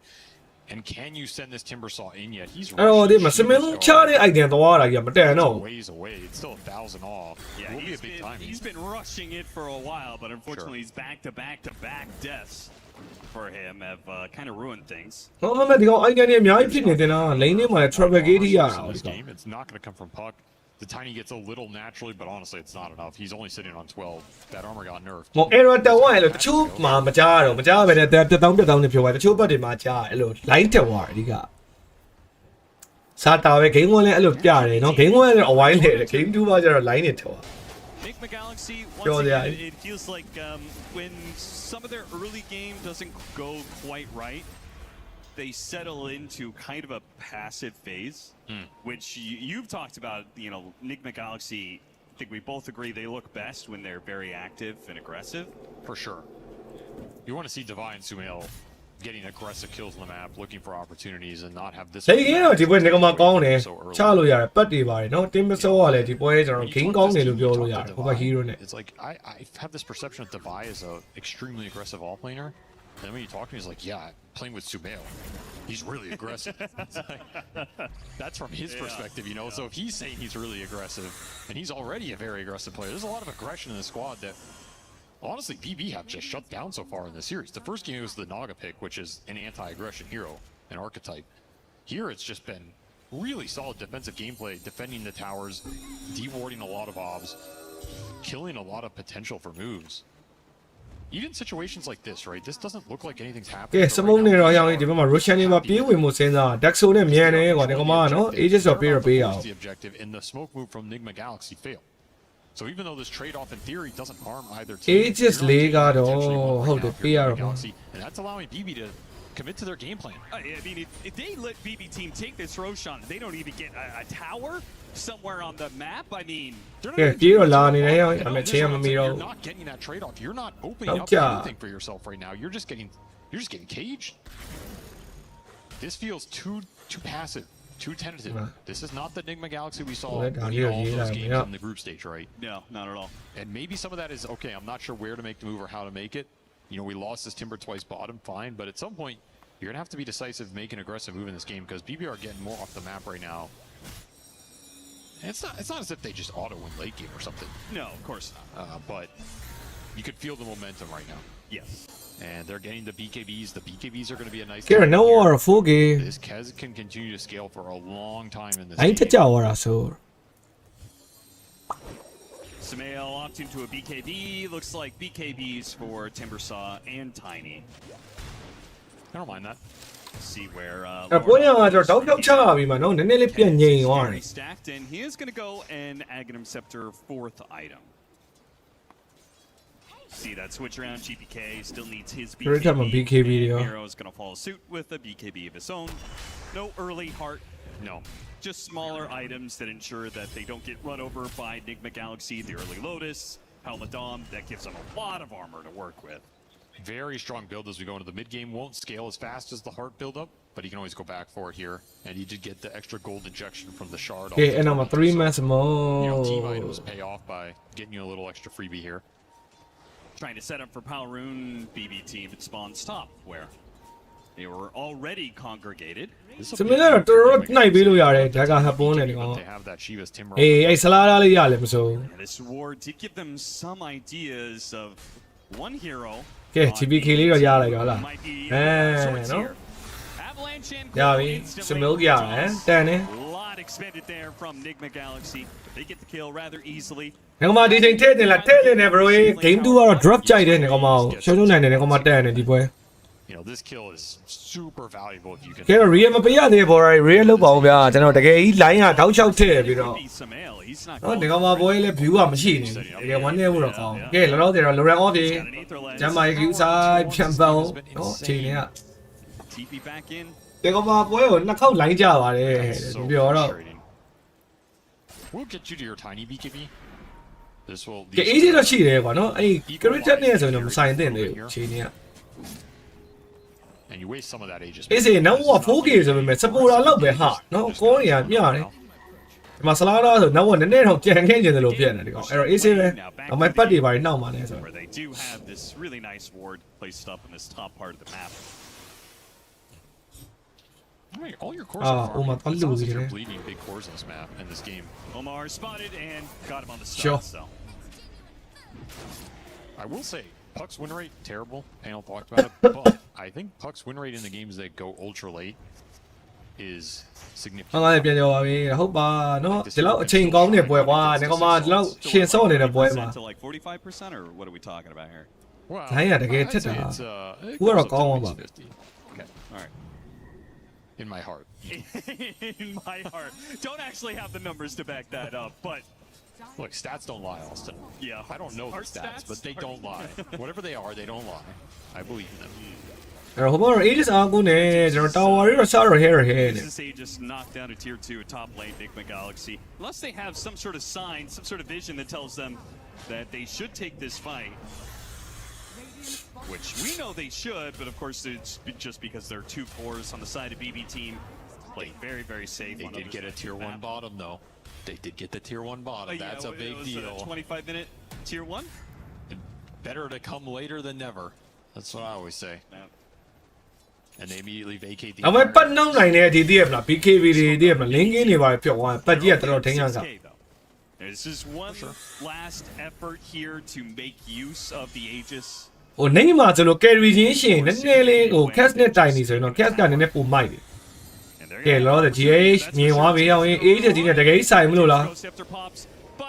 And can you send this Timbersaw in yet? He's အဲ့တော့ဒီ rushing မစမင်း Timbersaw. ချတဲ့ item သွားတာကြီးမတန်တော့ It's a ways away. It's still 1,000 off. Yeah, It will be a big time. he's been rushing it for a while, but unfortunately he's back to back to back deaths for him have kind of ruined things. ဟောမမဒီကောင် item တွေအများကြီးဖြစ်နေတယ်နော် lane ထဲမှာလည်း travel gate ရတာ In this game, it's not going to come from Puck. The Tiny gets a little naturally, but honestly, it's not enough. He's only sitting on 12. That armor got nerfed. ဟော error တက်သွားရင်လို့တချို့မှာမကြားတော့မကြားပဲနဲ့တက်တောင်းတက်တောင်းနေပြောသွားတချို့ဘက်တွေမှာကြားအဲ့လို line တက်သွားတယ်အဓိကစာတာပဲ game 1လည်းအဲ့လိုပြတယ်နော် game 1လည်းအဝိုင်းလေတယ် game 2မှာကျတော့ line တွေထွက်သွား Nigma Galaxy, Sure, once yeah. again, it feels like when some of their early game doesn't go quite right, they settle into kind of a passive phase, which you've talked about. You know, Nigma Galaxy. I think we both agree they look best when they're very active and aggressive. For sure. You want to see Divine Sumail getting aggressive kills on the map, looking for opportunities, and not have this. လေကင်းတော့ဒီပွဲနေကမှာကောင်းတယ်ချလို့ရတယ်ပတ်တွေပါတယ်နော်တင်းမစောကလည်းဒီပွဲကျွန်တော်ဂိမ်းကောင်းတယ်လို့ပြောလို့ရတယ်ဟိုဘက် hero နဲ့ It's like I have this perception of Devi as a extremely aggressive all planer. Then when you talk to me, he's like, yeah, playing with Sumail, he's really aggressive. Like, that's from his perspective, you know. So if he's saying he's really aggressive, and he's already a very aggressive player, there's a lot of aggression in the squad that. Honestly, BB have just shut down so far in the series. The first game was the Naga pick, which is an anti-aggression hero, an archetype. Here it's just been really solid defensive gameplay, defending the towers, dewarding a lot of obs, killing a lot of potential for moves. Even situations like this, right? This doesn't look like anything's ကဲ happening. စမုံနေတော့ရောင်းဒီဘက်မှာ Russian တွေမှာပြေးဝင်မှုစဉ်းစား Daxo နဲ့မြန်နေကွာဒီကောင်မနော် Aegis တော့ပေးရပေးအောင် The objective in the smoke move from Nigma Galaxy failed. So even though this trade-off in theory doesn't harm either team, Aegis you're notလေး takingကတော့ potentially one right ဟုတ်တယ် now if ပေးရ you're တော့ Nigma Galaxy, and that's allowing BB to commit to their game plan. I mean, if they let BB team take this Roshan, they don't even get a tower somewhere on the map. I mean, they're not ကဲ even ပြေးတော့လာနေတယ် getting ရော No, အမေ this ချင်းမ round, မီတော့ you're not getting that trade-off. You're not opening up Okay. anything for yourself right now. You're just getting caged. This feels too passive, too tentative. This is not the Nigma Galaxy we saw Well, winning all yeah, those games yeah. in the group stage, right? No, not at all. And maybe some of that is okay. I'm not sure where to make the move or how to make it. You know, we lost this Timber twice bottom, fine, but at some point you're gonna have to be decisive, make an aggressive move in this game because BB are getting more off the map right now. And it's not as if they just auto win late game or something, No, of course not. but you could feel the momentum right now. Yes. And they're getting the BKBs. The BKBs are going to be a nice. ကဲ no war 4K This Kez can continue to scale for a long time in this အဲ့တက် game. ကြသွားတာဆို Sumail opting to a BKB. Looks like BKBs for Timbersaw and Tiny. I don't mind that. See where အဲ့ပွဲရကကျွန်တော်တောက်ဖြောက်ချရပြီမှာနော်နည်းနည်းလေးပြန်ငြိမ်သွားတယ် stacked, and he is going to go an Aghanim Scepter 4th item. See that switch around. GPK still needs his BKB. Every time a BKB, and yeah. Miro is going to follow suit with a BKB of his own. No early heart. No. Just smaller items that ensure that they don't get run over by Nigma Galaxy, the early Lotus, Helmet Dom. That gives them a lot of armor to work with. Very strong build as we go into the mid game. Won't scale as fast as the heart build up, but he can always go back for it here. And he did get the extra gold injection from the shard. ကဲအဲ့တော့မှာ3 match You know, team mode items pay off by getting you a little extra freebie here. Trying to set up for Palroon, BB team at spawns top, where they were already congregated. This is a စမ big င်းလည်း move တော် for တော် Nigma နှိုက်ပေး Galaxy. လို့ရတယ်ဒါကဟပ်ပွန်းတယ်ဒီကောင် They have that Shiva's Timber. အေးအဲ့ဆလာလားလေးရလေမစိုး And this war did give them some ideas of one hero. ကဲ GPK လေးတော့ရလိုက်တော့လား Might be အဲ sorts နော် here. Avalanche and ရ Gold ပြီ instantly စမင်းကြရတယ်တန်နေ lot expended there from Nigma Galaxy. They get the kill rather easily. ငါမဒီချိန်ထည့်တင်လားထည့်တင်တယ် bro ရေး game 2ကတော့ drop ကြိုက်တယ်ငါမရှုံးရှုံးနိုင်တယ်ငါမတက်တယ်ဒီပွဲ You know, this kill is super valuable if you can. ကဲတော့ real မပေးရသေးဘော်ရီ real လောက်ပါအောင်ဗျာကျွန်တော်တကယ်ကြီး line ကတောက်ချောက်ထည့်ပြီးတော့ Maybe Sumail, he's not နော် going ဒီကောင်မပွဲလေး view ကမရှိနေဘူးတကယ် one day ဘူးတော့ကောင်းကဲလောလောဆယ်တော့ Loran off ဒီ He's got an Aether Lens. ကျမ်းမာ view side ပြန်ပေါင်းနော်အချိန်လေးက TP back in. ဒီကောင်မပွဲကိုနှစ်ခေါက် line ကြပါတယ် That's so ပြောတော့ frustrating. We'll get you to your tiny BKB. This will. ကဲ easy တော့ရှိတယ်ကွာနော်အဲ့ character နဲ့ဆိုရင်တော့မဆိုင်သင့်သေးဘူးအချိန်လေးက And you waste some of that Aegis. အေးစေနောက်က 4K ဆိုပေမဲ့ supporter လောက်ပဲဟာနော်ကောနေရမျှတယ်ဒီမှာ slaughter ဆိုနောက်ကနည်းနည်းတော့ကြံခဲ့နေတယ်လို့ဖြစ်နေတယ်ဒီကောင်အဲ့တော့ easy ပဲအမိုက်ပတ်တွေပါနှောက်มาလဲဆို Where they do have this really nice ward placed up in this top part of the map. Right, all your cores Ah, are farming. Oma, It sounds like pallu, you're eh? bleeding big cores in this map in this game. Omar spotted and got him on the Sure. stun, so. I will say, Puck's win rate terrible. Panel talked about it, but I think Puck's win rate in the games that go ultra late is ဟာ significant. ငါလည်းပြန်ပြောပါပြီဟုတ်ပါနော်ဒီလောက်အချိန်ကောင်းတဲ့ပွဲကွာဒီကောင်မဒီလောက်ရှင်စော့နေတဲ့ပွဲမှာ To like 45%, or what are we talking about here? Well, Dai, yeah, the I'd game say hit, it's, it Who are goes up to calling at least about? 50. Okay, all right. In my heart. In my heart. Don't actually have the numbers to back that up, but Look, stats don't lie, Austin. yeah. I don't know the Heart stats, but they don't lie. Whatever they are, they don't lie. I believe in them. အဲ့တော့ဟိုဘော Aegis အားကိုနဲ့ကျွန်တော် tower တွေတော့စားတော့ hair နဲ့ This is just knocked down to tier 2 at top lane Nigma Galaxy. Unless they have some sort of sign, some sort of vision that tells them that they should take this fight. which we know they should, but of course it's just because there are 2 cores on the side of BB team playing very, very safe. They did get a tier 1 bottom though. They did get the tier 1 bottom. That's a big deal. 25-minute tier 1. Better to come later than never. That's what I always say. And they immediately vacate the. အမေပတ်နှောင်းနိုင်တဲ့ဒီတည်းမလား BKB တွေတည်းမလား link in တွေပါပြောက်သွားပတ်ကြီးကတော်တော်ထင်းရတာ This is one last effort here to make use of the Aegis. ဟိုနေမှာဆိုလို့ carry ချင်းရှင်နည်းနည်းလေးဟို cast နဲ့တိုင်နေဆိုရင်တော့ cast ကနည်းနည်းပိုမိုက်တယ်ကဲလောတဲ့ GH မြင်သွားပြီအောင်ရင် Aegis ကြီးနဲ့တကယ်ဆိုင်မလို့လား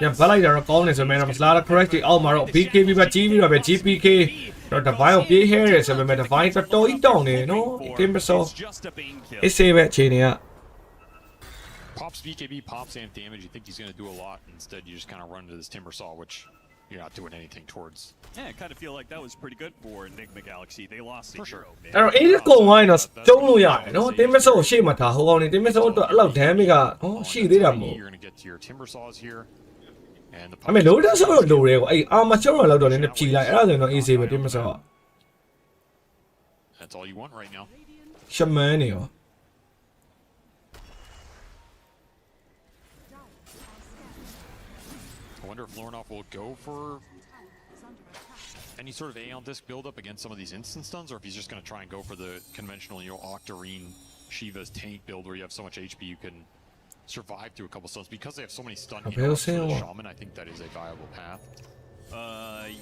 ညဘလိုက်တာတော့ကောင်းနေဆိုမှတော့မလား correct ဒီအောက်မှာတော့ BKB ပဲကြီးပြီးတော့ပဲ GPK တော့ divine ကိုပြေးခဲရဲဆိုပေမဲ့ divine တော်တော်ကြီးတောင်းနေနော် game ဆိုအစ်စေးပဲအခြေအနေက Pops BKB, pops amp damage. You think he's going to do a lot. Instead, you just kind of run into this Timber Saw, which you're not doing anything towards. Yeah, I kind of feel like that was pretty good for Nigma Galaxy. They lost the hero. အဲ့တော့ Aegis ကုန်ဝိုင်းတော့ကျုံးလို့ရတယ်နော် Timber Saw ကိုရှေ့မှာထားဟိုကောင်နေ Timber Saw တော့အဲ့လောက် damage ကဟောရှိသေးတာမဟုတ် You're going to get to your Timber Saws here. And the အမေ loader ဆိုတော့လိုတယ်ကွာအဲ့ armor ကျုံးတော့လောက်တော့လည်းဖြီလိုက်အဲ့ဒါဆိုရင်တော့ easy ပဲ Timber Saw that's all you want right now. shaman နေရော I wonder if Lornoff will go for any sort of Aeon Disc build-up against some of these instant stuns, or if he's just going to try and go for the conventional, Octarine, Shiva's tank build where you have so much HP you can survive through a couple stuns. Because they have so many stun interrupts for the Shaman, I think that is a viable path.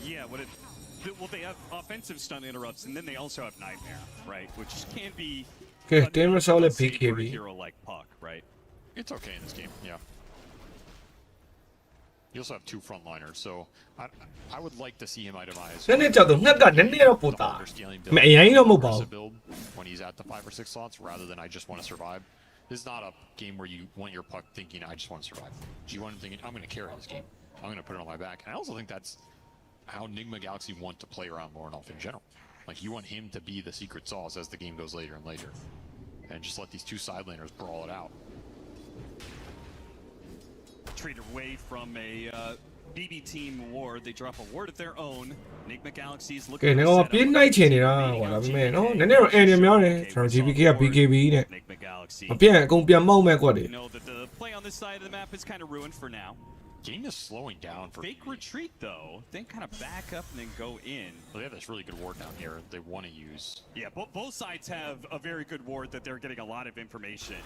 Yeah, well, they have offensive stun interrupts, and then they also have Nightmare, right? Which can be okay Timber Saw နဲ့ BKB a hero like Puck, right? It's okay in this game, yeah. You also have 2 frontliners, so I would like to see him itemize. နည်းနည်းကြောက်တော့ငှက်ကနည်းနည်းတော့ပိုတာမအရင်တော့မဟုတ်ပါဘူး build when he's at the 5 or 6 slots rather than I just want to survive. This is not a game where you want your Puck thinking I just want to survive. You want him thinking I'm going to carry this game. I'm going to put it on my back. And I also think that's how Nigma Galaxy want to play around Lornoff in general. Like you want him to be the secret sauce as the game goes later and later, and just let these 2 side laners brawl it out. Trade away from a BB team ward. They drop a ward of their own. Nigma Galaxy is ကဲ looking တော့ to ပြင်းနိုင်ချင်နေတာဟောဒါပေမဲ့နော်နည်းနည်းတော့ air များတယ်ကျွန်တော် GPK က BKB နဲ့ Nigma Galaxy. မပြန့်အကုန်ပြန်မောက်မဲ့ကွက်တွေ Know that the play on this side of the map is kind of ruined for now. Game is slowing down for Fake retreat though, then kind of back up and then go in. Well, they have this really good ward down here they want to use. Yeah, both sides have a very good ward that they're getting a lot of information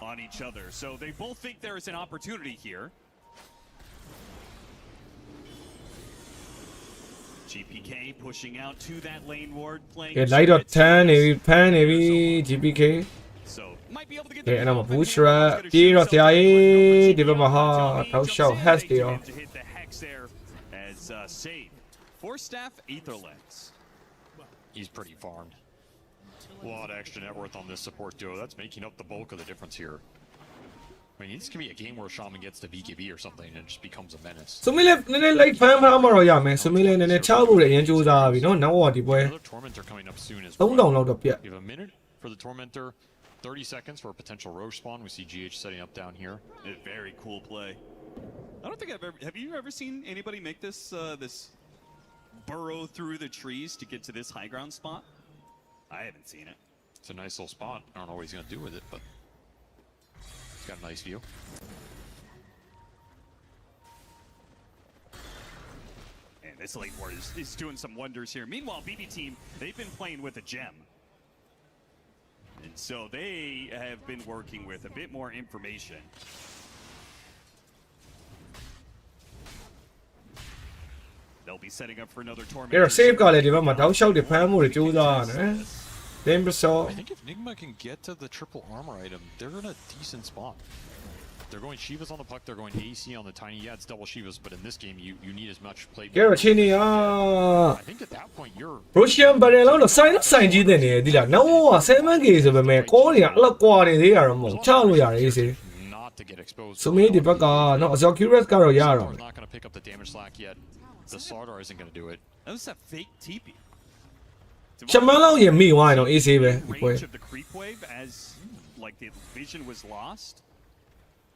on each other. So they both think there is an opportunity here. GPK pushing out to that lane ward, playing. ကဲ light တော့10နေပြီဖမ်းနေပြီ GPK So might be able to get ကဲအဲ့တော့ boost rap ပြေးတော့ဆရာကြီးဒီဘက်မှာဟာထောက်လျှောက် hash တွေရော to hit the hex there as save. 4 staff Aetherlegs. He's pretty farmed. A lot of extra net worth on this support duo. That's making up the bulk of the difference here. I mean, this could be a game where Shaman gets to BKB or something and it just becomes a menace. ဆိုမီလည်းနည်းနည်း light ဖမ်းမှတော့ရမယ်ဆိုမီလည်းနည်းနည်းချဖို့လည်းအရင်ကြိုးစားပြီနော်နောက်တော့ဒီပွဲ Another Tormentor coming up soon as 3000လောက်တော့ပြတ် We have a minute for the Tormentor, 30 seconds for a potential Roche spawn. We see GH setting up down here. A very cool play. I don't think have you ever seen anybody make this this burrow through the trees to get to this high ground spot? I haven't seen it. It's a nice little spot. I don't know what he's going to do with it, but he's got a nice view. And this late ward is doing some wonders here. Meanwhile, BB team, they've been playing with a gem. And so they have been working with a bit more information. They'll be setting up for another tournament. အဲ့တော့ save ကလည်းဒီဘက်မှာတောက်လျှောက်တွေဖမ်းဖို့တွေကြိုးစားရတယ် Timber Saw I think if Nigma can get to the triple armor item, they're in a decent spot. They're going Shivas on the puck, they're going AC on the tiny. Yeah, it's double Shivas, but in this game, you need as much play. ကဲတော့ချင်းနေอ่ะ I think at that point, you're Russian barrel တော့ဆိုင်ကြီးတဲ့နေဒီလားနောက်က 7k ဆိုပေမဲ့ကောတွေကအဲ့လောက်ကွာနေသေးရတော့မဟုတ်ချလို့ရတယ်အေးစေ not to get exposed. ဆိုမီဒီဘက်ကနော် Azocurus ကတော့ရတော့ Sardar's not going to pick up the damage slack yet. The Sardar isn't going to do it. That was a fake TP. ချမန်းလောက်ရင်မိသွားရင်တော့အေးစေးပဲဒီပွဲ Range of the creep wave as like the vision was lost.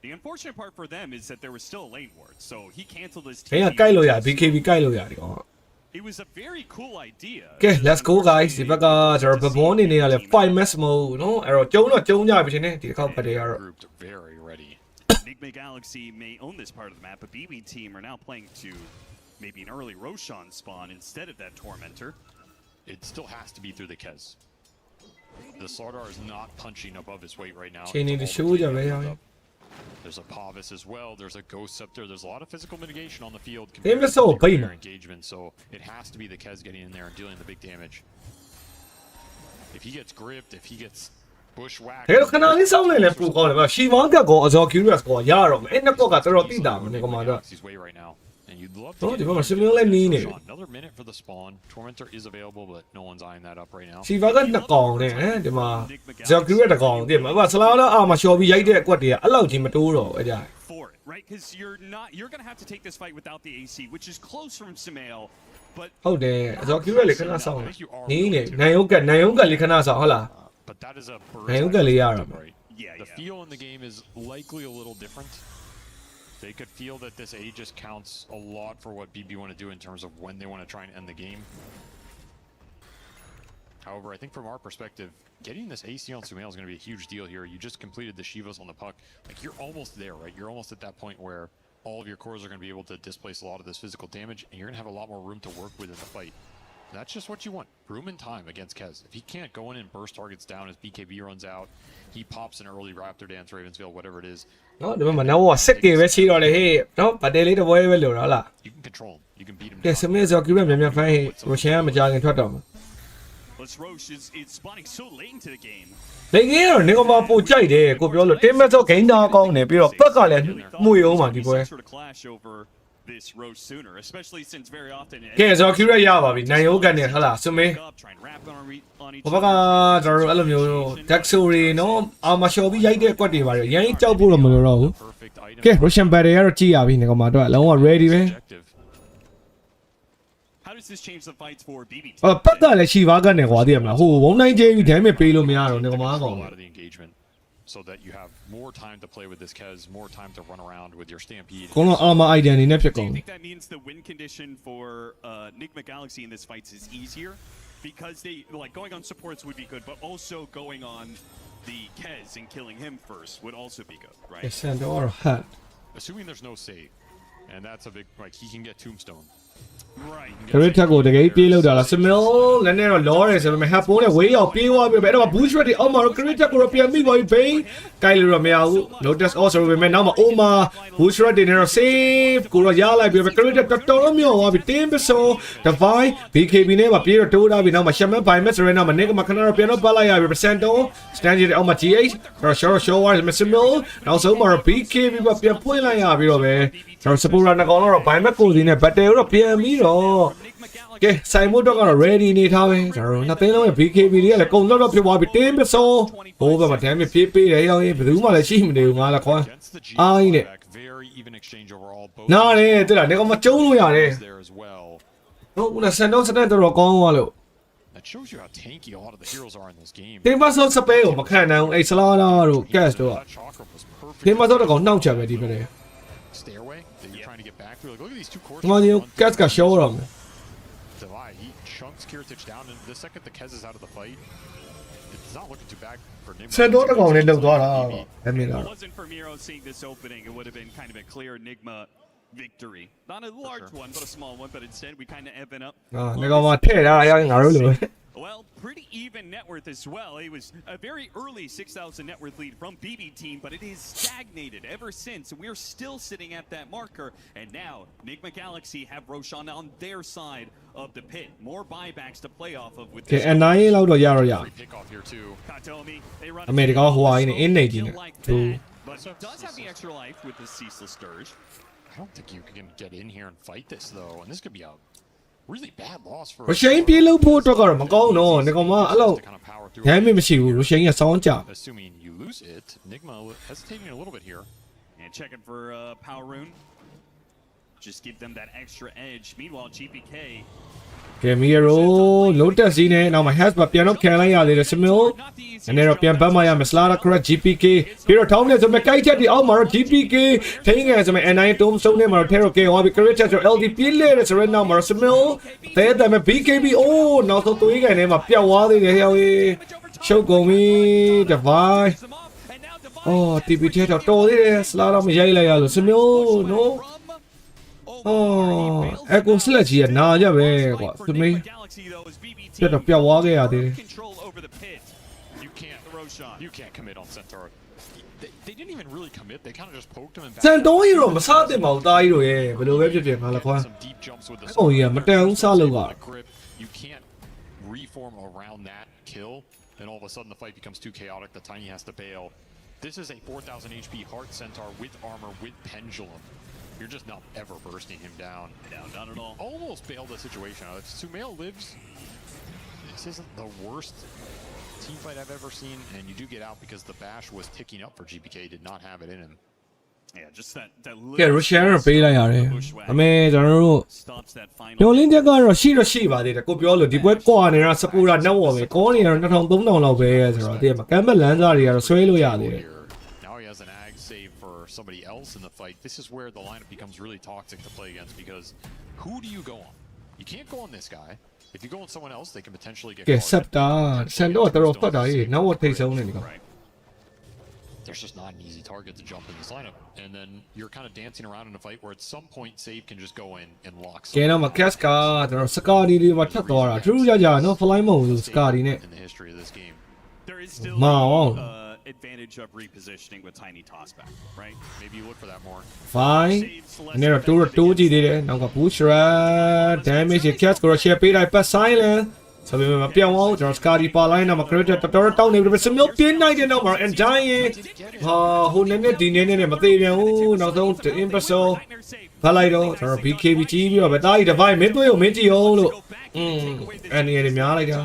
The unfortunate part for them is that there was still a lane ward, so he canceled his ဘယ်ကကိုက်လို့ရ BKB ကိုက်လို့ရတယ်ဟော It was a very cool idea. Okay, let's go guys ဒီဘက်ကကျွန်တော် BetBoom အနေနဲ့ကလည်း 5 match mode เนาะအဲ့တော့ကျုံတော့ကျုံကြပြီထင်တယ်ဒီတစ်ခေါက်ပတ်တွေကတော့ Grouped very ready. Nigma Galaxy may own this part of the map, but BB team are now playing to maybe an early Roshan spawn instead of that Tormentor. It still has to be through the Kez. The Slardar is not punching above his weight right now. ချိန်နေတရှိုးကြပဲရောင်း There's a Pavis as well. There's a Ghost Scepter. There's a lot of physical mitigation on the field. They missed all compared to beam. their engagement, so it has to be the Kez getting in there and dealing the big damage. If he gets gripped, if he gets bushwhacked. ဒါခဏလေးစောင်းနေလဲပူကောင်းတယ်ဗျရှီဝမ်ကကောအဇော် curious ကောရတော့မယ်အဲ့နှစ်ကောကတော်တော်တိတာမယ်ဒီကောင်မတော့ Galaxy's way right now. And you'd love Oh, toဒီဘက်မှာ signal လည်းနီးနေပြီ another minute for the spawn. Tormentor is available, but no one's eyeing that up right now. ရှီဝမ်ကနှစ်ကောင်နဲ့ဟမ်ဒီမှာဇော် curious တစ်ကောင်တည်းမှာအမဆလာတော့အာမလျှော်ပြီးရိုက်တဲ့အကွက်တွေကအဲ့လောက်ကြီးမတိုးတော့အဲ့ကြ For it, right? Because you're going to have to take this fight without the AC, which is close from Sumail, but ဟုတ်တယ်အဇော် curious လေးခဏစောင်းနေနေနိုင်ဟုတ်ကလေးခဏစောင်းဟုတ်လား But that is a Hey, look at Liara. right? Yeah, The feel in the game is likely a little different. They could feel that this A just counts a lot for what BB want to do in terms of when they want to try and end the game. However, I think from our perspective, getting this AC on Sumail is going to be a huge deal here. You just completed the Shivas on the puck. Like, you're almost there, right? You're almost at that point where all of your cores are going to be able to displace a lot of this physical damage, and you're going to have a lot more room to work with in the fight. And that's just what you want. Room and time against Kez. If he can't go in and burst targets down as BKB runs out, he pops an early Raptor Dance, Ravensville, whatever it is. နော်ဒီမှာနော်စက်ကေပဲချီတော့လေဟေးနော်ဗတ်တယ်လေးတစ်ပွဲပဲလို့တော့လား You can control him. You can beat him ကဲ down. စမင်းဇော် curious မြန်မြန်ဖိုင်းဟေးရိုရှင်ကမကြခင်ထွက်တော့မှာ Let's Roche is spawning so late into the game. လိန်ကြီးကတော့နေကောင်မပိုကြိုက်တယ်ကိုပြောလို့တင်းမဲ့တော့ဂိမ်းသားကောင်းတယ်ပြီးတော့ပက်ကလည်းမှုရုံးမှာဒီပွဲ Sort of clash over this Roche sooner, especially since very often. ကဲဇော် curious ရပါပြီနိုင်ရိုးကန်နေဟလာစမင်း Try and wrap on each ဘဘကကျွန်တော်တို့အဲ့လိုမျိုး Daxori နော်အာမလျှော်ပြီးရိုက်တဲ့အကွက်တွေပါရရမ်းကြောက်ဖို့တော့မလိုတော့ဘူး Perfect item. ကဲ Russian battery ကတော့ကြည့်ရပြီနေကောင်မတော့အလုံးဝ ready ပဲ Objective. How does this change the fights for BB? ပက်ကလည်းရှီဘာကနေကွာသိရမလားဟိုဝုံနိုင်ကျင်းပြီး damage ပေးလို့မရတော့နေကောင်မကောင် A lot of the engagement, so that you have more time to play with this Kez, more time to run around with your Stampede. ကောလုံးအာမ idea အနေနဲ့ဖြစ်ကုန် Do you think that means the win condition for Nigma Galaxy in this fight is easier? Because they like going on supports would be good, but also going on the Kez and killing him first would also be good, right? Sandor hat Assuming there's no save, and that's a big like he can get Tombstone. Right. ခရစ်တက်ကိုတကယ်ပြေးလို့တာလားစမီလလည်းနဲ့တော့လောတယ်ဆိုပေမဲ့ဟပ်ပိုးနဲ့ဝေးရောက်ပြေးသွားပြီပဲအဲ့တော့ boost rate အောက်မှာတော့ခရစ်တက်ကိုတော့ပြန်မိပါပြီဘိန်းကိုင်လို့တော့မရဘူး notice also ပဲမဲ့နောက်မှာ Oma boost rate တွေနဲ့တော့ save ကိုတော့ရလိုက်ပြီပဲခရစ်တက်တော်တော်မြော့သွားပြီတင်းပစော divide BKB နဲ့ပါပြေးတော့တိုးထားပြီနောက်မှာ shaman by met ဆိုရင်နောက်မှာ Nigma ခဏတော့ပြန်တော့ပတ်လိုက်ရပြီ percent တော့ standard အောက်မှာ GH တော့ show wise မစမီလနောက်ဆုံးမှာတော့ BKB ပါပြန်ပွင့်လိုက်ရပြီတော့ပဲကျွန်တော် support နဲ့ကောင်တော့ by met ကိုစီနဲ့ battle တော့ပြန်ပြီးတော့ကဲဆိုင်မို့တော့ကတော့ ready နေထားပဲကျွန်တော်တို့နှစ်သိန်းလုံးရဲ့ BKB တွေကလည်းကုန်တော့ဖြစ်သွားပြီတင်းပစောဟိုးဘက်မှာ damage ပြေးပေးတယ်ရောင်းရင်ဘယ်သူမှလည်းရှိမနေဘူးငါလည်းခွာ Against the G, Ai nè. very even exchange overall. Both နားတယ်တဲ့လားနေကောင်မကျုံးလို့ရတယ် there as well. ဟုတ်ဦးလားစန်တော့စတဲ့တော့ကောင်းသွားလို့ That shows you how tanky a lot of the heroes are in this game. တင်းပစောစပယ်ကိုမခံနိုင်ဘူးအဲ့ဆလာလာတို့ gas တို့က That chakra was perfect. တင်းပစောတော့ကောင်းနှောက်ချပဲဒီပဲလေ Stairway that you're trying to get back through. Like, look at these two cores. ငါကြီး gas က show တော့မယ် Divide. He chunks Kiritich down, and the second the Kez is out of the fight, it's not looking too bad for Nigma. စန်တော့တော့ကောင်းလေးလောက်သွားတာအဲ့မင်း If လား it wasn't for Miro seeing this opening, it would have been kind of a clear Nigma victory. Not a large one, but a small one. But instead, we kind of even up. နေကောင်မထဲ့ထားတာရောက်ငါတို့လို Well, pretty even net worth as well. It was a very early 6,000 net worth lead from BB team, but it is stagnated ever since. We're still sitting at that marker. And now, Nigma Galaxy have Roshan on their side of the pit. More buybacks to play off of with ကဲ this. အနိုင်လောက်တော့ရတော့ရ Free pick off here too. Katomi, they run အမေရိကန်ဟိုဝိုင်းနေအင်းနေကြီးနဲ့ like သူ that, but he does have the extra life with the Ceaseless Dirge. I don't think you can get in here and fight this though, and this could be a really bad loss for. ရရှိန်ပြေးလို့ဖို့အတွက်ကတော့မကောင်းတော့နေကောင်မအဲ့လို To kind of power through. damage မရှိဘူးရရှိန်ကစောင်းကြ Assuming you lose it, Nigma hesitating a little bit here. And checking for Power Rune. Just give them that extra edge. Meanwhile, GPK ကဲမီယရိုလိုတက်စီနဲ့နောက်မှာ has ပါပြန်တော့ခံလိုက်ရသေးတယ်စမီလ်အနေတော့ပြန်ပတ်မှရမယ်စလာဒါခရက် GPK ပြီးတော့ထောင်းနေဆိုမဲ့ကိုက်ချက်ဒီအောက်မှာတော့ GPK ထိန်းငယ်ဆိုမဲ့ N9 တုံးစုံနေမှာတော့ Terror K ဟောပြီး Creator ဆို LD ပြည့်လေဆိုရဲနောက်မှာတော့စမီလ်တဲတယ်မဲ့ BKB အိုးနောက်ဆုံးသွေးကန်ထဲမှာပြတ်သွားသေးတယ်ဟဲ့ရှုပ်ကုန်ပြီဒီဗိုင်းအော် TP ထဲတော့တော်သေးတယ်စလာတော့မရိုက်လိုက်ရလို့စမီလ်နော်အော်အကူစလက်ကြီးကနာကြပဲကွာစမီလ်ပြတ်တော့ပြတ်သွားခဲ့ရသေးတယ် You can't commit on Centaur. They didn't even really commit. They kind of just poked him and စန်တောကြီးတော့မစားတင်ပါဘူးတားကြီးတို့ရဲ့ဘယ်လိုပဲဖြစ်ဖြစ်ငါလည်းခွာ some deep jumps with the ဟိုကြီးကမတန်ဘူးစားလို့က grip. You can't reform around that kill. Then all of a sudden the fight becomes too chaotic. The Tiny has to bail. This is a 4,000 HP Heart Centaur with armor with Pendulum. You're just not ever bursting him down. No, not at all. Almost bailed the situation out. If Sumail lives, this isn't the worst team fight I've ever seen, and you do get out because the bash was ticking up for GPK, did not have it in him. Yeah, just that ကဲ Russian ပေးလိုက်ရတယ်အမေကျွန်တော်တို့ stops that final. ညိုလင်းချက်ကတော့ရှိပါသေးတယ်ကိုပြောလို့ဒီပွဲကွာနေတာစပူရာနောက်ဝပဲကောနေရတော့2000 3000လောက်ပဲဆိုတော့တကယ်မကမ်းမလန်းစားတွေကတော့ဆွဲလို့ရသေးတယ် Now he has an ag save for somebody else in the fight. This is where the lineup becomes really toxic to play against because who do you go on? You can't go on this guy. If you go on someone else, they can potentially get ကဲဆက်တာစန်တော့တော်ဖတ်တာကြီးနောက်ဝထိတ်ဆုံးနေဒီကောင် There's just not an easy target to jump in this lineup. And then you're kind of dancing around in a fight where at some point Save can just go in and lock ကဲတော့မကက်စကာကျွန်တော်စကာဒီတွေမှာထပ်သွားတာထူးထူးခြားခြားနော် fly မဟုတ်ဘူးစကာဒီနဲ့ in the history of this game. There is still Wow. Advantage of repositioning with Tiny tossback, right? Maybe you look for that more. fine အနေတော့တိုးကြည့်သေးတယ်နောက်က push rat damage ကက်စကို share ပေးလိုက်ပတ် silent ဆိုပေမဲ့မပြောင်းအောင်ကျွန်တော် Scary ပါလိုက်တော့မ creator တော်တောင်းနေပြီစမျိုးပြင်းနိုင်တဲ့နောက်မှာ and dying ဟာဟိုနဲ့ဒီနဲ့မသေးပြန်ဘူးနောက်ဆုံး impersonal ဖလိုက်တော့ကျွန်တော် BKB ကြီးပြီးတော့ဗတားကြီး divide မင်းတွေ့ကိုမင်းကြည့်အောင်လို့အဲ့ဒီများလိုက်တာ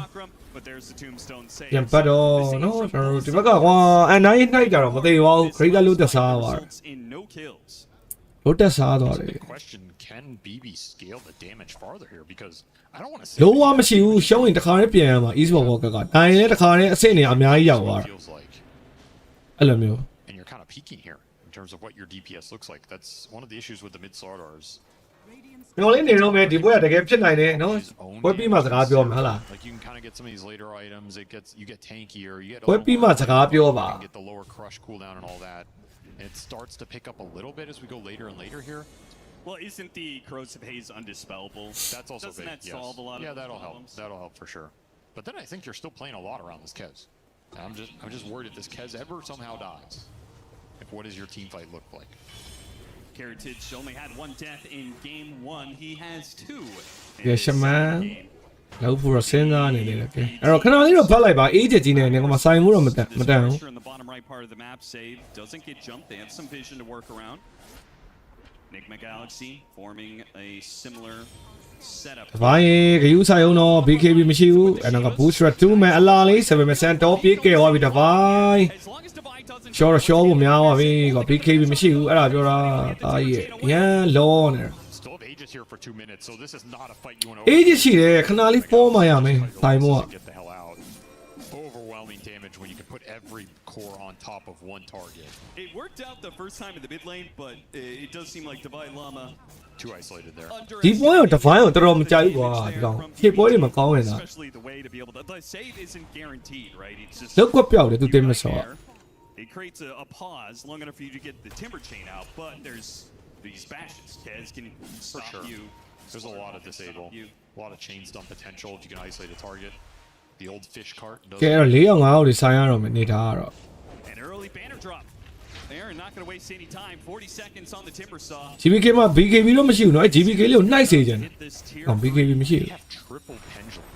But there's the tombstone save. ပြန်ပတ်တော့နော်ကျွန်တော်ဒီဘက်ကကွာ and 9နှိုက်ကြတော့မသေးပါဘူး creator လို့တက်စားသွားတယ် In no kills. လို့တက်စားသွားတယ် The question, can BB scale the damage farther here? Because I don't want to say လုံးဝမရှိဘူးရှုံးရင်တစ်ခါနဲ့ပြန်ရမှာ eSport World Cup ကတိုင်းလည်းတစ်ခါနဲ့အဆင့်နေအများကြီးရောက်သွားတာ feels like. အဲ့လိုမျိုး And you're kind of peaking here in terms of what your DPS looks like. That's one of the issues with the mid Sardars. ကျွန်တော်လေးနေတော့မယ်ဒီပွဲကတကယ်ဖြစ်နိုင်တယ်နော်ပွဲပြီးမှစကားပြောမှာဟုတ်လား Like you can kind of get some of these later items. You get tankier. You get. ပွဲပြီးမှစကားပြောပါ You get the lower crush cooldown and all that. And it starts to pick up a little bit as we go later and later here. Well, isn't the corrosive haze undispellable? That's also Doesn't big, that yes. solve a lot of Yeah, those that'll problems? help. That'll help for sure. But then I think you're still playing a lot around this Kez. And I'm just worried if this Kez ever somehow dies. Like, what does your team fight look like? Heritage only had one death in game one. He has two. in Yes, his man. second game. လောက်ဖို့စဉ်းစားနေတယ်ကဲအဲ့တော့ခဏလေးတော့ဖတ်လိုက်ပါအေးချက်ကြီးနဲ့ငါမဆိုင်ဘူးတော့မတန် This ဘူး pressure in the bottom right part of the map. Save doesn't get jumped. They have some vision to work around. Nigma Galaxy forming a similar setup. ဘာရင်ဂယူဆိုင်အောင်တော့ BKB မရှိဘူးအဲ့တော့က boost rat 2မဲ့အလားလေး7မဲ့စန်တော့ပြေးခဲ့သွားပြီတပိုင်း As long as Divide doesn't short ဖို့များသွားပြီက BKB မရှိဘူးအဲ့ဒါပြောတာတာကြီးရန်လောနေ Still have Aegis here for 2 minutes, so this is not a fight you want to. အေးကြီးရှိတယ်ခဏလေး form မှရမယ်ဆိုင်မို့ Get the hell out. Overwhelming damage when you can put every core on top of one target. It worked out the first time in the mid lane, but it does seem like Divide Llama Too isolated there. ဒီပွဲကို define ကိုတော်တော်မကြိုက်ဘူးကွာဒီကောင်ဖြည့်ပွဲတွေမကောင်းနေတာ Especially the way to be able to. The save isn't guaranteed, right? It's just လောက်ကွက်ပြောက်တယ်သူတင်မစော It creates a pause long enough for you to get the timber chain out, but there's these bashes. Kez can stop sure. you. There's a lot of Can stop disable, you. a lot of chain stun potential if you can isolate a target. The old fish cart does. ကဲအဲ့တော့4ရောက်5ရောက်တွေဆိုင်ရတော့မယ်နေထားကတော့ An early banner drop. They're not going to waste any time. 40 seconds on the timber saw. GBK မှာ BKB တော့မရှိဘူးเนาะအဲ့ GBK လေးကိုနှိုက်စေချင်တယ် Hit this tier. ဟော BKB မရှိ We ဘူး have triple pendulum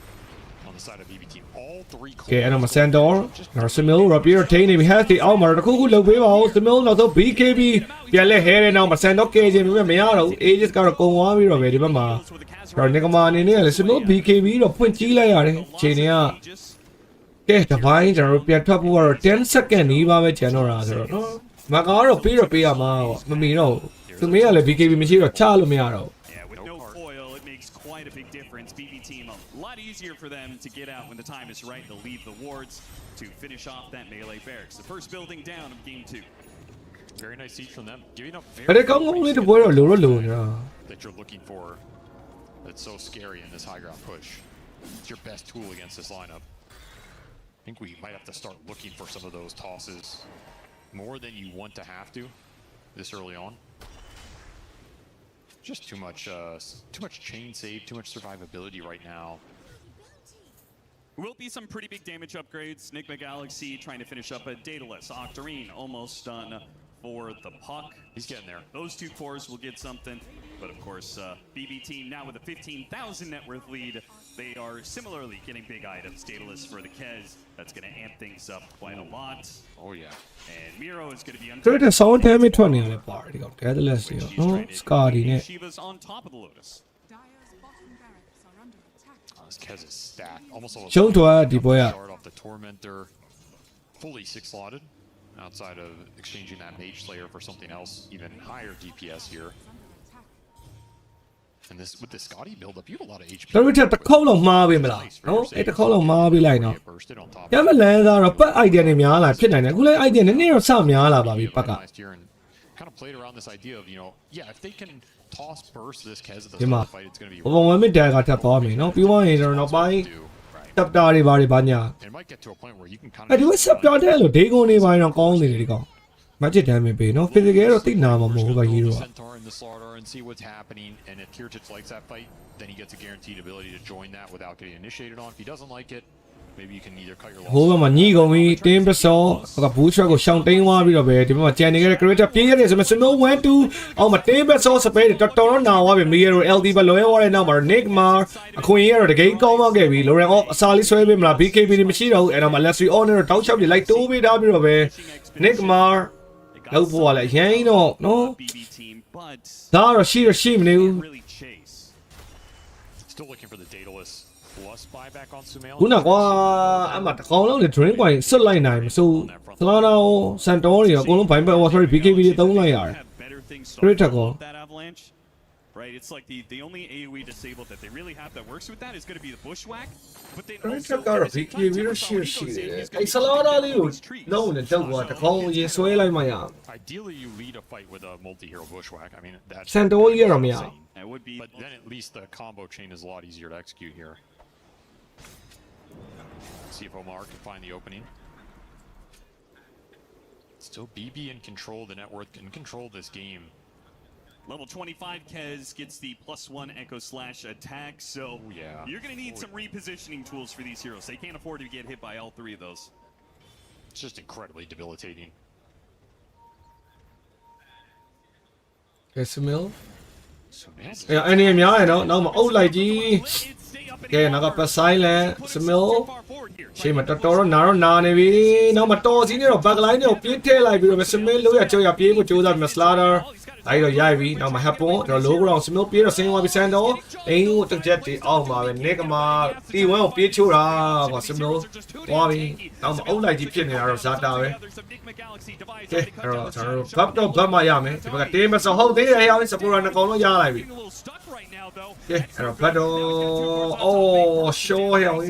on the side of BB team. All three. ကဲအဲ့တော့မစန်တော်နော် Simil ရပြီးတော့ထိနေပြီ has ဒီအောက်မှာတော့တစ်ခုခုလုပ်ပေးပါဦး Simil နောက်ဆုံး BKB ပြန်လဲဟဲတဲ့နောက်မစန်တော့ကဲခြင်းမျိုးမရတော့ဘူး Aegis ကတော့ကုံသွားပြီးတော့ပဲဒီဘက်မှာတော့ Nigma အနေနဲ့လည်း Simil BKB တော့ဖွင့်ကြည့်လိုက်ရတယ်ချိန်တွေကကဲတပိုင်းကျွန်တော်တို့ပြန်ထွက်ဖို့ကတော့10 second နီးပါပဲကျန်တော့တာဆိုတော့နော်မကတော့ပေးရမှာပေါ့မမီတော့သူမေးကလည်း BKB မရှိတော့ချလို့မရတော့ Yeah, with no foil. still, it makes quite a big difference. BB team, a lot easier for them to get out when the time is right. They'll leave the wards to finish off that melee barracks. The first building down of game 2. Very nice siege from them. Giving up အဲ့ဒါကောင်းကောင်းလေးတပွဲတော့လိုတော့လိုနေတာ that you're looking for. That's so scary in this high ground push. It's your best tool against this lineup. I think we might have to start looking for some of those tosses more than you want to have to this early on. Just too much chain save, too much survivability right now. Will be some pretty big damage upgrades. Nigma Galaxy trying to finish up a Daedalus. Octarine almost done for the puck. He's getting there. Those 2 cores will get something. But of course, BB team now with a 15,000 net worth lead. They are similarly getting big items. Daedalus for the Kez. That's going to amp things up quite a lot. Oh yeah. And Miro is going to be သူတို့ဆောင်းတဲမထွက်နေရတယ်ပါဒီကောင် Deathless ရောနော် Scotty နဲ့ Shiva's on top of the Lotus. Oh, this Kez is stacked. Almost ရှုံးသွားဒီပွဲက start off the Tormentor. Fully 6 slotted. Outside of exchanging that Mage Slayer for something else, even higher DPS here. And this with the Scotty build-up, you have a lot of HP. တို့ထက်တစ်ခေါက်လောက်မှားပေးမလားနော်အဲ့တစ်ခေါက်လောက်မှားပေးလိုက်နော်ရမလန်းသားတော့ပတ် idea နဲ့များလာဖြစ်နိုင်တယ်အခုလည်း idea နည်းနည်းတော့စများလာပါပြီပတ်က kind of played around this idea of, if they can toss burst this Kez at the ဒီ start မှာ of the fight, it's going to be ဘဝမစ်တဲကထပ်သွားမယ်နော်ပြီးသွားရင်တော့နောက်ပိုင်း chapter တွေဘာညာ it might get to a point where you can kind အဲ့ဒီ chapter တဲ့လို့ဒေးကုန်းနေပိုင်းတော့ကောင်းနေတယ်ဒီကောင် magic damage ပေးနော် physical တော့တိတ်နာမှာမဟုတ်ဘူး hero က Centaur in the slaughter and see what's happening, and if Kirchich likes that fight, then he gets a guaranteed ability to join that without getting initiated on. If he doesn't like it, maybe you can either cut your ဟိုဘ losses. က်မှာညှိကုန်ပြီတင်းပစောကဘူးချွတ်ကိုရှောင်းတိန်သွားပြီးတော့ပဲဒီဘက်မှာကြံနေခဲ့တဲ့ creator ပြေးရတယ်ဆိုမှ snow 1 2အောက်မှာတင်းပစောစပယ်တော်တော်နာသွားပြီမီယရို LD ပဲလွဲသွားတဲ့နောက်မှာ Nigma အခွင့်အရေးကတော့တကယ်ကောင်းသွားခဲ့ပြီ Loren off အစာလေးဆွဲပေးမလား BKB တွေမရှိတော့ဘူးအဲ့တော့မှ Leslie on နဲ့တော့တောက်ချောက်တွေလိုက်တိုးပေးထားပြီးတော့ပဲ Nigma လောက်ပေါ်လာရင်းတော့နော် BB team, but ဒါတော့ရှိမနေဘူး really chase. Still looking for the Daedalus plus buyback on Sumail. ခုနကွာအမှတကောင်လုံးနဲ့ drink wine ဆွတ်လိုက်နိုင်မစိုးသလားတော့စန်တော်တွေအကုန်လုံးဘိုင်းဘက် sorry BKB တွေသုံးလိုက်ရတယ် Have better things to Critical. follow that avalanche. Right, it's like the only AoE disabled that they really have that works with that is going to be the bushwhack. But then creator also, ကတော့ at the same time, BKB တော့ Timbersaw, ရှိ he goes in, တယ် he's အဲ့ gonna ဆလာဒါ be လေးကို these trees. လုံးနဲ့တောက်သွားတကောင်ရေဆွဲလိုက်မှရ Ideally, you lead a fight with a multi-hero bushwhack. I mean, that's စန်တော်ကြီးကတော့မရ That would be but then at least the combo chain is a lot easier to execute here. See if Omar can find the opening. Still BB in control, the network can control this game. level 25 Kez gets the +1 Echo Slash attack, so yeah. you're going to need some repositioning tools for these heroes. They can't afford to get hit by all 3 of those. It's just incredibly debilitating. Smell Sumail's အဲ့အနေများရနော်နောက်မှာအုပ်လိုက်ကြီးကဲနောက်ကပတ်ဆိုင်လန် Smell ရှေ့မှာတော်တော်နာတော့နာနေပြီနောက်မှာတော်စီနေတော့ back line ကိုပြေးထည့်လိုက်ပြီးတော့ Smell လို့ရကြောက်ရပြေးဖို့ကြိုးစားပြီး Slater အဲ့တော့ရိုက်ပြီနောက်မှာ Happen ကျွန်တော် low ground Smell ပြေးတော့ဆင်းသွားပြီးဆန်တော့အင်းကိုတစ်ချက်တည်းအောက်မှာပဲ Nigma T1 ကိုပြေးချိုးတာကွာ Smell သွားပြီနောက်မှာအုပ်လိုက်ကြီးဖြစ်နေတာတော့ Zata ပဲကဲအဲ့တော့ကျွန်တော်တို့ bump တော့ bump မှရမယ်ဒီဘက်ကတင်းမစောဟုတ်သေးတယ်ဟဲ့အောင် support နဲ့အကုန်လုံးရလိုက်ပြီ A little stuck right now, though. ကဲအဲ့တော့ blood တော့အော် show ဟဲ့အောင်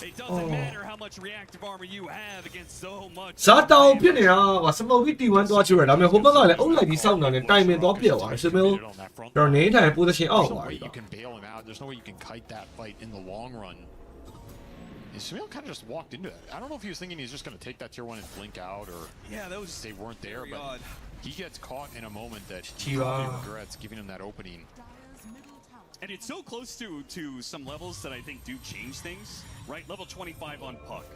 It doesn't matter how much reactive armor you have against so much. ဇာတောင်ဖြစ်နေတာကွာ smoke T1 သွားချိုးရဒါပေမဲ့ဟိုဘက်ကလည်းအုပ်လိုက်ကြီးစောင့်တာနဲ့တိုင်ပင်သွားပြက်သွားတယ် Smell on that front. တော့နေထိုင် position အောက် There's no သွား way ပြီ you can bail him out. There's no way you can kite that fight in the long run. And Sumail kind of just walked into that. I don't know if he was thinking he's just going to take that tier 1 and blink out, or Yeah, that was they weren't there, very but odd. he gets caught in a moment that he Chiva. probably regrets giving him that opening. And it's so close to some levels that I think do change things. Right, level 25 on Puck.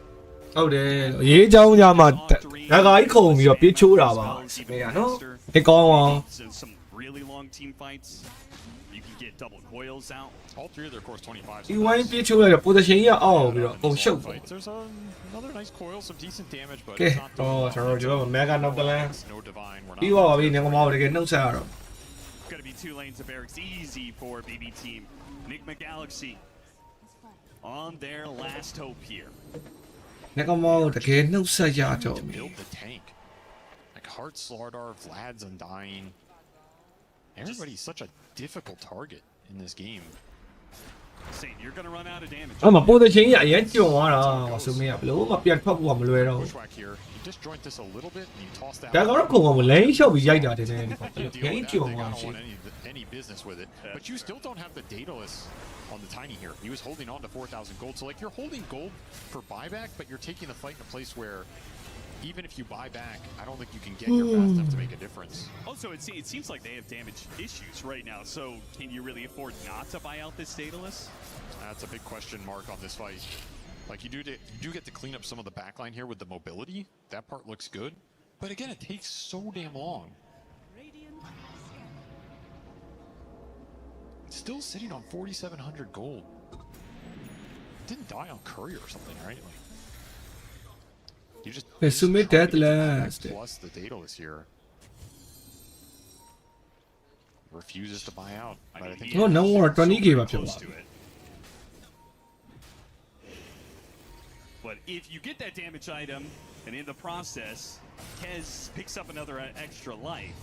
ဟုတ်တယ်ရေးချောင်းကြမှာဓာတ်ကြီးခုံပြီးတော့ပြေးချိုးတာပါစမေးရနော်ဒီကောင်းအောင် So some really long team fights. You can get double coils out. All 3 of their course 25s. T1 ပြေးချိုးလိုက်တော့ position ကြီးအောက်ပြီးတော့အကုန်ရှုပ်သွား There's another nice coil, some decent damage, but ကဲ it's not တော့ကျွန်တော်တို့ဒီဘက် mega နောက်တလန်း no divine. We're ပြီးသွားပါပြီနေကမောတကယ်နှုတ်ဆက်ရတော့ Gonna be 2 lanes of barracks, easy for BB team. Nigma Galaxy on their last hope here. နေကမောတကယ်နှုတ်ဆက်ရတော့ပြီ build the tank. Like Heart Slardar, Vlad's Undying. Everybody's such a difficult target in this game. Saying you're going to run out of damage. အဲ့မှာပိုတဲ့ချင်းကြီးအရင်ကျွံသွားတာဆိုမင်းကဘလို့မပြန်ထွက်ဖို့ကမလွယ်တော့ဘူး Bushwhack here. You disjoint this a little bit and you toss that. ဒါကတော့ခုံကလမ်းလျှောက်ပြီးရိုက်တာတင်တယ်ဒီကောင်အရင်ကျွံ They သွား don't ရှင် want any business with it. But you still don't have the dataless on the Tiny here. He was holding on to 4,000 gold. So like you're holding gold for buyback, but you're taking the fight in a place where even if you buy back, I don't think you can get here fast enough to make a difference. Also, it seems like they have damage issues right now. So can you really afford not to buy out this dataless? That's a big question mark on this fight. Like you do get to clean up some of the backline here with the mobility. That part looks good. But again, it takes so damn long. It's still sitting on 4,700 gold. Didn't die on Curry or something, right? Like, you just submit that last. Plus the dataless here. Refuses to buy out. But I think Oh no more 20k ပါဖြစ် Close သွား to it. But if you get that damage item, and in the process, Kez picks up another extra life.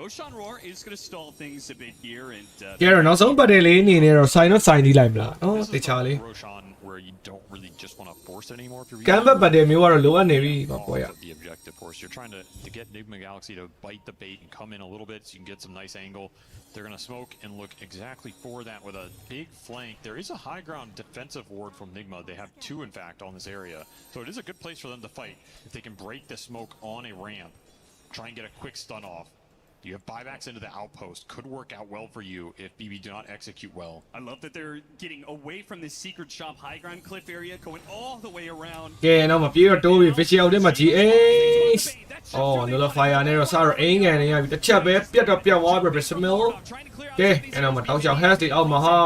Roshan Roar is going to stall things a bit here, and ကဲတော့နောက်ဆုံးပတ်တယ်လေးအနေနဲ့တော့ဆိုင်တော့ဆိုင်တီးလိုက်မလားနော် this is တခြား the လေး Roshan where you don't really just want to force it anymore if you're ကမ်းဘတ်ပတ်တယ်မျိုးကတော့လိုအပ်နေပြီပါပွဲရ off of the objective force. You're trying to get Nigma Galaxy to bite the bait and come in a little bit so you can get some nice angle. They're going to smoke and look exactly for that with a big flank. There is a high ground defensive ward from Nigma. They have two, in fact, on this area. So it is a good place for them to fight. If they can break the smoke on a ramp, try and get a quick stun off. You have buybacks into the outpost. Could work out well for you if BB do not execute well. I love that they're getting away from this secret shop high ground cliff area, going all the way around. ကဲနောက်မှာပြေးတော့တိုးပြီး fish out ထဲမှာ GH အော် nullifier နဲ့တော့စတော့အင်းကန်နေရပြီတစ်ချက်ပဲပြတ်တော့ပြတ်သွားပြီ Smil ကဲအဲ့တော့မှတောက်ချောက် hash တွေအောက်မှာဟာ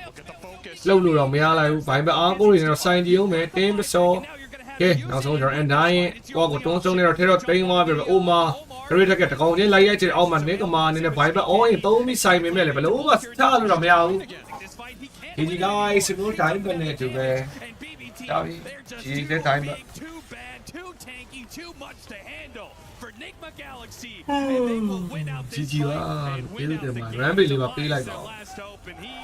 Look at the focus. လှုပ်လို့တော့မရလိုက်ဘူးဘိုင်းဘက်အားကိုးတွေနဲ့တော့စိုင်းကြည့်အောင်မယ်တင်းပစောကဲနောက်ဆုံးကျွန်တော် end တိုင်းကိုကိုတွန်းဆုံးနေတော့ထဲတော့တိန်းသွားပြီအိုမာခရီးတက်ကတကောင်ချင်းလိုက်ရိုက်ချင်အောက်မှာနေကမာနေနဲ့ဘိုင်းဘက်အော်ရင်သုံးပြီးဆိုင်မိမဲ့လေဘလို့မှထားလို့တော့မရဘူးဒီ guys စနိုးတိုင်းပဲနေတူပဲ Too bad, too tanky, too much to handle for Nigma Galaxy. And they will win out this GG fight lah. and win out the Pilih game. dia, Rambil dia Lost pilih their kau. last hope, and he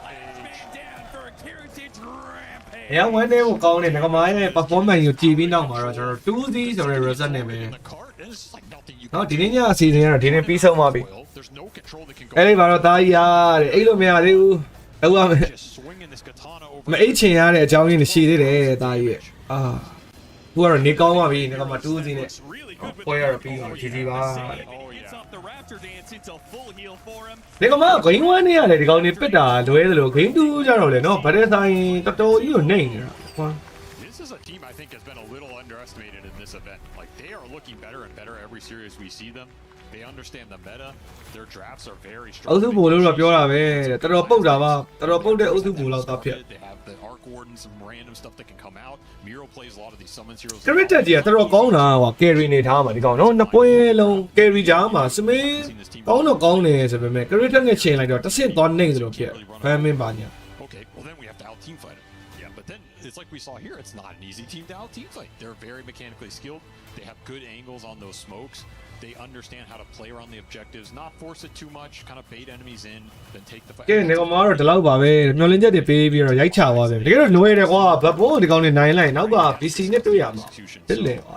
last man down for a heritage rampage. ရန်ဝမ်းနေကိုကောင်းနေငါမိုင်းနဲ့ performance ကိုကြည့်ပြီးနောက်မှာတော့ကျွန်တော် 2C ဆိုတဲ့ result နဲ့ပဲ In the cart, and it's just like nothing you နော် can ဒီနေ့ညအစီအစဉ်ကတော့ဒီနေ့ပြီးဆုံးပါပြီ Well, there's no control that can go. အဲ့ဒီမှာတော့တားကြီးရတဲ့အဲ့လိုမရသေးဘူးလောက်ရမယ် Just swinging this katana over. မအိတ်ချင်ရတဲ့အကြောင်းရင်းရှိသေးတယ်တားကြီးရဲ့အာခုကတော့နေကောင်းပါပြီငါကမှ 2C နဲ့ Looks really good with ပွဲရ the တော့ပြီးတော့ GG ပါ save, တဲ့ and he gets off the raptor dance into full heal for him. ဒီကမှ game 1နဲ့ရတယ်ဒီကောင်နေပစ်တာလွဲသလို game 2ကျတော့လေနော်ဗတဲ့ဆိုင်တော်တော်ကြီးကိုနှိမ့်နေတာဟွာ This is a team I think has been a little underestimated in this event. Like they are looking better and better every series we see them. They understand the meta. Their drafts are very strong. အုပ်စုဘိုလ်လို့တော့ပြောတာပဲတဲ့တော်တော်ပုတ်တာပါတော်တော်ပုတ်တဲ့အုပ်စုဘိုလ်လောက်တော့ဖြစ် They have the arc warden, some random stuff that can come out. Miro plays a lot of these summons heroes. ခရစ်တက်ကြီးကတော်တော်ကောင်းတာဟို carry နေထားမှာဒီကောင်နော်နှစ်ပွဲလုံး carry ကြားမှာစမင်းကောင်းတော့ကောင်းတယ်ဆိုပေမဲ့ ခရစ်တက်နဲ့ချိန်လိုက်တော့တစ်ဆင့်သွားနှိမ့်သလိုဖြစ်ဖမ်းမင်းပါညာ Okay, well then we have to out team fight it. Yeah, but then it's like we saw here. It's not an easy team to out team fight. They're very mechanically skilled. They have good angles on those smokes. They understand how to play around the objectives, not force it too much, kind of bait enemies in, then take the fight. ကဲနေကောင်မတော့ဒီလောက်ပါပဲမျောလင်းချက်တွေပေးပြီးတော့ရိုက်ချသွားပြန်တကယ်တော့လွယ်တယ်ကွာဘဘိုးဒီကောင်နေနိုင်လိုက်နောက်က BC နဲ့တွေ့ရမှာတစ်လေပါ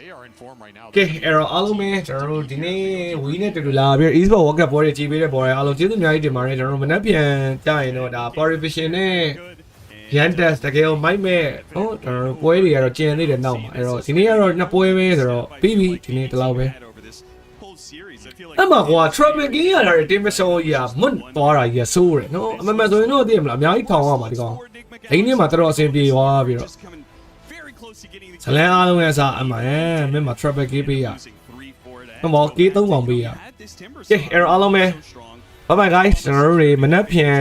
They are in form right now. ကဲအဲ့တော့အားလုံးပဲကျွန်တော်တို့ဒီနေ့ဝီနဲ့တူတူလာပြီး e-sport world cup ပွဲတွေကြီးပေးတဲ့ဘော်တွေအားလုံးကျေးဇူးအများကြီးတင်ပါတယ်ကျွန်တော်တို့မနေ့ပြန်ကြာရင်တော့ဒါ purification နဲ့ Yan test တကယ်မိုက်မဲ့ဟောကျွန်တော်တို့ပွဲတွေကတော့ကျန်သေးတယ်နောက်မှာအဲ့တော့ဒီနေ့ကတော့နှစ်ပွဲပဲဆိုတော့ပြီးပြီဒီနေ့ဒီလောက်ပဲ အဲ့မှာကွာ travel game ရတာတဲ့ team ဆောကြီးကမွတ်သွားတာကြီးကစိုးတယ်နော်အမှန်မှန်ဆိုရင်တော့သိရမလားအများကြီးထောင်ရမှာဒီကောင်အိမ်ထဲမှာတော်တော်အဆင်ပြေသွားပြီးတော့ဇလန်အားလုံးရဲ့အစားအမှန်မင်းမှာ travel game ပေးရမမော်ကေး3ပေါင်ပေးရကဲအဲ့တော့အားလုံးပဲ bye bye guys ကျွန်တော်တို့တွေမနက်ဖြန်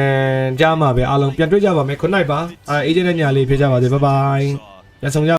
ကြမှာပဲအားလုံးပြန်တွေ့ကြပါမယ် good night ပါagent နဲ့ညာလေးဖြစ်ကြပါစေ bye bye ပြန်ဆောင်ကြ